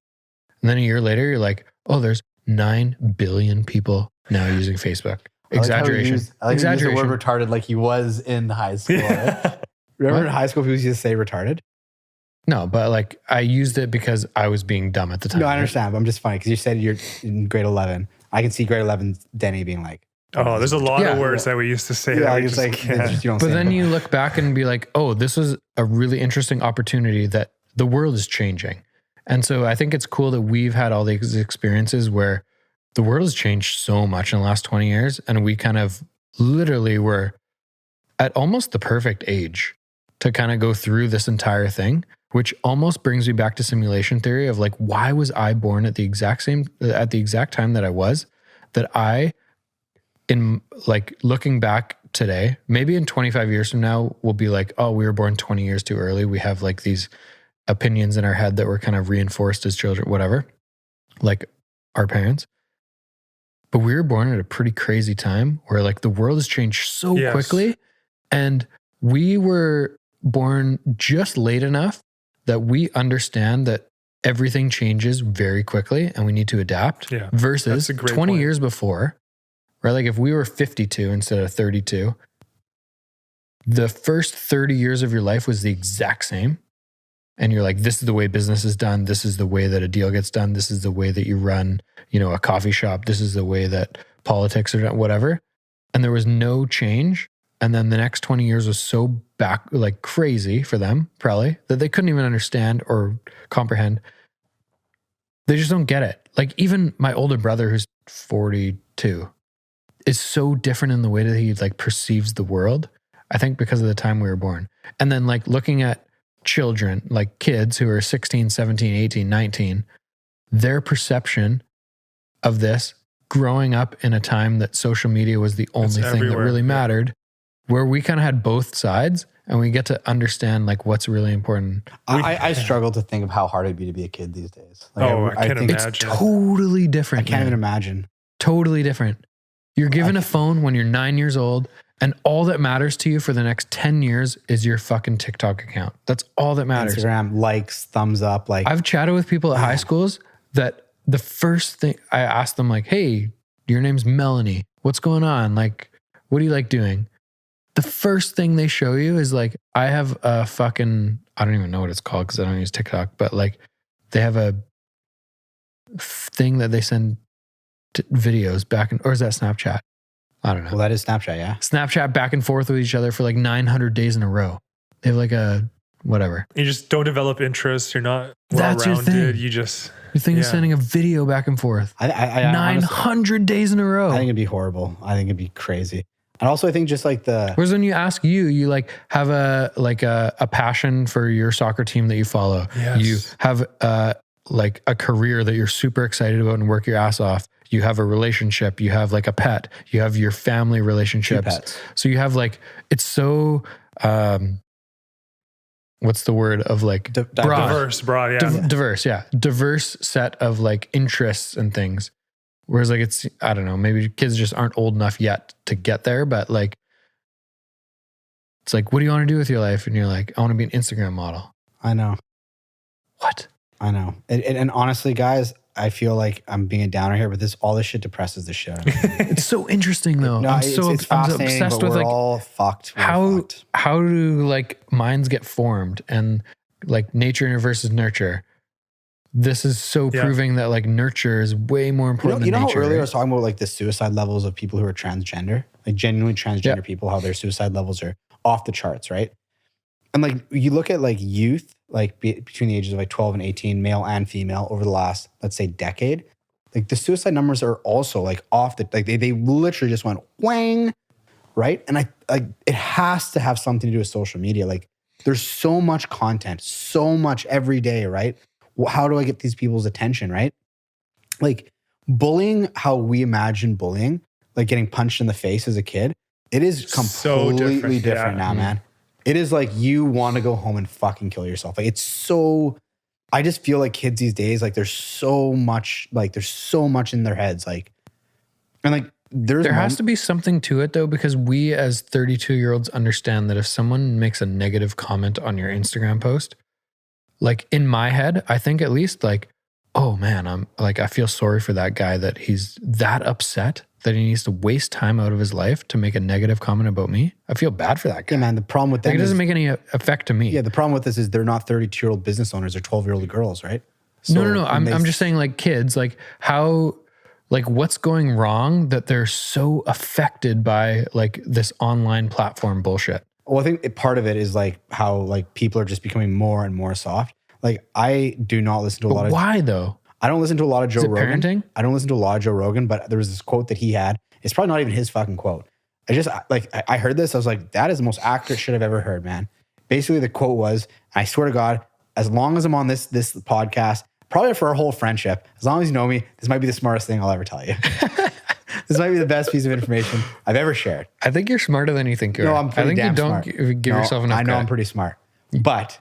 And then a year later, you're like, oh, there's 9 billion people now using Facebook. Exaggeration. I like how he used the Exaggeration. word retarded like he was in high school. Right? Remember What? in high school, people used to say retarded? No, but like I used it because I was being dumb at the time. No, I right? understand. But I'm just funny because you said you're in grade 11. I can see grade 11 Denny being like, Oh, there's a lot Yeah. of words that we used to say yeah, that we it's just like, can't. you don't But say then it. you look back and be like, oh, this was a really interesting opportunity that the world is changing. And so I think it's cool that we've had all these experiences where the world has changed so much in the last 20 years. And we kind of literally were at almost the perfect age to kind of go through this entire thing, which almost brings me back to simulation theory of like, why was I born at the exact time that I was, that I, in like looking back today, maybe in 25 years from now, we'll be like, oh, we were born 20 years too early. We have like these opinions in our head that were kind of reinforced as children, whatever, like our parents. But we were born at a pretty crazy time where like the world has changed so Yes. quickly. And we were born just late enough that we understand that everything changes very quickly and we need to adapt. Yeah, versus that's a great 20 point. years before, right? Like if we were 52 instead of 32, the first 30 years of your life was the exact same. And you're like, this is the way business is done. This is the way that a deal gets done. This is the way that you run, a coffee shop. This is the way that politics are done, whatever. And there was no change. And then the next 20 years was so like crazy for them, probably, that they couldn't even understand or comprehend. They just don't get it. Like even my older brother, who's 42, is so different in the way that he like perceives the world. I think because of the time we were born. And then like looking at children, like kids who are 16, 17, 18, 19, their perception of this growing up in a time that social media was the only thing that everywhere. really Yeah. mattered, where we kind of had both sides and we get to understand like what's really important. I struggle to think of how hard it'd be to be a kid these days. Like, Oh, I can't think imagine. It's totally I different. can't man. even imagine. Totally different. You're given a phone when you're 9 years old, and all that matters to you for the next 10 years is your fucking TikTok account. That's all that matters. Instagram, likes, thumbs up. Like, I've chatted with people at high schools that the first thing I asked them, like, hey, your name's Melanie. What's going on? Like, what do you like doing? The first thing they show you is like, I have a fucking, I don't even know what it's called because I don't use TikTok, but like they have a thing that they send videos back or is that Snapchat? I don't know. well, that is Snapchat, yeah. Snapchat back and forth with each other for like 900 days in a row. They have like a whatever. You just don't develop interest. You're not That's your well-rounded. thing. You just Your thing is Yeah. sending a video back and forth. I honestly, 900 days in a row. I think it'd be horrible. I think it'd be crazy. And also, I think just like Whereas when you ask you like have a passion for your soccer team that you follow. Yes. You have like a career that you're super excited about and work your ass off. You have a relationship. You have like a pet. You have your family relationships. pets. So you have like, it's so, what's the word of like broad. broad, yeah. Diverse, yeah. Diverse set of like interests and things. Whereas like it's, I don't know, maybe kids just aren't old enough yet to get there, but like, it's like, what do you want to do with your life? And you're like, I want to be an Instagram model. I know. What? I know. And honestly, guys, I feel like I'm being a downer here, but all this shit depresses the shit out of me. It's so interesting though. No, I'm it's so fascinating, obsessed but with we're like all fucked. We're how fucked. how do like minds get formed and like nature versus nurture. This is so Yeah. proving that like nurture is way more important You know than how nature. earlier I right? was talking about like the suicide levels of people who are transgender, like genuinely transgender Yeah. people, how their suicide levels are off the charts, right? And like you look at like youth, like between the ages of like 12 and 18, male and female, over the last, let's say, decade, like the suicide numbers are also like off the, like they literally just went whang, right? And it has to have something to do with social media. Like there's so much content, so much every day, right? How do I get these people's attention, right? Like bullying, how we imagine bullying, like getting punched in the face as a kid, it is So completely different, different yeah. now, man. It is like you want to go home and fucking kill yourself. Like it's so, I just feel like kids these days, like there's so much in their heads. Like, and like There has to be something to it though, because we as 32-year-olds understand that if someone makes a negative comment on your Instagram post, like in my head, I think at least like, oh man, I feel sorry for that guy that he's that upset that he needs to waste time out of his life to make a negative comment about me. I feel bad for that guy. Yeah, man. The problem with Like, them it doesn't make any effect to me. Yeah, the problem with this is they're not 32-year-old business owners. They're 12-year-old girls, right? So No. I'm just saying, like, kids, like how, like, what's going wrong that they're so affected by like this online platform bullshit. Well, I think part of it is like how like people are just becoming more and more soft. Like I do not listen to a lot of. Why though? I don't listen to a lot of Joe Rogan. Parenting? I don't listen to a lot of Joe Rogan, but there was this quote that he had. It's probably not even his fucking quote. I heard this. I was like, that is the most accurate shit I've ever heard, man. Basically, the quote was, I swear to God, as long as I'm on this podcast, probably for our whole friendship, as long as you know me, this might be the smartest thing I'll ever tell you. This might be the best piece of information I've ever shared. I think you're smarter than you think you are. No, I'm pretty damn smart. I think you don't give yourself enough I know credit. I'm pretty smart, but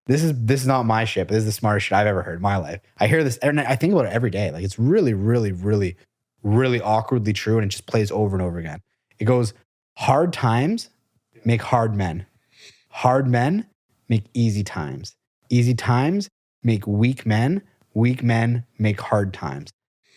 this is not my shit. But this is the smartest shit I've ever heard in my life. I hear this and I think about it every day. Like it's really, really, really, really awkwardly true, and it just plays over and over again. It goes, hard times make hard men. Hard men make easy times. Easy times make weak men. Weak men make hard times.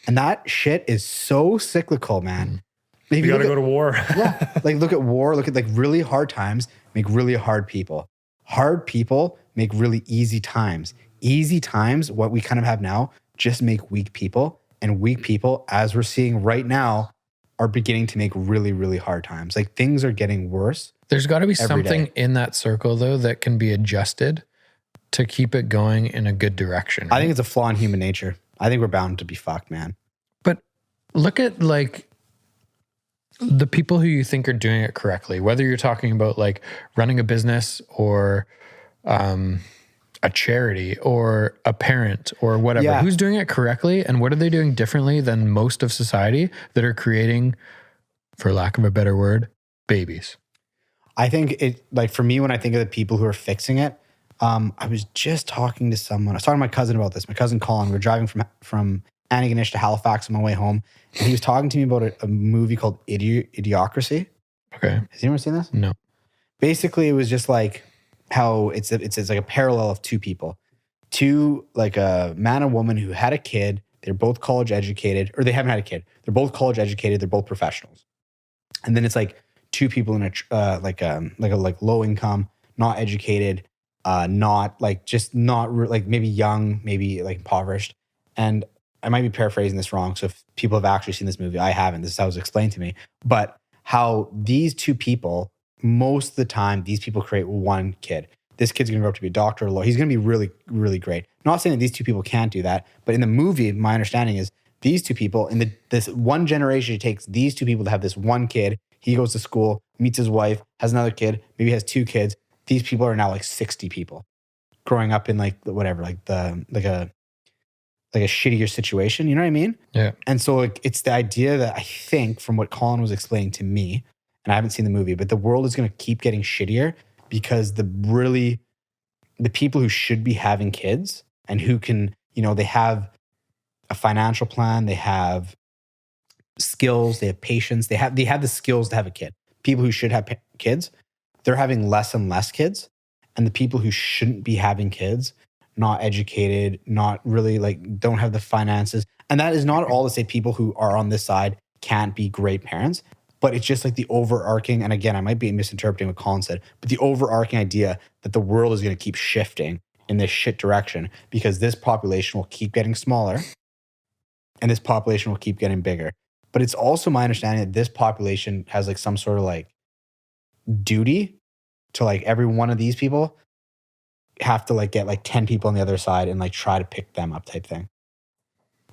And that shit is so cyclical, man. You got to go to war. Yeah, like look at war. Look at like really hard times make really hard people. Hard people make really easy times. Easy times, what we kind of have now, just make weak people. And weak people, as we're seeing right now, are beginning to make really, really hard times. Like things are getting worse. There's got to be every something day. in that circle though that can be adjusted to keep it going in a good direction. I think it's a flaw in human nature. I think we're bound to be fucked, man. But look at like the people who you think are doing it correctly, whether you're talking about like running a business or a charity or a parent or whatever. Yeah. Who's doing it correctly and what are they doing differently than most of society that are creating, for lack of a better word, babies? I think it, like for me, when I think of the people who are fixing it, I was just talking to someone. I was talking to my cousin about this. My cousin Colin. We were driving from Antigonish to Halifax on my way home, and he was talking to me about a movie called Idiocracy. Okay. Has anyone seen this? No. Basically, it was just like how it's like a parallel of two people, like a man and woman who had a kid. They're both college educated, or they haven't had a kid. They're both college educated. They're both professionals, and then it's like two people in a like low income, not educated, not like just not like maybe young, maybe like impoverished. And I might be paraphrasing this wrong. So if people have actually seen this movie, I haven't. This is how it was explained to me. But how these two people, most of the time, these people create one kid. This kid's going to grow up to be a doctor or a lawyer. He's going to be really, really great. Not saying that these two people can't do that, but in the movie, my understanding is these two people, in this one generation, it takes these two people to have this one kid. He goes to school, meets his wife, has another kid, maybe has two kids. These people are now like 60 people growing up in like whatever, like a shittier situation. You know what I mean? Yeah. And so it's the idea that I think from what Colin was explaining to me, and I haven't seen the movie, but the world is going to keep getting shittier because the people who should be having kids and who can, they have a financial plan, they have skills, they have patience, they have the skills to have a kid. People who should have kids, they're having less and less kids. And the people who shouldn't be having kids, not educated, not really like don't have the finances. And that is not all to say people who are on this side can't be great parents, but it's just like the overarching, and again, I might be misinterpreting what Colin said, but the overarching idea that the world is going to keep shifting in this shit direction because this population will keep getting smaller and this population will keep getting bigger. But it's also my understanding that this population has like some sort of like duty to like every one of these people have to like get like 10 people on the other side and like try to pick them up type thing.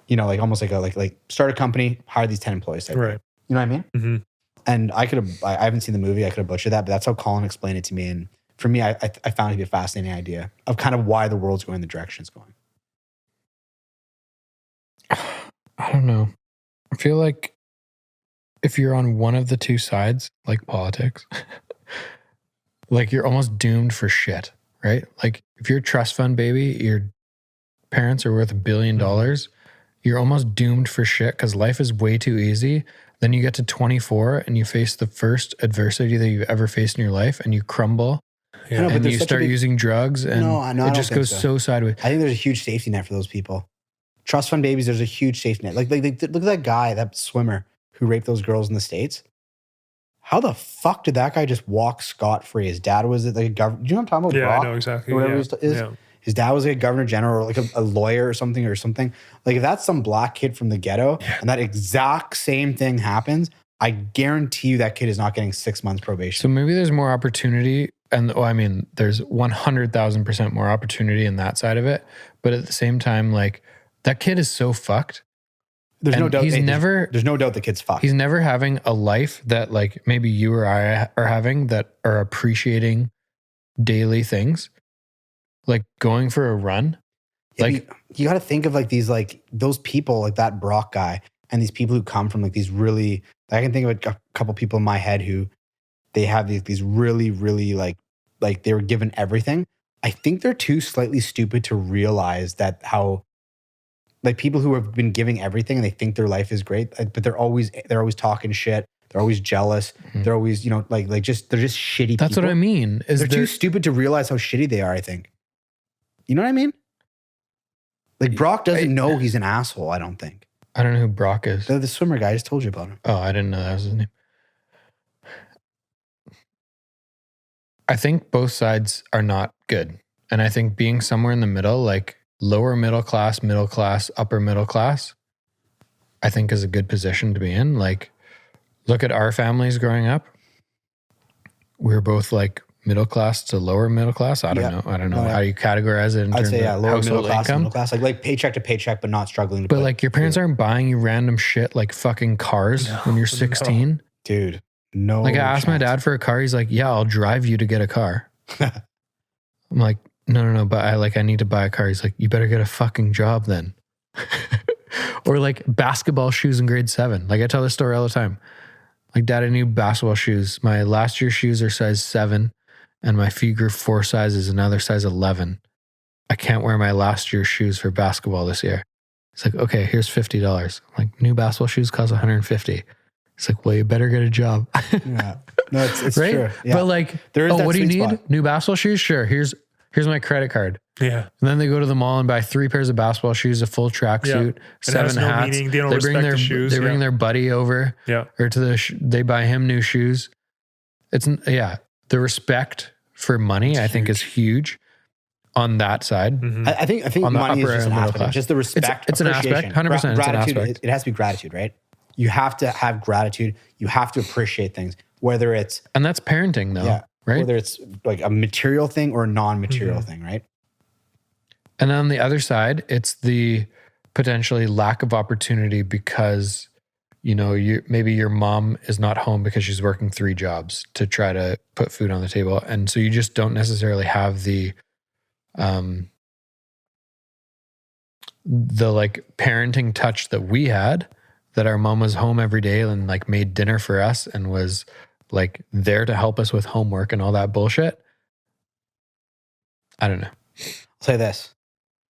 Like almost like like start a company, hire these 10 employees type Right. thing. You know what I mean? Mm-hmm. And I haven't seen the movie. I could have butchered that, but that's how Colin explained it to me. And for me, I found it to be a fascinating idea of kind of why the world's going the direction it's going. I don't know. I feel like if you're on one of the two sides, like politics, like you're almost doomed for shit, right? Like if you're a trust fund baby, your parents are worth $1 billion, you're almost doomed for shit because life is way too easy Then you get to 24 and you face the first adversity that you've ever faced in your life and you crumble Yeah. know, but and there's you such a start big- using drugs and No, I it don't just think goes so. so sideways. I think there's a huge safety net for those people. Trust fund babies, there's a huge safety net. Like look at that guy, that swimmer who raped those girls in the States. How the fuck did that guy just walk scot-free? His dad was like a governor. Do you know what I'm talking about? Yeah, I Brock, know exactly. or whatever Yeah. he is. Yeah. His dad was like a governor general or like a lawyer or something. Like if that's some black kid from the ghetto and that exact same thing happens, I guarantee you that kid is not getting 6 months probation. So maybe there's more opportunity. And I mean, there's 100,000% more opportunity in that side of it. But at the same time, like that kid is so fucked. There's no and doubt. There's no doubt the kid's fucked. He's never having a life that like maybe you or I are having that are appreciating daily things, like going for a run. Yeah, Like you got to think of like these, like those people, like that Brock guy, and these people who come from like these really. I can think of a couple people in my head who they have these really, really like they were given everything. I think they're too slightly stupid to realize that how. Like people who have been giving everything and they think their life is great, but they're always talking shit. They're always jealous. Mm-hmm. They're always, they're just shitty. that's people. what I mean. Is They're there, too stupid to realize how shitty they are, I think. You know what I mean? Like Brock doesn't know he's an asshole, I don't think. I don't know who Brock is. The swimmer guy, I just told you about him. Oh, I didn't know that was his name. I think both sides are not good. And I think being somewhere in the middle, like lower middle class, upper middle class, I think is a good position to be in. Like, look at our families growing up. We were both like middle class to lower middle class. I don't know. No, how you categorize it in I'd terms say, of lower household middle income. class, like paycheck to paycheck, but not struggling to But put like your parents food. aren't buying you random shit like fucking cars when you're 16. Dude, no. Like I asked my chance. dad for a car. He's like, yeah, I'll drive you to get a car. I'm like, no, but I need to buy a car. He's like, you better get a fucking job then. Or like basketball shoes in grade 7. Like I tell this story all the time. Like, Dad, I need basketball shoes. My last year's shoes are size 7 and my feet grew 4 sizes and now they're size 11. I can't wear my last year's shoes for basketball this year. He's like, okay, here's $50. I'm like, new basketball shoes cost $150. He's like, well, you better get a job. Yeah. No, it's right? true. Yeah. But like, There is that what do you sweet need? spot. New basketball shoes? Sure. Here's my credit card. Yeah. And then they go to the mall and buy 3 pairs of basketball shoes, a full tracksuit, It 7 has no hats. meaning. They don't respect the shoes. They bring their buddy over, Yeah. or they buy him new shoes. The respect for money, I think, is huge on that side. Mhm. I think On the money is upper just an and middle aspect. class. Just the respect. It's an aspect, appreciation. 100%, it's an Gratitude. aspect. It has to be gratitude, right? You have to have gratitude. You have to appreciate things, whether it's And that's parenting, though, right? whether it's like a material thing or a non-material thing, right? And on the other side, it's the potentially lack of opportunity because, maybe your mom is not home because she's working 3 jobs to try to put food on the table. And so you just don't necessarily have the like parenting touch that we had, that our mom was home every day and like made dinner for us and was like there to help us with homework and all that bullshit. I don't know. I'll say this.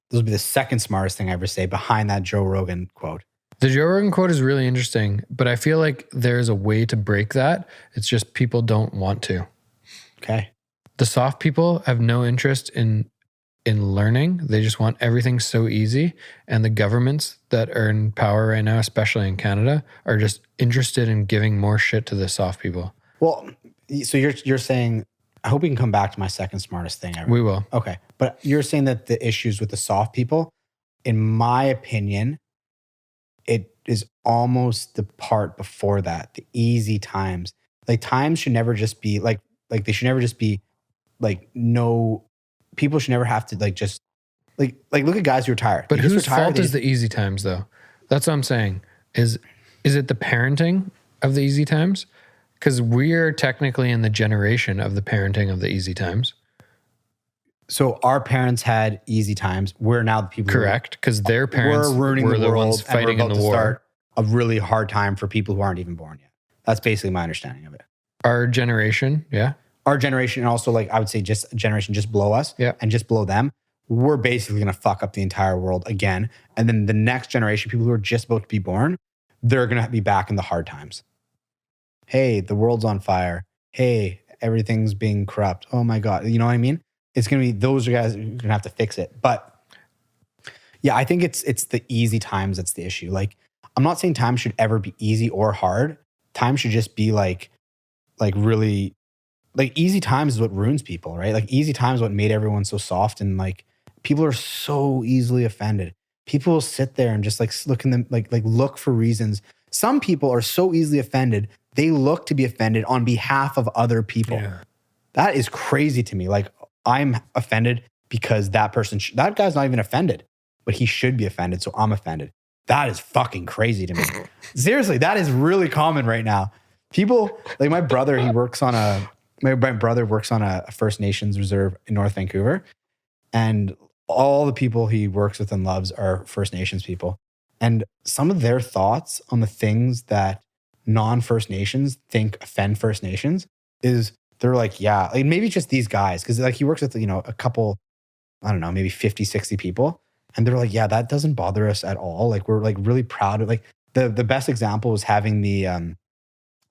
This will be the second smartest thing I ever say behind that Joe Rogan quote. The Joe Rogan quote is really interesting, but I feel like there's a way to break that. It's just people don't want to. Okay. The soft people have no interest in learning. They just want everything so easy. And the governments that are in power right now, especially in Canada, are just interested in giving more shit to the soft people. Well, so you're saying, I hope we can come back to my second smartest thing ever. We will. Okay. But you're saying that the issues with the soft people, in my opinion, it is almost the part before that, the easy times. Like times should never just be like they should never just be like no, people should never have to like just like look at guys who are tired. But They just whose retire, fault they is the easy times though? That's what I'm saying. Is it the parenting of the easy times? Because we are technically in the generation of the parenting of the easy times. So our parents had easy times. We're now the people Correct. Because their parents we're ruining were the the world ones fighting and we're in about the to war. start a really hard time for people who aren't even born yet. That's basically my understanding of it. Our generation, yeah. Our generation, and also like I would say just a generation just below us and just below them, we're basically going to fuck up the entire world again. And then the next generation, people who are just about to be born, they're going to be back in the hard times. Hey, the world's on fire. Hey, everything's being corrupt. Oh my God. You know what I mean? It's going to be, those guys are going to have to fix it. But yeah, I think it's the easy times that's the issue. Like, I'm not saying time should ever be easy or hard. Time should just be like really, like easy times is what ruins people, right? Like easy times is what made everyone so soft, and like people are so easily offended. People will sit there and just like look in them, like look for reasons. Some people are so easily offended, they look to be offended on behalf of other people. Yeah. That is crazy to me. Like, I'm offended because that person, that guy's not even offended, but he should be offended, so I'm offended. That is fucking crazy to me. Seriously, that is really common right now. People, like my brother, my brother works on a First Nations reserve in North Vancouver, and all the people he works with and loves are First Nations people. And some of their thoughts on the things that non-First Nations think offend First Nations is they're like, yeah, like maybe just these guys. Cause like he works with, you know, a couple, I don't know, maybe 50, 60 people. And they're like, yeah, that doesn't bother us at all. Like we're like really proud of, like the best example was having the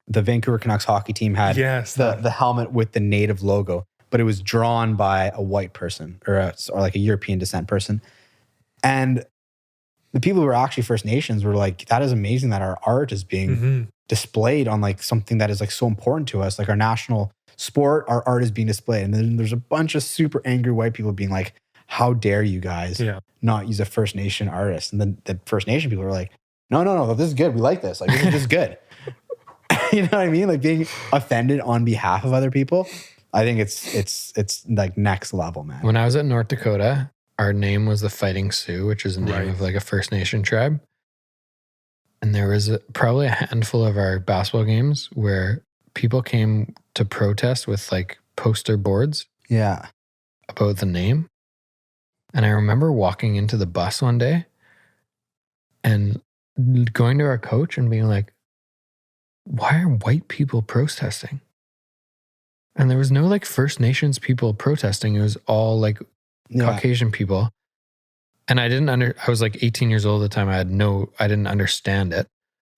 Vancouver Canucks hockey team had the helmet with the native logo, but it was drawn by a white person or like a European descent person. And the people who were actually First Nations were like, that is amazing that our art is being displayed on like something that is like so important to us, like our national sport, our art is being displayed. And then there's a bunch of super angry white people being like, how dare you guys not use a First Nation artist? And then the First Nation people were like, no, this is good. We like this. Like, this is good. You know what I mean? Like being offended on behalf of other people. I think it's like next level, man. When I was at North Dakota, our name was the Fighting Sioux, which is the name of like a First Nation tribe. And there was probably a handful of our basketball games where people came to protest with like poster boards about the name. And I remember walking into the bus one day and going to our coach and being like, why are white people protesting? And there was no like First Nations people protesting. It was all like Caucasian people. And I was like 18 years old at the time. I didn't understand it.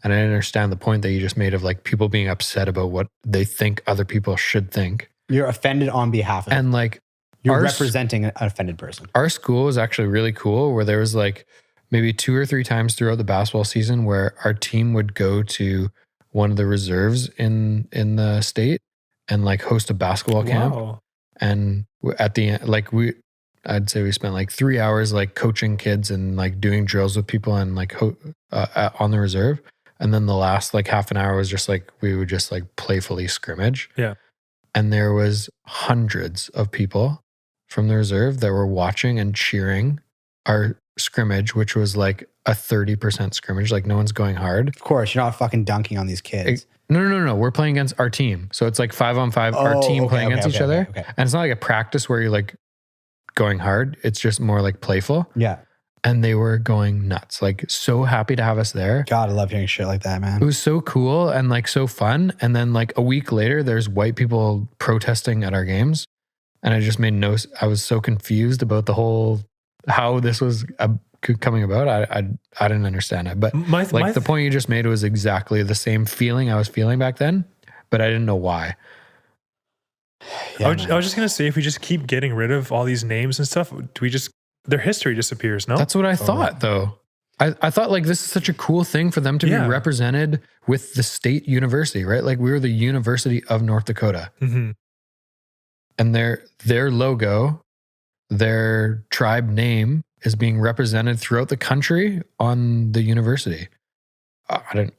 And I didn't understand the point that you just made of like people being upset about what they think other people should think. You're offended on behalf of and like you're representing an offended person. Our school was actually really cool where there was like maybe 2 or 3 times throughout the basketball season where our team would go to one of the reserves in the state and like host a basketball camp. And at the end, like I'd say we spent like 3 hours like coaching kids and like doing drills with people and like on the reserve. And then the last like half an hour was just like, we would just like playfully scrimmage. Yeah. And there was hundreds of people from the reserve that were watching and cheering our scrimmage, which was like a 30% scrimmage. Like no one's going hard. Of course, you're not fucking dunking on these kids. No. We're playing against our team. So it's like 5-on-5, our team playing against each other. Okay. And it's not like a practice where you're like going hard. It's just more like playful. Yeah. And they were going nuts. Like so happy to have us there. God, I love hearing shit like that, man. It was so cool and like so fun. And then like a week later, there's white people protesting at our games. And I just I was so confused about the whole, how this was coming about. I didn't understand it. But the point you just made was exactly the same feeling I was feeling back then, but I didn't know why. Yeah, I was just going to say, if we just keep getting rid of all these names and stuff, their history disappears, no? That's what I thought, though. I thought like this is such a cool thing for them to be represented with the state university, right? Like we were the University of North Dakota. Mm-hmm. And their logo, their tribe name is being represented throughout the country on the university. I've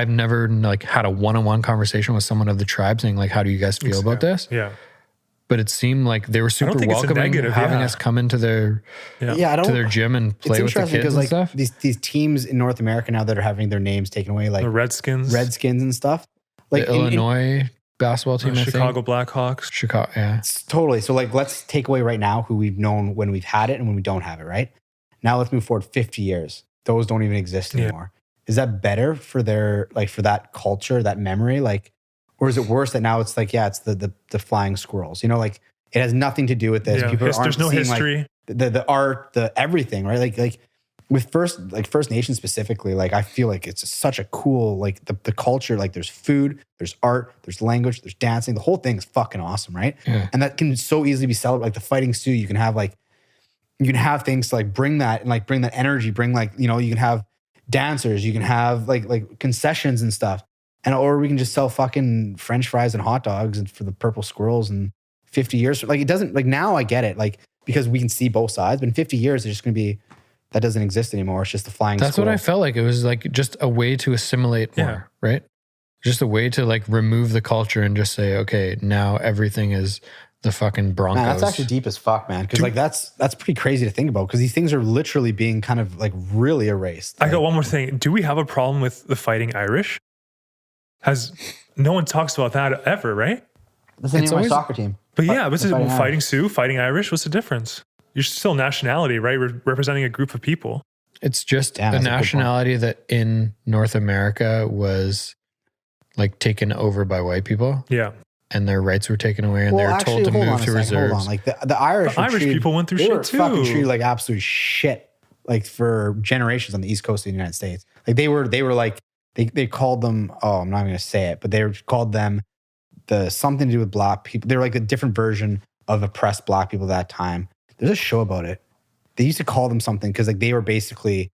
never like had a one-on-one conversation with someone of the tribe saying like, how do you guys feel about this? Yeah. But it seemed like they were super welcoming, having us come into their to their gym and play with the kids and like, stuff. These teams in North America now that are having their names taken away, like the Redskins and stuff. Like the Illinois basketball team, Chicago Blackhawks. Chicago, yeah. Totally. So like, let's take away right now who we've known when we've had it and when we don't have it, right? Now let's move forward 50 years. Those don't even exist anymore. Is that better for for that culture, that memory? Like, or is it worse that now it's like, it's the flying squirrels, you know, like it has nothing to do with this. Yeah. People aren't there's no seeing history. Like the art, the everything, right? Like with First Nation specifically, like I feel like it's such a cool, like the culture, like there's food, there's art, there's language, there's dancing. The whole thing is fucking awesome, right? Yeah. And that can so easily be celebrated. Like the Fighting Sioux, you can have things to like bring that and like bring that energy, bring like, you know, you can have dancers, you can have like concessions and stuff. And or we can just sell fucking French fries and hot dogs and for the purple squirrels and 50 years. Like it doesn't, like now I get it, like because we can see both sides, but in 50 years, there's just going to be, that doesn't exist anymore. It's just the flying That's squirrel. what I felt like. It was like just a way to assimilate more, right? Just a way to like remove the culture and just say, okay, now everything is the fucking Broncos. Man, that's actually deep as fuck, man. Because like that's pretty crazy to think about because these things are literally being kind of like really erased. I got one more thing. Do we have a problem with the Fighting Irish? No one talks about that ever, right? That's the name of my soccer team. But yeah, what's it? Fighting Fighting Sioux, Fighting Irish. What's the difference? You're still nationality, right? Representing a group of people. It's just Damn, a that's a good nationality that in North America was like taken over by white people. Yeah. And their rights were taken away and they were told to move to reserves. Hold on. Like the Irish, People went through they shit were too. fucking treated like absolute shit, like for generations on the East Coast of the United States. Like they were like, they called them, oh, I'm not going to say it, but they called them something to do with black people. They were like a different version of oppressed black people at that time. There's a show about it. They used to call them something because like they were basically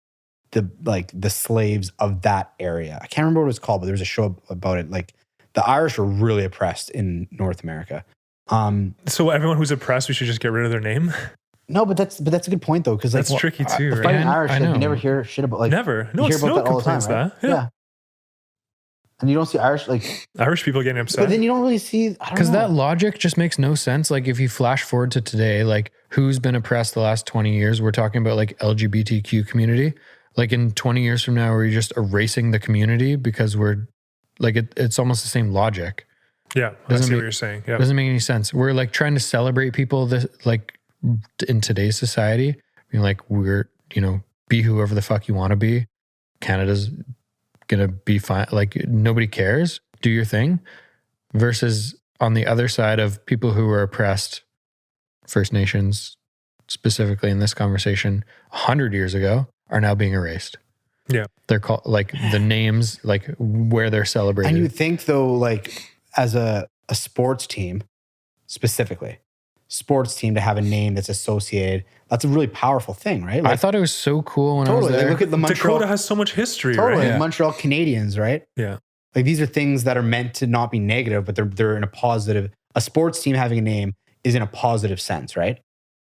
the slaves of that area. I can't remember what it was called, but there was a show about it. Like the Irish were really oppressed in North America. So everyone who's oppressed, we should just get rid of their name. No, but that's a good point though, because like, that's tricky too, right? Fighting Irish, I like, know. you never hear shit about like Never. No, you hear it's about no that all the time, complaints right? that. Yeah. And you don't see Irish like, Irish people getting upset. but then you don't really see Because that logic just makes no sense. Like if you flash forward to today, like who's been oppressed the last 20 years? We're talking about like LGBTQ community. Like in 20 years from now, we're just erasing the community because we're like, it's almost the same logic. Yeah, I see what you're saying. Yeah. Doesn't make any sense. We're like trying to celebrate people this like in today's society. Being like, we're, you know, be whoever the fuck you want to be. Canada's gonna be fine. Like nobody cares. Do your thing. Versus on the other side of people who were oppressed, First Nations, specifically in this conversation, 100 years ago, are now being erased. Yeah. They're called like the names, like where they're celebrated. And you think though, like as a sports team, specifically, to have a name that's associated, that's a really powerful thing, right? Like, I thought it was so cool when I was totally. there. Like, look at the Montreal. Dakota has so much history, Totally. right? Like Yeah. Montreal Canadiens, right? Yeah. Like these are things that are meant to not be negative, but they're in a positive. A sports team having a name is in a positive sense, right?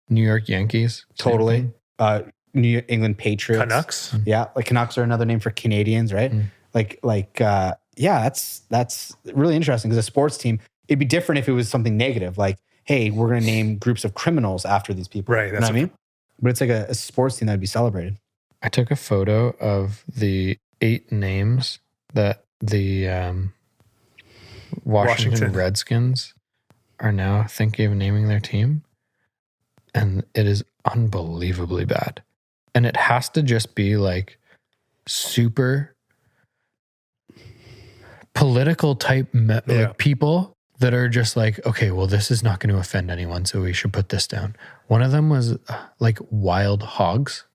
New York Yankees. same Totally. thing. New England Patriots. Canucks. Yeah, like Canucks are another name for Canadians, right? Mm. Yeah, that's really interesting because a sports team, it'd be different if it was something negative, like, hey, we're going to name groups of criminals after these people. Right, You know that's what I mean? But it's like a sports team that would be celebrated. I took a photo of the 8 names that the Washington Redskins are now thinking of naming their team. And it is unbelievably bad. And it has to just be like super political type like people that are just like, okay, well, this is not going to offend anyone, so we should put this down. One of them was like Wild Hogs.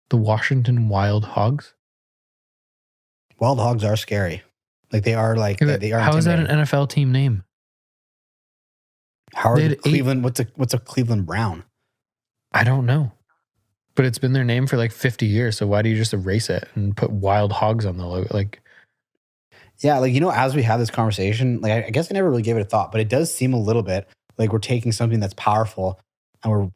The Washington Wild Hogs. Wild Hogs are scary. Like they are like, they are. How is that an intimidating. NFL team name? How are they the had Cleveland? What's a Cleveland Brown? I don't know. But it's been their name for like 50 years. So why do you just erase it and put Wild Hogs on the logo? Like, Yeah, like, you know, as we have this conversation, like I guess I never really gave it a thought, but it does seem a little bit like we're taking something that's powerful and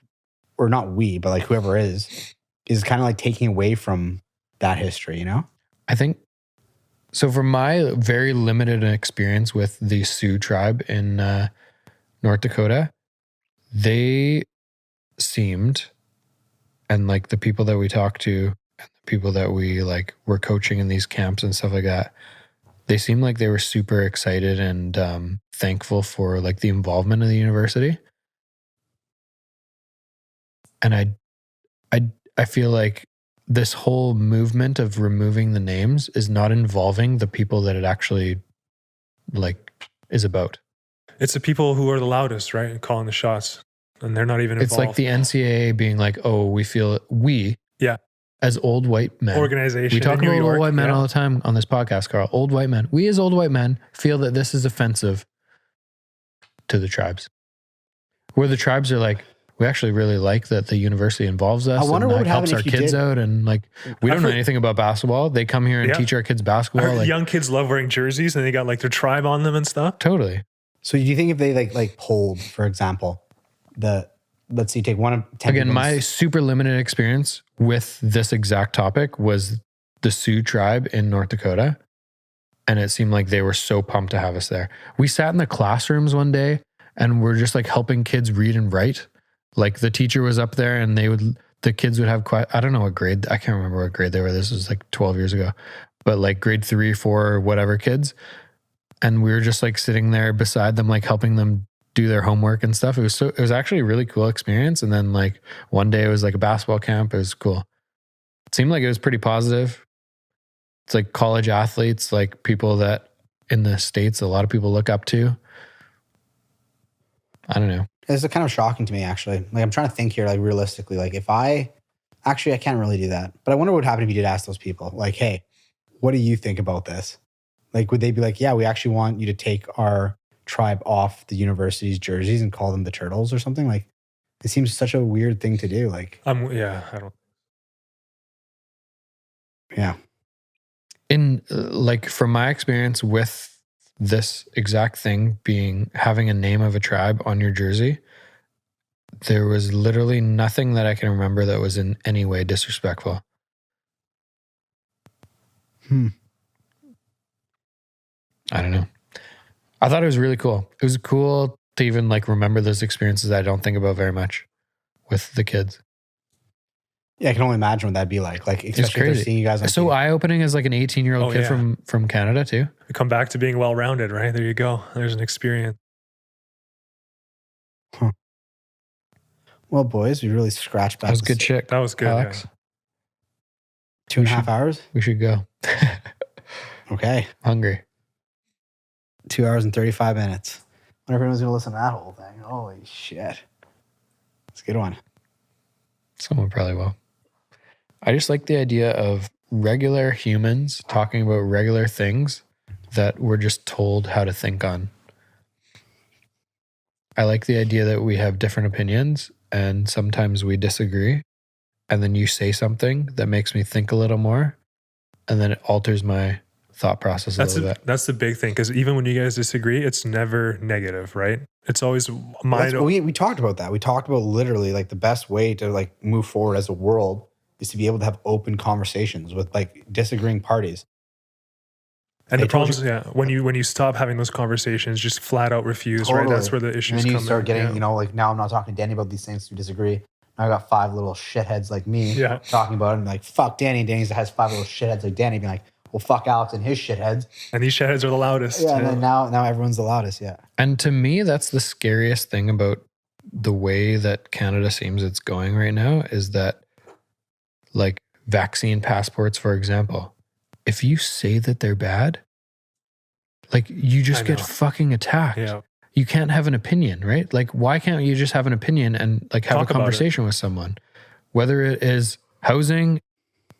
we're not we, but like whoever is kind of like taking away from that history, you know? I think, so from my very limited experience with the Sioux tribe in North Dakota, they seemed, and like the people that we talked to and the people that we like were coaching in these camps and stuff like that, they seemed like they were super excited and thankful for like the involvement of the university. And I feel like this whole movement of removing the names is not involving the people that it actually like is about. It's the people who are the loudest, right? Calling the shots. And they're not even involved. It's like the NCAA being like, oh, we feel we, Yeah. As old white men. Organization. We talk in New about York, old white men yeah. all the time on this podcast, Carl. Old white men. We as old white men feel that this is offensive to the tribes. Where the tribes are like, we actually really like that the university involves us. I wonder and what would helps happen our if you kids did. out. And like, we don't know anything about basketball. They come here and Yeah. teach our kids basketball. Like, Young kids love wearing jerseys and they got like their tribe on them and stuff. totally. So do you think if they like polled, for example, let's see, take one of 10 Again, people's- my super limited experience with this exact topic was the Sioux tribe in North Dakota. And it seemed like they were so pumped to have us there. We sat in the classrooms one day and we're just like helping kids read and write. Like the teacher was up there and the kids would have I don't know what grade, I can't remember what grade they were. This was like 12 years ago, but like grade 3, 4, whatever kids. And we were just like sitting there beside them, like helping them do their homework and stuff. It was actually a really cool experience. And then like one day it was like a basketball camp. It was cool. It seemed like it was pretty positive. It's like college athletes, like people that in the States, a lot of people look up to. I don't know. It's kind of shocking to me, actually. Like, I'm trying to think here, like, realistically. Like, I can't really do that. But I wonder what would happen if you did ask those people, like, hey, what do you think about this? Like, would they be like, yeah, we actually want you to take our tribe off the university's jerseys and call them the Turtles or something? Like, it seems such a weird thing to do. Like, I don't. yeah. In like, from my experience with this exact thing being having a name of a tribe on your jersey, there was literally nothing that I can remember that was in any way disrespectful. I don't know. I thought it was really cool. It was cool to even like remember those experiences I don't think about very much with the kids. Yeah, I can only imagine what that'd be like. Like, especially if crazy. they're seeing you guys on So TV. eye-opening as like an 18-year-old Oh, kid yeah. from Canada too. We come back to being well-rounded, right? There you go. There's an experience. Well, boys, we really scratched back. That was good shit. That was good. Alex. Yeah. 2.5 hours? We should go. Okay. Hungry. 2 hours and 35 minutes. I wonder if anyone's going to listen to that whole thing. Holy shit. It's a good one. Someone probably will. I just like the idea of regular humans talking about regular things that we're just told how to think on. I like the idea that we have different opinions and sometimes we disagree. And then you say something that makes me think a little more. And then it alters my thought process a little bit. That's the big thing. Because even when you guys disagree, it's never negative, right? It's always We talked about that. We talked about literally like the best way to like move forward as a world is to be able to have open conversations with like disagreeing parties. And I the told problem is, when you stop having those conversations, just flat out refuse, right? That's where the issues And then you come start in. getting, Yeah. you know, like now I'm not talking to Danny about these things. We disagree. Now I got 5 little shitheads like me talking about it and like, fuck Danny. And Danny has 5 little shitheads like Danny being like, well, fuck Alex and his shitheads. And these shitheads are the loudest. Yeah, and then now everyone's the loudest, yeah. And to me, that's the scariest thing about the way that Canada seems it's going right now is that, like, vaccine passports, for example, if you say that they're bad, like, you just get fucking attacked. Yeah. You can't have an opinion, right? Like, why can't you just have an opinion and like have Talk a about conversation with someone? Whether it is housing,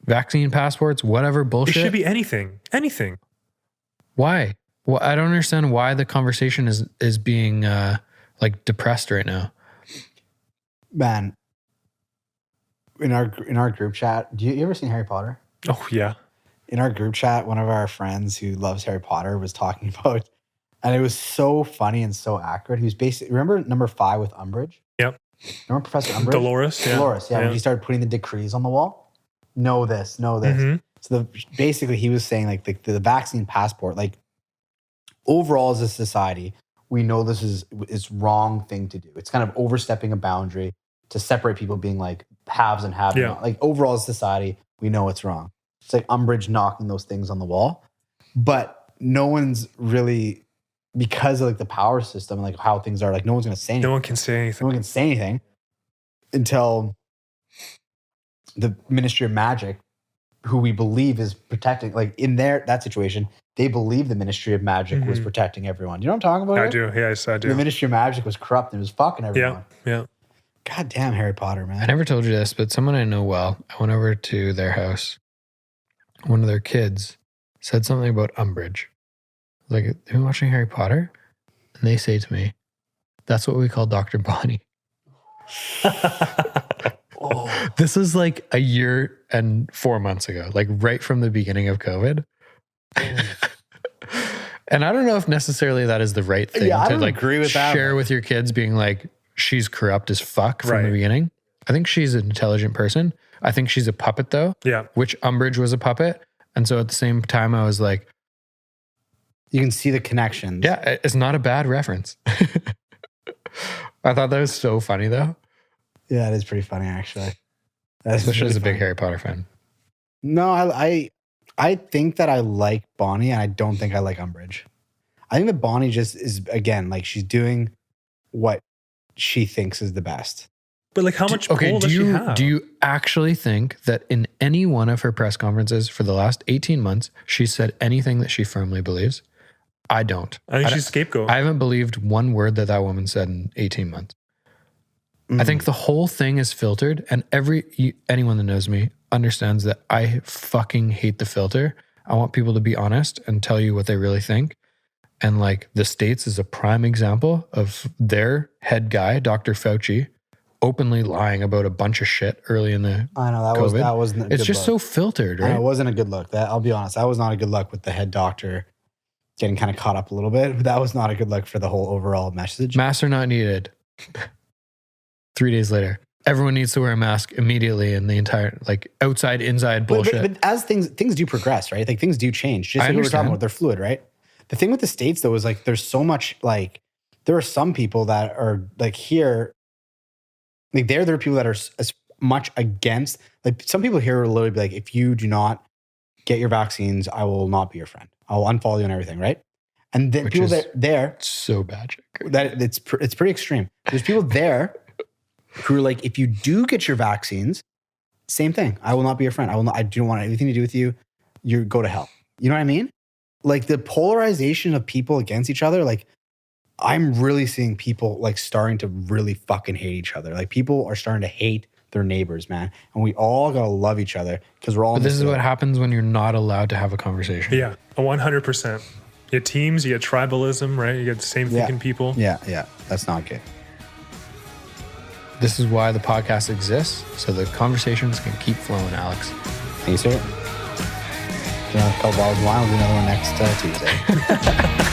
vaccine passports, whatever It bullshit. should be anything. Anything. Why? Well, I don't understand why the conversation is being like depressed right now. Man, in our group chat, you ever seen Harry Potter? Oh, yeah. In our group chat, one of our friends who loves Harry Potter was talking about, and it was so funny and so accurate. He was basically, remember number 5 with Umbridge? Yep. Remember Professor Umbridge? Dolores. Yeah. Dolores, yeah. When he started putting the decrees on the wall. Know this. Mhm. So basically he was saying like the vaccine passport, like overall as a society, we know this is wrong thing to do. It's kind of overstepping a boundary to separate people being like haves and have not. Like overall as a society, we know it's wrong. It's like Umbridge knocking those things on the wall. But no one's really, because of like the power system and like how things are, like no one's going to say anything. No one can say anything. No one can say anything until the Ministry of Magic, who we believe is protecting, like in that situation, they believe the Ministry of Magic was protecting everyone. You know what I'm talking about? I do. Yes, I do. The Ministry of Magic was corrupt and it was fucking everyone. Yeah. God damn Harry Potter, man. I never told you this, but someone I know well, I went over to their house. One of their kids said something about umbrage. Like, have you been watching Harry Potter? And they say to me, that's what we call Dr. Bonnie. Oh. This was like a year and 4 months ago, like right from the beginning of COVID. And I don't know if necessarily that is the right thing I to don't like agree with that, share but- with your kids being like, she's corrupt as fuck from the Right. beginning. I think she's an intelligent person. I think she's a puppet though, Yeah. which Umbridge was a puppet. And so at the same time, I was like, You can see the connections. yeah, it's not a bad reference. I thought that was so funny though, Yeah, it is pretty funny, actually. That's especially as a really big funny. Harry Potter fan. No, I think that I like Bonnie, and I don't think I like Umbridge. I think that Bonnie just is, again, like she's doing what she thinks is the best. But like, how much pull Okay, does she have? do you actually think that in any one of her press conferences for the last 18 months, she said anything that she firmly believes? I don't. I think she's scapegoat. I haven't believed one word that that woman said in 18 months. I think the whole thing is filtered, and anyone that knows me understands that I fucking hate the filter. I want people to be honest and tell you what they really think. And like the States is a prime example of their head guy, Dr. Fauci, openly lying about a bunch of shit early in the I know COVID. that wasn't a It's good just look. so filtered, I know, right? it wasn't a good look. I'll be honest, that was not a good look with the head doctor getting kind of caught up a little bit. But that was not a good look for the whole overall message. Masks are not needed. 3 days later, everyone needs to wear a mask immediately, and the entire like outside, inside bullshit. But as things do progress, right? Like things do change. Just I like we were talking understand. about, they're fluid, right? The thing with the States though is like there's so much like there are some people that are like here, like there are people that are as much against. Like some people here will literally be like, if you do not get your vaccines, I will not be your friend. I'll unfollow you and everything, right? And then Which people is- there So bad. that it's pretty extreme. There's people there who are like, if you do get your vaccines, same thing. I will not be your friend. I don't want anything to do with you. You go to hell. You know what I mean? Like the polarization of people against each other. Like I'm really seeing people like starting to really fucking hate each other. Like people are starting to hate their neighbors, man. And we all gotta love each other because we're all. But in this is together. what happens when you're not allowed to have a conversation. Yeah, 100%. You get teams, you get tribalism, right? You get the same thinking people. Yeah, that's not good. This is why the podcast exists, so the conversations can keep flowing, Alex. Thank you, sir. You know, a couple bottles of wine. We'll do another one next Tuesday.